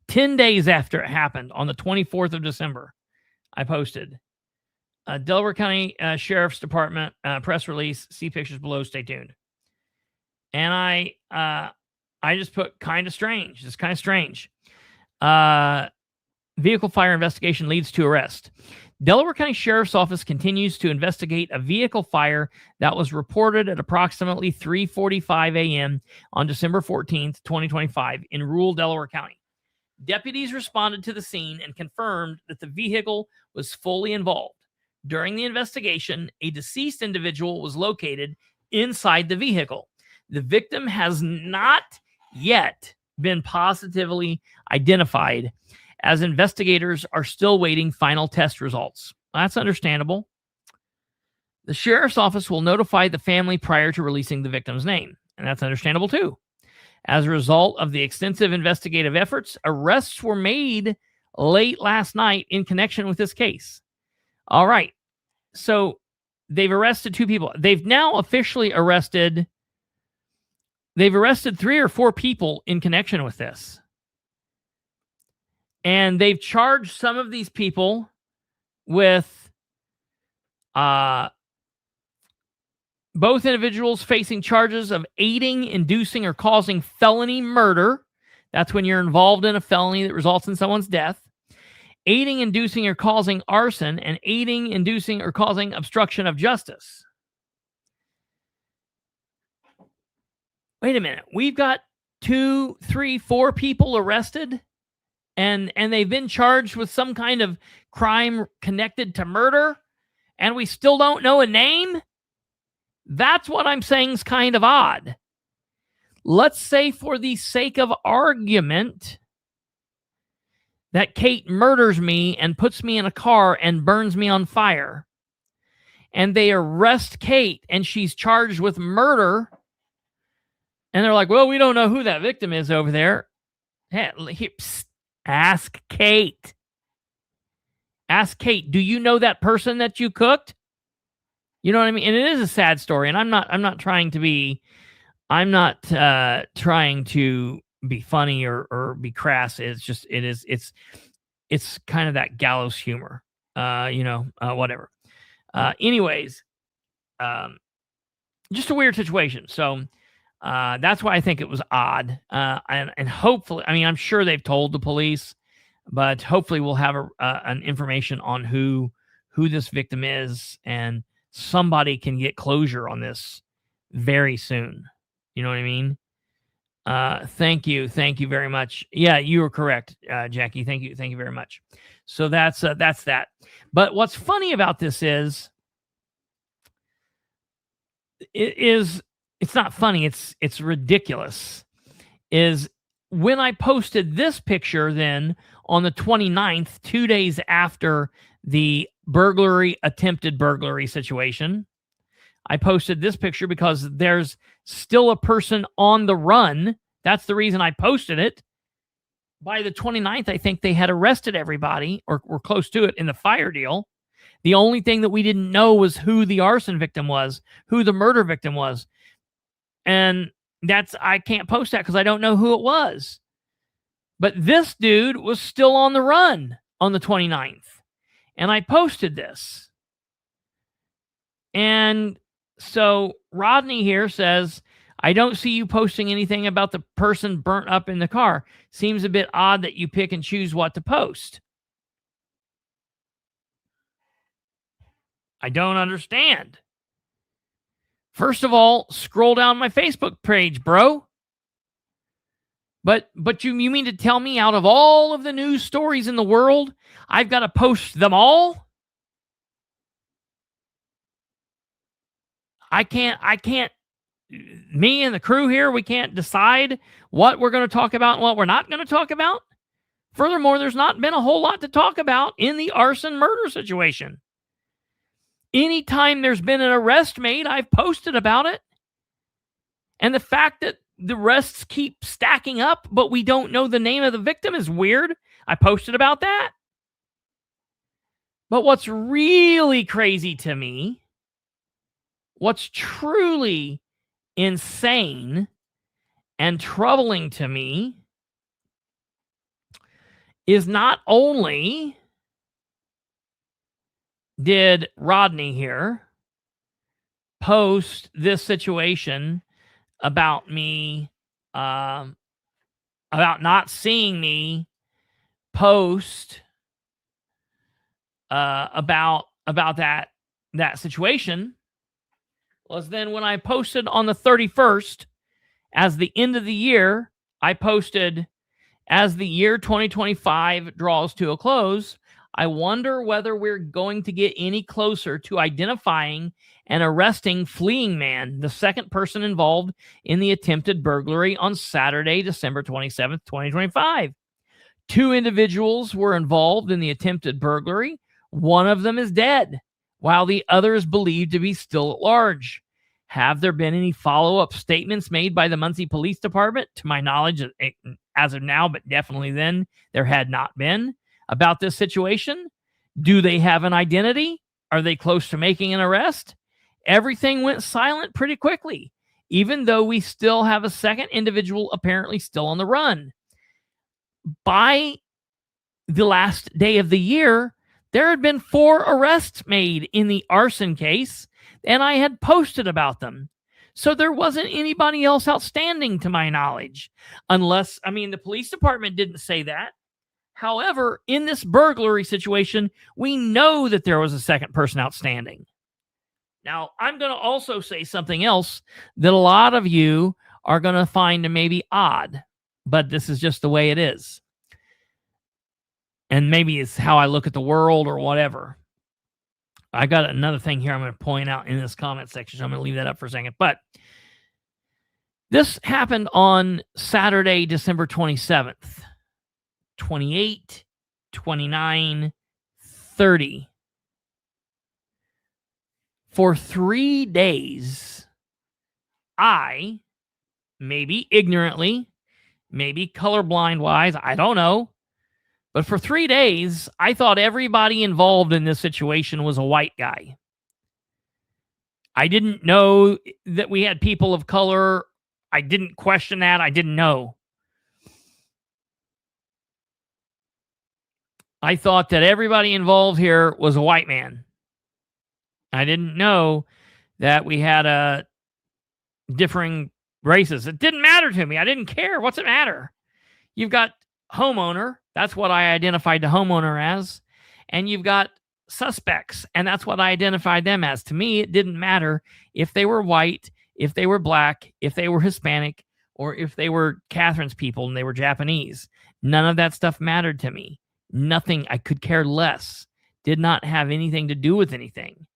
10 days after it happened, on the 24th of December. I posted Delaware County Sheriff's Department press release. See pictures below. Stay tuned. And I just put kind of strange. It's kind of strange. Vehicle fire investigation leads to arrest. Delaware County Sheriff's Office continues to investigate a vehicle fire that was reported at approximately 3:45 a.m. on December 14th, 2025 in rural Delaware County. Deputies responded to the scene and confirmed that the vehicle was fully involved. During the investigation, a deceased individual was located inside the vehicle. The victim has not yet been positively identified, as investigators are still waiting final test results. That's understandable. The sheriff's office will notify the family prior to releasing the victim's name, and that's understandable too. As a result of the extensive investigative efforts, arrests were made late last night in connection with this case. All right. So they've arrested 2 people. They've now officially arrested 3 or 4 people in connection with this. And they've charged some of these people with both individuals facing charges of aiding, inducing, or causing felony murder. That's when you're involved in a felony that results in someone's death. Aiding, inducing, or causing arson, and aiding, inducing, or causing obstruction of justice. Wait a minute. We've got 2, 3, 4 people arrested, and they've been charged with some kind of crime connected to murder, and we still don't know a name? That's what I'm saying is kind of odd. Let's say, for the sake of argument, that Kate murders me and puts me in a car and burns me on fire, and they arrest Kate and she's charged with murder, and they're like, well, we don't know who that victim is over there. Hey, ask Kate. Ask Kate, do you know that person that you cooked? You know what I mean? And it is a sad story, and I'm not trying to be funny or be crass. It's kind of that gallows humor. Whatever. Anyways, just a weird situation. So that's why I think it was odd. And hopefully, I mean, I'm sure they've told the police, but hopefully we'll have an information on who this victim is, and somebody can get closure on this very soon. You know what I mean? Thank you very much. Yeah, you were correct, Jackie. Thank you very much. So that's that. But what's funny about this is it's not funny. It's ridiculous. Is when I posted this picture then on the 29th, 2 days after the attempted burglary situation, I posted this picture because there's still a person on the run. That's the reason I posted it. By the 29th, I think they had arrested everybody, or were close to it, in the fire deal. The only thing that we didn't know was who the arson victim was, who the murder victim was. And I can't post that because I don't know who it was. But this dude was still on the run on the 29th. And I posted this. And so Rodney here says, I don't see you posting anything about the person burnt up in the car. Seems a bit odd that you pick and choose what to post. I don't understand. First of all, scroll down my Facebook page, bro. But you mean to tell me out of all of the news stories in the world, I've got to post them all? I can't, me and the crew here, we can't decide what we're going to talk about and what we're not going to talk about. Furthermore, there's not been a whole lot to talk about in the arson murder situation. Anytime there's been an arrest made, I've posted about it. And the fact that the arrests keep stacking up, but we don't know the name of the victim is weird. I posted about that. But what's really crazy to me, what's truly insane and troubling to me, is not only did Rodney here post this situation about me, about not seeing me post about that situation, was then when I posted on the 31st, as the end of the year, I posted, as the year 2025 draws to a close, I wonder whether we're going to get any closer to identifying and arresting fleeing man, the second person involved in the attempted burglary on Saturday, December 27th, 2025. 2 individuals were involved in the attempted burglary. One of them is dead, while the other is believed to be still at large. Have there been any follow-up statements made by the Muncie Police Department? To my knowledge, as of now, but definitely then, there had not been, about this situation. Do they have an identity? Are they close to making an arrest? Everything went silent pretty quickly, even though we still have a second individual apparently still on the run. By the last day of the year, there had been 4 arrests made in the arson case, and I had posted about them. So there wasn't anybody else outstanding to my knowledge, unless, I mean, the police department didn't say that. However, in this burglary situation, we know that there was a second person outstanding. Now, I'm going to also say something else that a lot of you are going to find maybe odd, but this is just the way it is. And maybe it's how I look at the world or whatever. I got another thing here I'm going to point out in this comment section, so I'm going to leave that up for a second. But this happened on Saturday, December 27th. 28, 29, 30. For 3 days, I, maybe ignorantly, maybe colorblind wise, I don't know, but for 3 days, I thought everybody involved in this situation was a white guy. I didn't know that we had people of color. I didn't question that. I didn't know. I thought that everybody involved here was a white man. I didn't know that we had a differing races. It didn't matter to me. I didn't care. What's it matter? You've got homeowner. That's what I identified the homeowner as. And you've got suspects. And that's what I identified them as. To me, it didn't matter if they were white, if they were black, if they were Hispanic, or if they were Catherine's people and they were Japanese. None of that stuff mattered to me. Nothing. I could care less. Did not have anything to do with anything.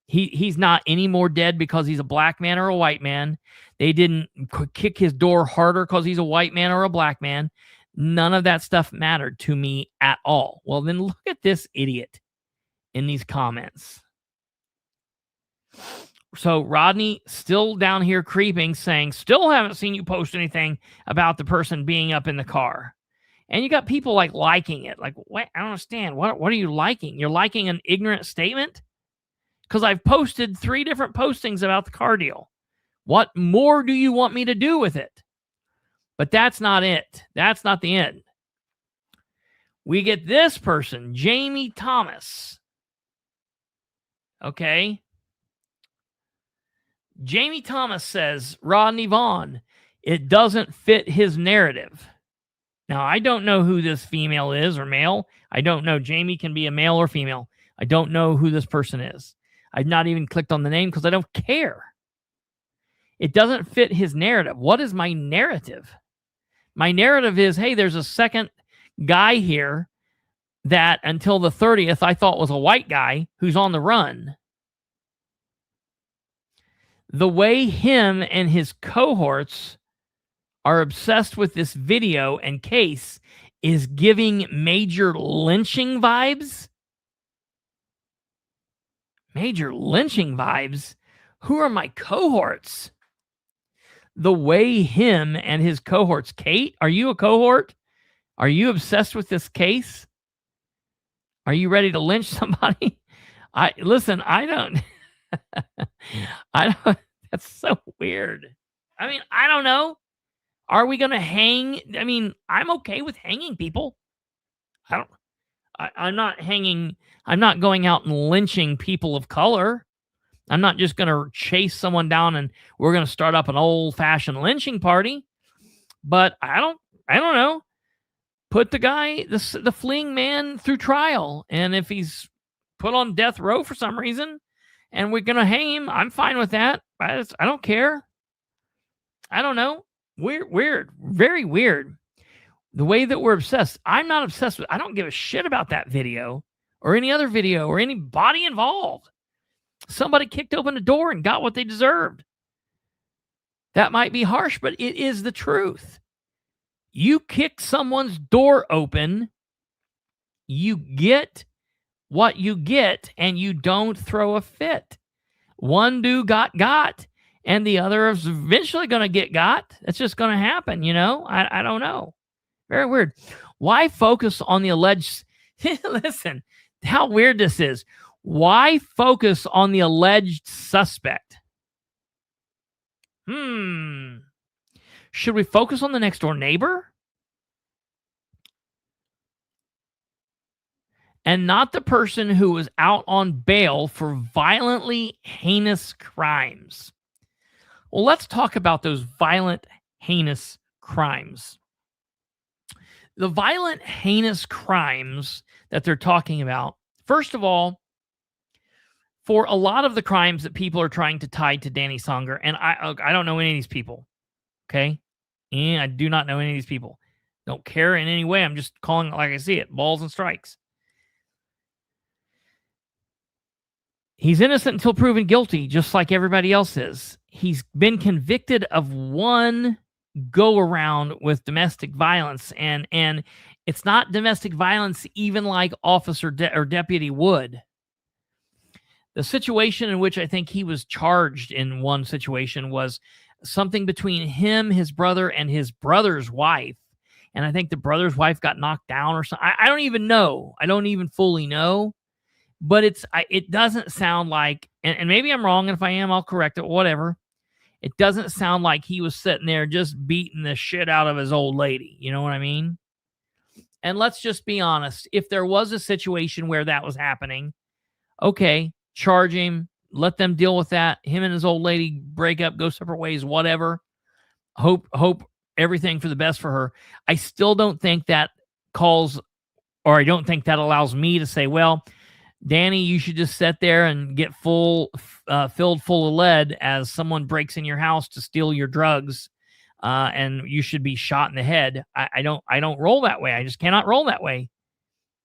He's not any more dead because he's a black man or a white man. They didn't kick his door harder because he's a white man or a black man. None of that stuff mattered to me at all. Well, then look at this idiot in these comments. So Rodney still down here creeping, saying, still haven't seen you post anything about the person being up in the car. And you got people like liking it. Like, what? I don't understand. What are you liking? You're liking an ignorant statement? Because I've posted 3 different postings about the car deal. What more do you want me to do with it? But that's not it. That's not the end. We get this person, Jamie Thomas. Okay. Jamie Thomas says, Rodney Vaughn, it doesn't fit his narrative. Now, I don't know who this female is or male. I don't know. Jamie can be a male or female. I don't know who this person is. I've not even clicked on the name because I don't care. It doesn't fit his narrative. What is my narrative? My narrative is, hey, there's a second guy here that until the 30th I thought was a white guy who's on the run. The way him and his cohorts are obsessed with this video and case is giving major lynching vibes. Major lynching vibes? Who are my cohorts? The way him and his cohorts. Kate, are you a cohort? Are you obsessed with this case? Are you ready to lynch somebody? I don't. That's so weird. I mean, I don't know. Are we going to hang? I mean, I'm okay with hanging people. I'm not hanging. I'm not going out and lynching people of color. I'm not just going to chase someone down and we're going to start up an old-fashioned lynching party. But I don't know. Put the guy, the fleeing man, through trial. And if he's put on death row for some reason and we're going to hang him, I'm fine with that. I don't care. I don't know. Weird. Very weird. The way that we're obsessed. I'm not obsessed with. I don't give a shit about that video or any other video or anybody involved. Somebody kicked open the door and got what they deserved. That might be harsh, but it is the truth. You kick someone's door open, you get what you get, and you don't throw a fit. One dude got, and the other is eventually going to get got. That's just going to happen, you know? I don't know. Very weird. Why focus on the alleged... Listen, how weird this is. Why focus on the alleged suspect? Should we focus on the next door neighbor? And not the person who was out on bail for violently heinous crimes. Well, let's talk about those violent, heinous crimes. The violent, heinous crimes that they're talking about, first of all, for a lot of the crimes that people are trying to tie to Danny Songer, and I don't know any of these people, okay? And I do not know any of these people. Don't care in any way. I'm just calling it like I see it, balls and strikes. He's innocent until proven guilty, just like everybody else is. He's been convicted of one go-around with domestic violence, and it's not domestic violence even like officer or deputy would. The situation in which I think he was charged in one situation was something between him, his brother, and his brother's wife. And I think the brother's wife got knocked down or something. I don't even know. I don't even fully know. But it doesn't sound like, and maybe I'm wrong, and if I am, I'll correct it, whatever. It doesn't sound like he was sitting there just beating the shit out of his old lady. You know what I mean? And let's just be honest. If there was a situation where that was happening, okay, charge him, let them deal with that. Him and his old lady break up, go separate ways, whatever. Hope everything for the best for her. I still don't think that I don't think that allows me to say, well, Danny, you should just sit there and get filled full of lead as someone breaks in your house to steal your drugs, and you should be shot in the head. I don't roll that way. I just cannot roll that way.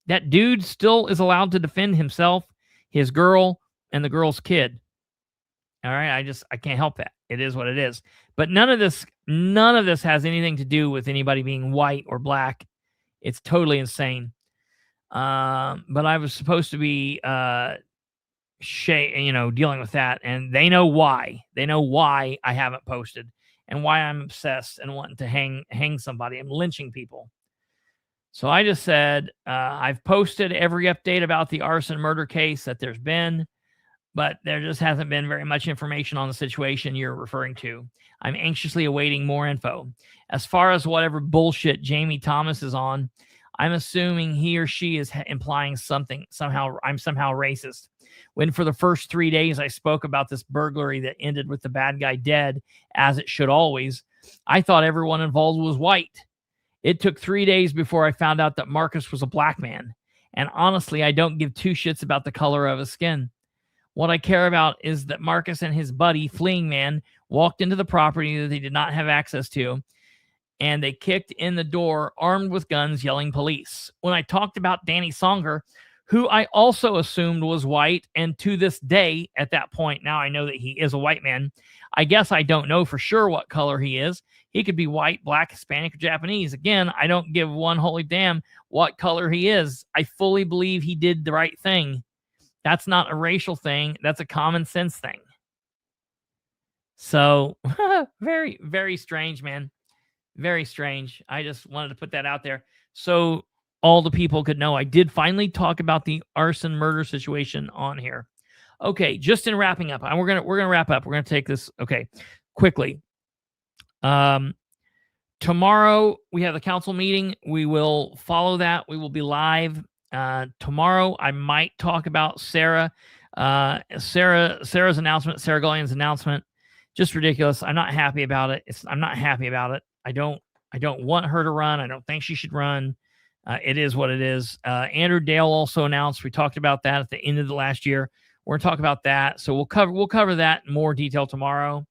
That dude still is allowed to defend himself, his girl, and the girl's kid. All right, I can't help that. It is what it is. But none of this has anything to do with anybody being white or black. It's totally insane. But I was supposed to be dealing with that, and they know why. They know why I haven't posted and why I'm obsessed and wanting to hang somebody. I'm lynching people. So I just said, I've posted every update about the arson murder case that there's been, but there just hasn't been very much information on the situation you're referring to. I'm anxiously awaiting more info. As far as whatever bullshit Jamie Thomas is on, I'm assuming he or she is implying I'm somehow racist. When for the first 3 days I spoke about this burglary that ended with the bad guy dead, as it should always, I thought everyone involved was white. It took 3 days before I found out that Marcus was a black man. And honestly, I don't give two shits about the color of his skin. What I care about is that Marcus and his buddy, Fleeing Man, walked into the property that they did not have access to, and they kicked in the door armed with guns, yelling police. When I talked about Danny Songer, who I also assumed was white, and to this day, at that point, now I know that he is a white man. I guess I don't know for sure what color he is. He could be white, black, Hispanic, or Japanese. Again, I don't give one holy damn what color he is. I fully believe he did the right thing. That's not a racial thing. That's a common sense thing. So, very, very strange, man. Very strange. I just wanted to put that out there so all the people could know I did finally talk about the arson murder situation on here. Okay, just in wrapping up, we're gonna wrap up. We're gonna take this quickly. Tomorrow we have the council meeting. We will follow that. We will be live tomorrow. I might talk about Sarah's announcement, Sarah Gullian's announcement. Just ridiculous. I'm not happy about it. I'm not happy about it. I don't want her to run. I don't think she should run. It is what it is. Andrew Dale also announced. We talked about that at the end of the last year. We're going to talk about that. So we'll cover that in more detail tomorrow.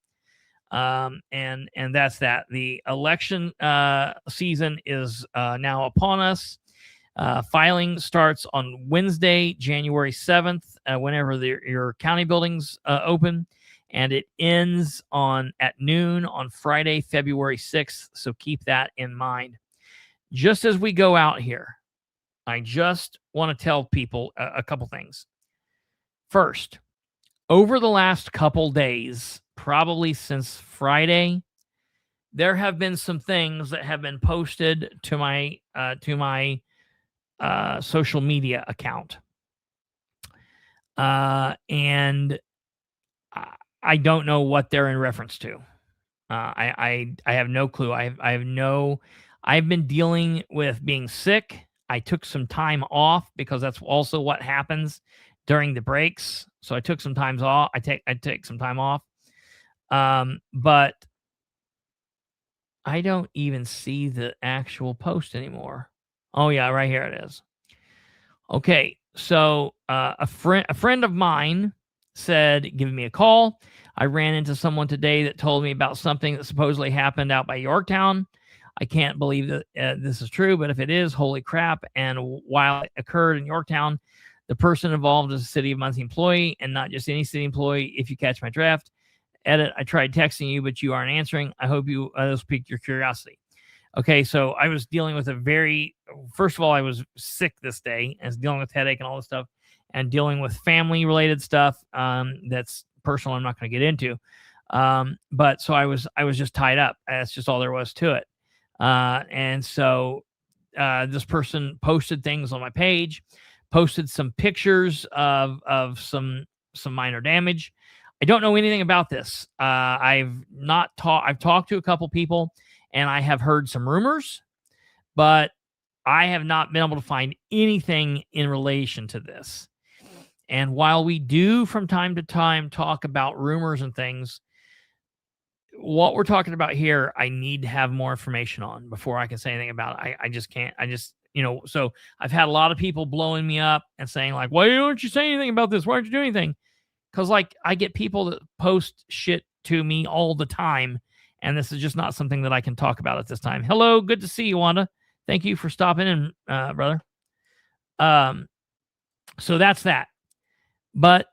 And that's that. The election season is now upon us. Filing starts on Wednesday, January 7th, whenever your county buildings open. And it ends at noon on Friday, February 6th. So keep that in mind. Just as we go out here, I just want to tell people a couple things. First, over the last couple days, probably since Friday, there have been some things that have been posted to my social media account. And I don't know what they're in reference to. I have no clue. I've been dealing with being sick. I took some time off because that's also what happens during the breaks. So I took some time off. I take some time off. But I don't even see the actual post anymore. Oh yeah, right here it is. Okay, so a friend of mine said, give me a call. I ran into someone today that told me about something that supposedly happened out by Yorktown. I can't believe that this is true, but if it is, holy crap. And while it occurred in Yorktown, the person involved is a City of Muncie employee and not just any city employee, if you catch my draft. Edit, I tried texting you, but you aren't answering. I hope this piqued your curiosity. Okay, so I was dealing with first of all, I was sick this day. I was dealing with headache and all this stuff, and dealing with family-related stuff that's personal. I'm not going to get into. But so I was just tied up. That's just all there was to it. And so this person posted things on my page, posted some pictures of some minor damage. I don't know anything about this. I've talked to a couple people, and I have heard some rumors, but I have not been able to find anything in relation to this. And while we do from time to time talk about rumors and things, what we're talking about here, I need to have more information on before I can say anything about it. I just can't. So I've had a lot of people blowing me up and saying like, why don't you say anything about this? Why aren't you doing anything? Because like I get people that post shit to me all the time, and this is just not something that I can talk about at this time. Hello, good to see you, Wanda. Thank you for stopping in, brother. So that's that. But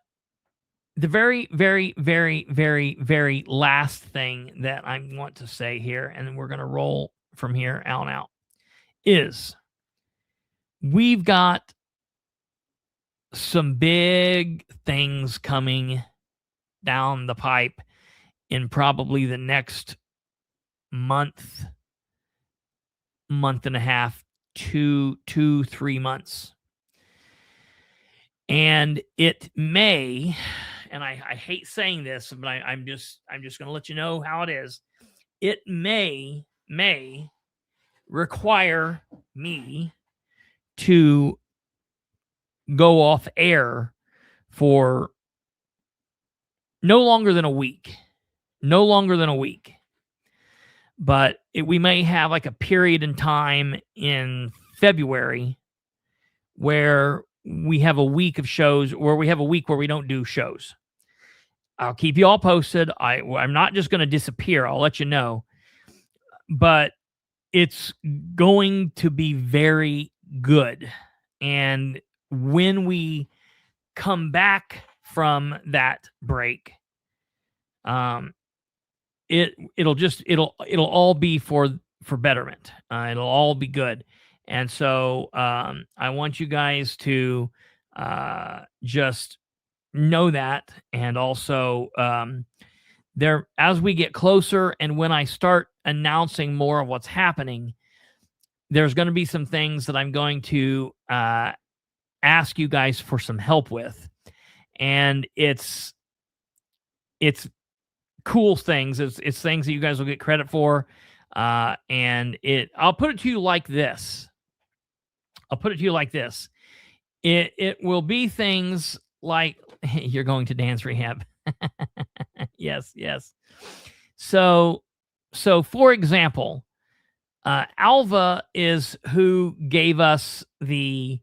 the very, very, very, very, very last thing that I want to say here, and then we're going to roll from here on out, is we've got some big things coming down the pipe in probably the next month and a half, 3 months. And it may, and I hate saying this, but I'm just going to let you know how it is. It may require me to go off air for no longer than a week. But we may have like a period in time in February where we have a week of shows, where we have a week where we don't do shows. I'll keep you all posted. I'm not just going to disappear. I'll let you know. But it's going to be very good. And when we come back from that break, it'll all be for betterment. It'll all be good. And so I want you guys to just know that. And also there, as we get closer and when I start announcing more of what's happening, there's going to be some things that I'm going to ask you guys for some help with. And it's cool things. It's things that you guys will get credit for. And I'll put it to you like this. It will be things like you're going to dance rehab. Yes. So for example, Alva is who gave us the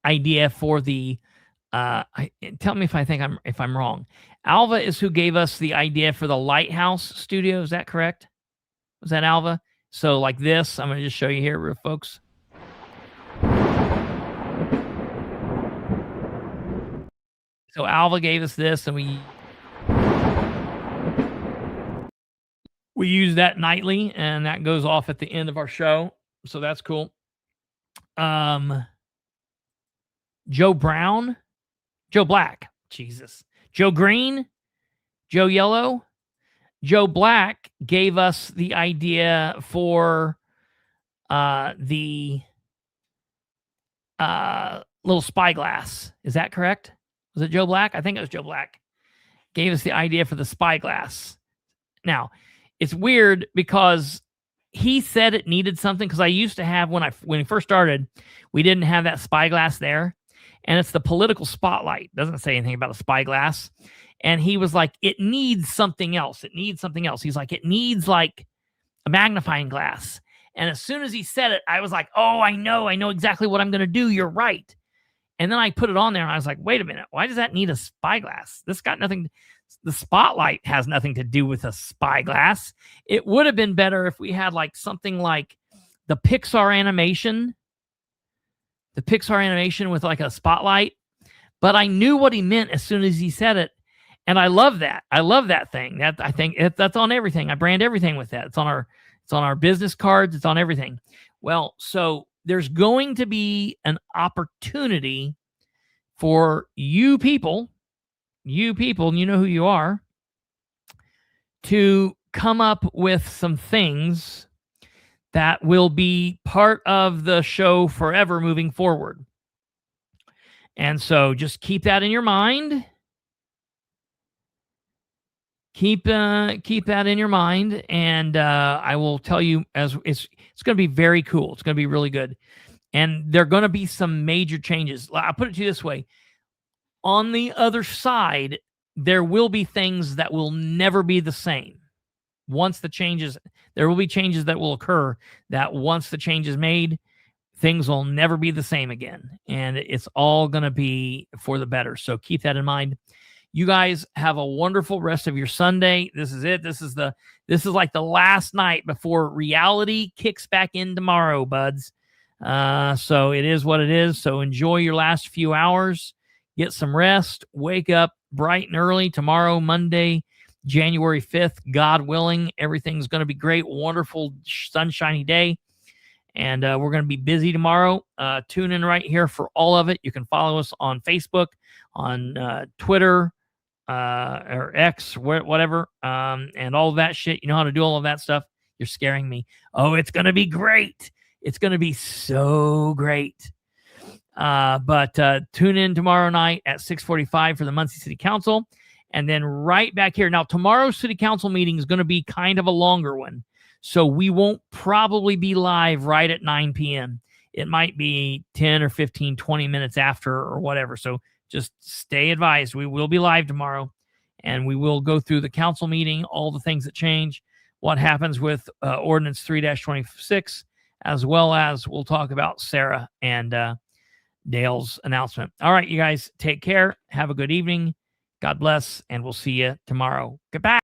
idea for the tell me if I'm wrong. Alva is who gave us the idea for the Lighthouse studio. Is that correct? Was that Alva? So like this, I'm going to just show you here, folks. So Alva gave us this, and we use that nightly, and that goes off at the end of our show. So that's cool. Joe Brown, Joe Black, Jesus, Joe Green, Joe Yellow, Joe Black gave us the idea for the little spyglass. Is that correct? Was it Joe Black? I think it was Joe Black. Gave us the idea for the spyglass. Now, it's weird because he said it needed something, because I used to have, when we first started, we didn't have that spyglass there. And it's the political spotlight. Doesn't say anything about a spyglass. And he was like, it needs something else. He's like, it needs like a magnifying glass. And as soon as he said it, I was like, oh, I know exactly what I'm going to do. You're right. And then I put it on there and I was like, wait a minute. Why does that need a spyglass? This got nothing. The spotlight has nothing to do with a spyglass. It would have been better if we had like something like the Pixar animation with like a spotlight. But I knew what he meant as soon as he said it. And I love that. I love that thing. That I think that's on everything. I brand everything with that. It's on our business cards. It's on everything. Well, so there's going to be an opportunity for you people, and you know who you are, to come up with some things that will be part of the show forever moving forward. And so just keep that in your mind. keep that in your mind, and I will tell you, as it's going to be very cool. It's going to be really good, and there are going to be some major changes. I'll put it to you this way: on the other side, there will be things that will never be the same. There will be changes that will occur that once the change is made, things will never be the same again, and it's all going to be for the better. So keep that in mind. You guys have a wonderful rest of your Sunday. This is it. This is like the last night before reality kicks back in tomorrow, buds. So it is what it is. So enjoy your last few hours. Get some rest. Wake up bright and early tomorrow, Monday, January 5th. God willing, everything's going to be great. Wonderful, sunshiny day. And we're going to be busy tomorrow. Tune in right here for all of it. You can follow us on Facebook, on Twitter, or X, whatever, and all of that shit. You know how to do all of that stuff. You're scaring me. Oh, it's going to be great. It's going to be so great. But tune in tomorrow night at 6:45 for the Muncie City Council. And then right back here. Now, tomorrow's City Council meeting is going to be kind of a longer one. So we won't probably be live right at 9 p.m. It might be 10 or 15, 20 minutes after or whatever. So just stay advised. We will be live tomorrow, and we will go through the council meeting, all the things that change, what happens with Ordinance 3-26, as well as we'll talk about Sarah and Dale's announcement. All right, you guys, take care. Have a good evening. God bless, and we'll see you tomorrow. Goodbye.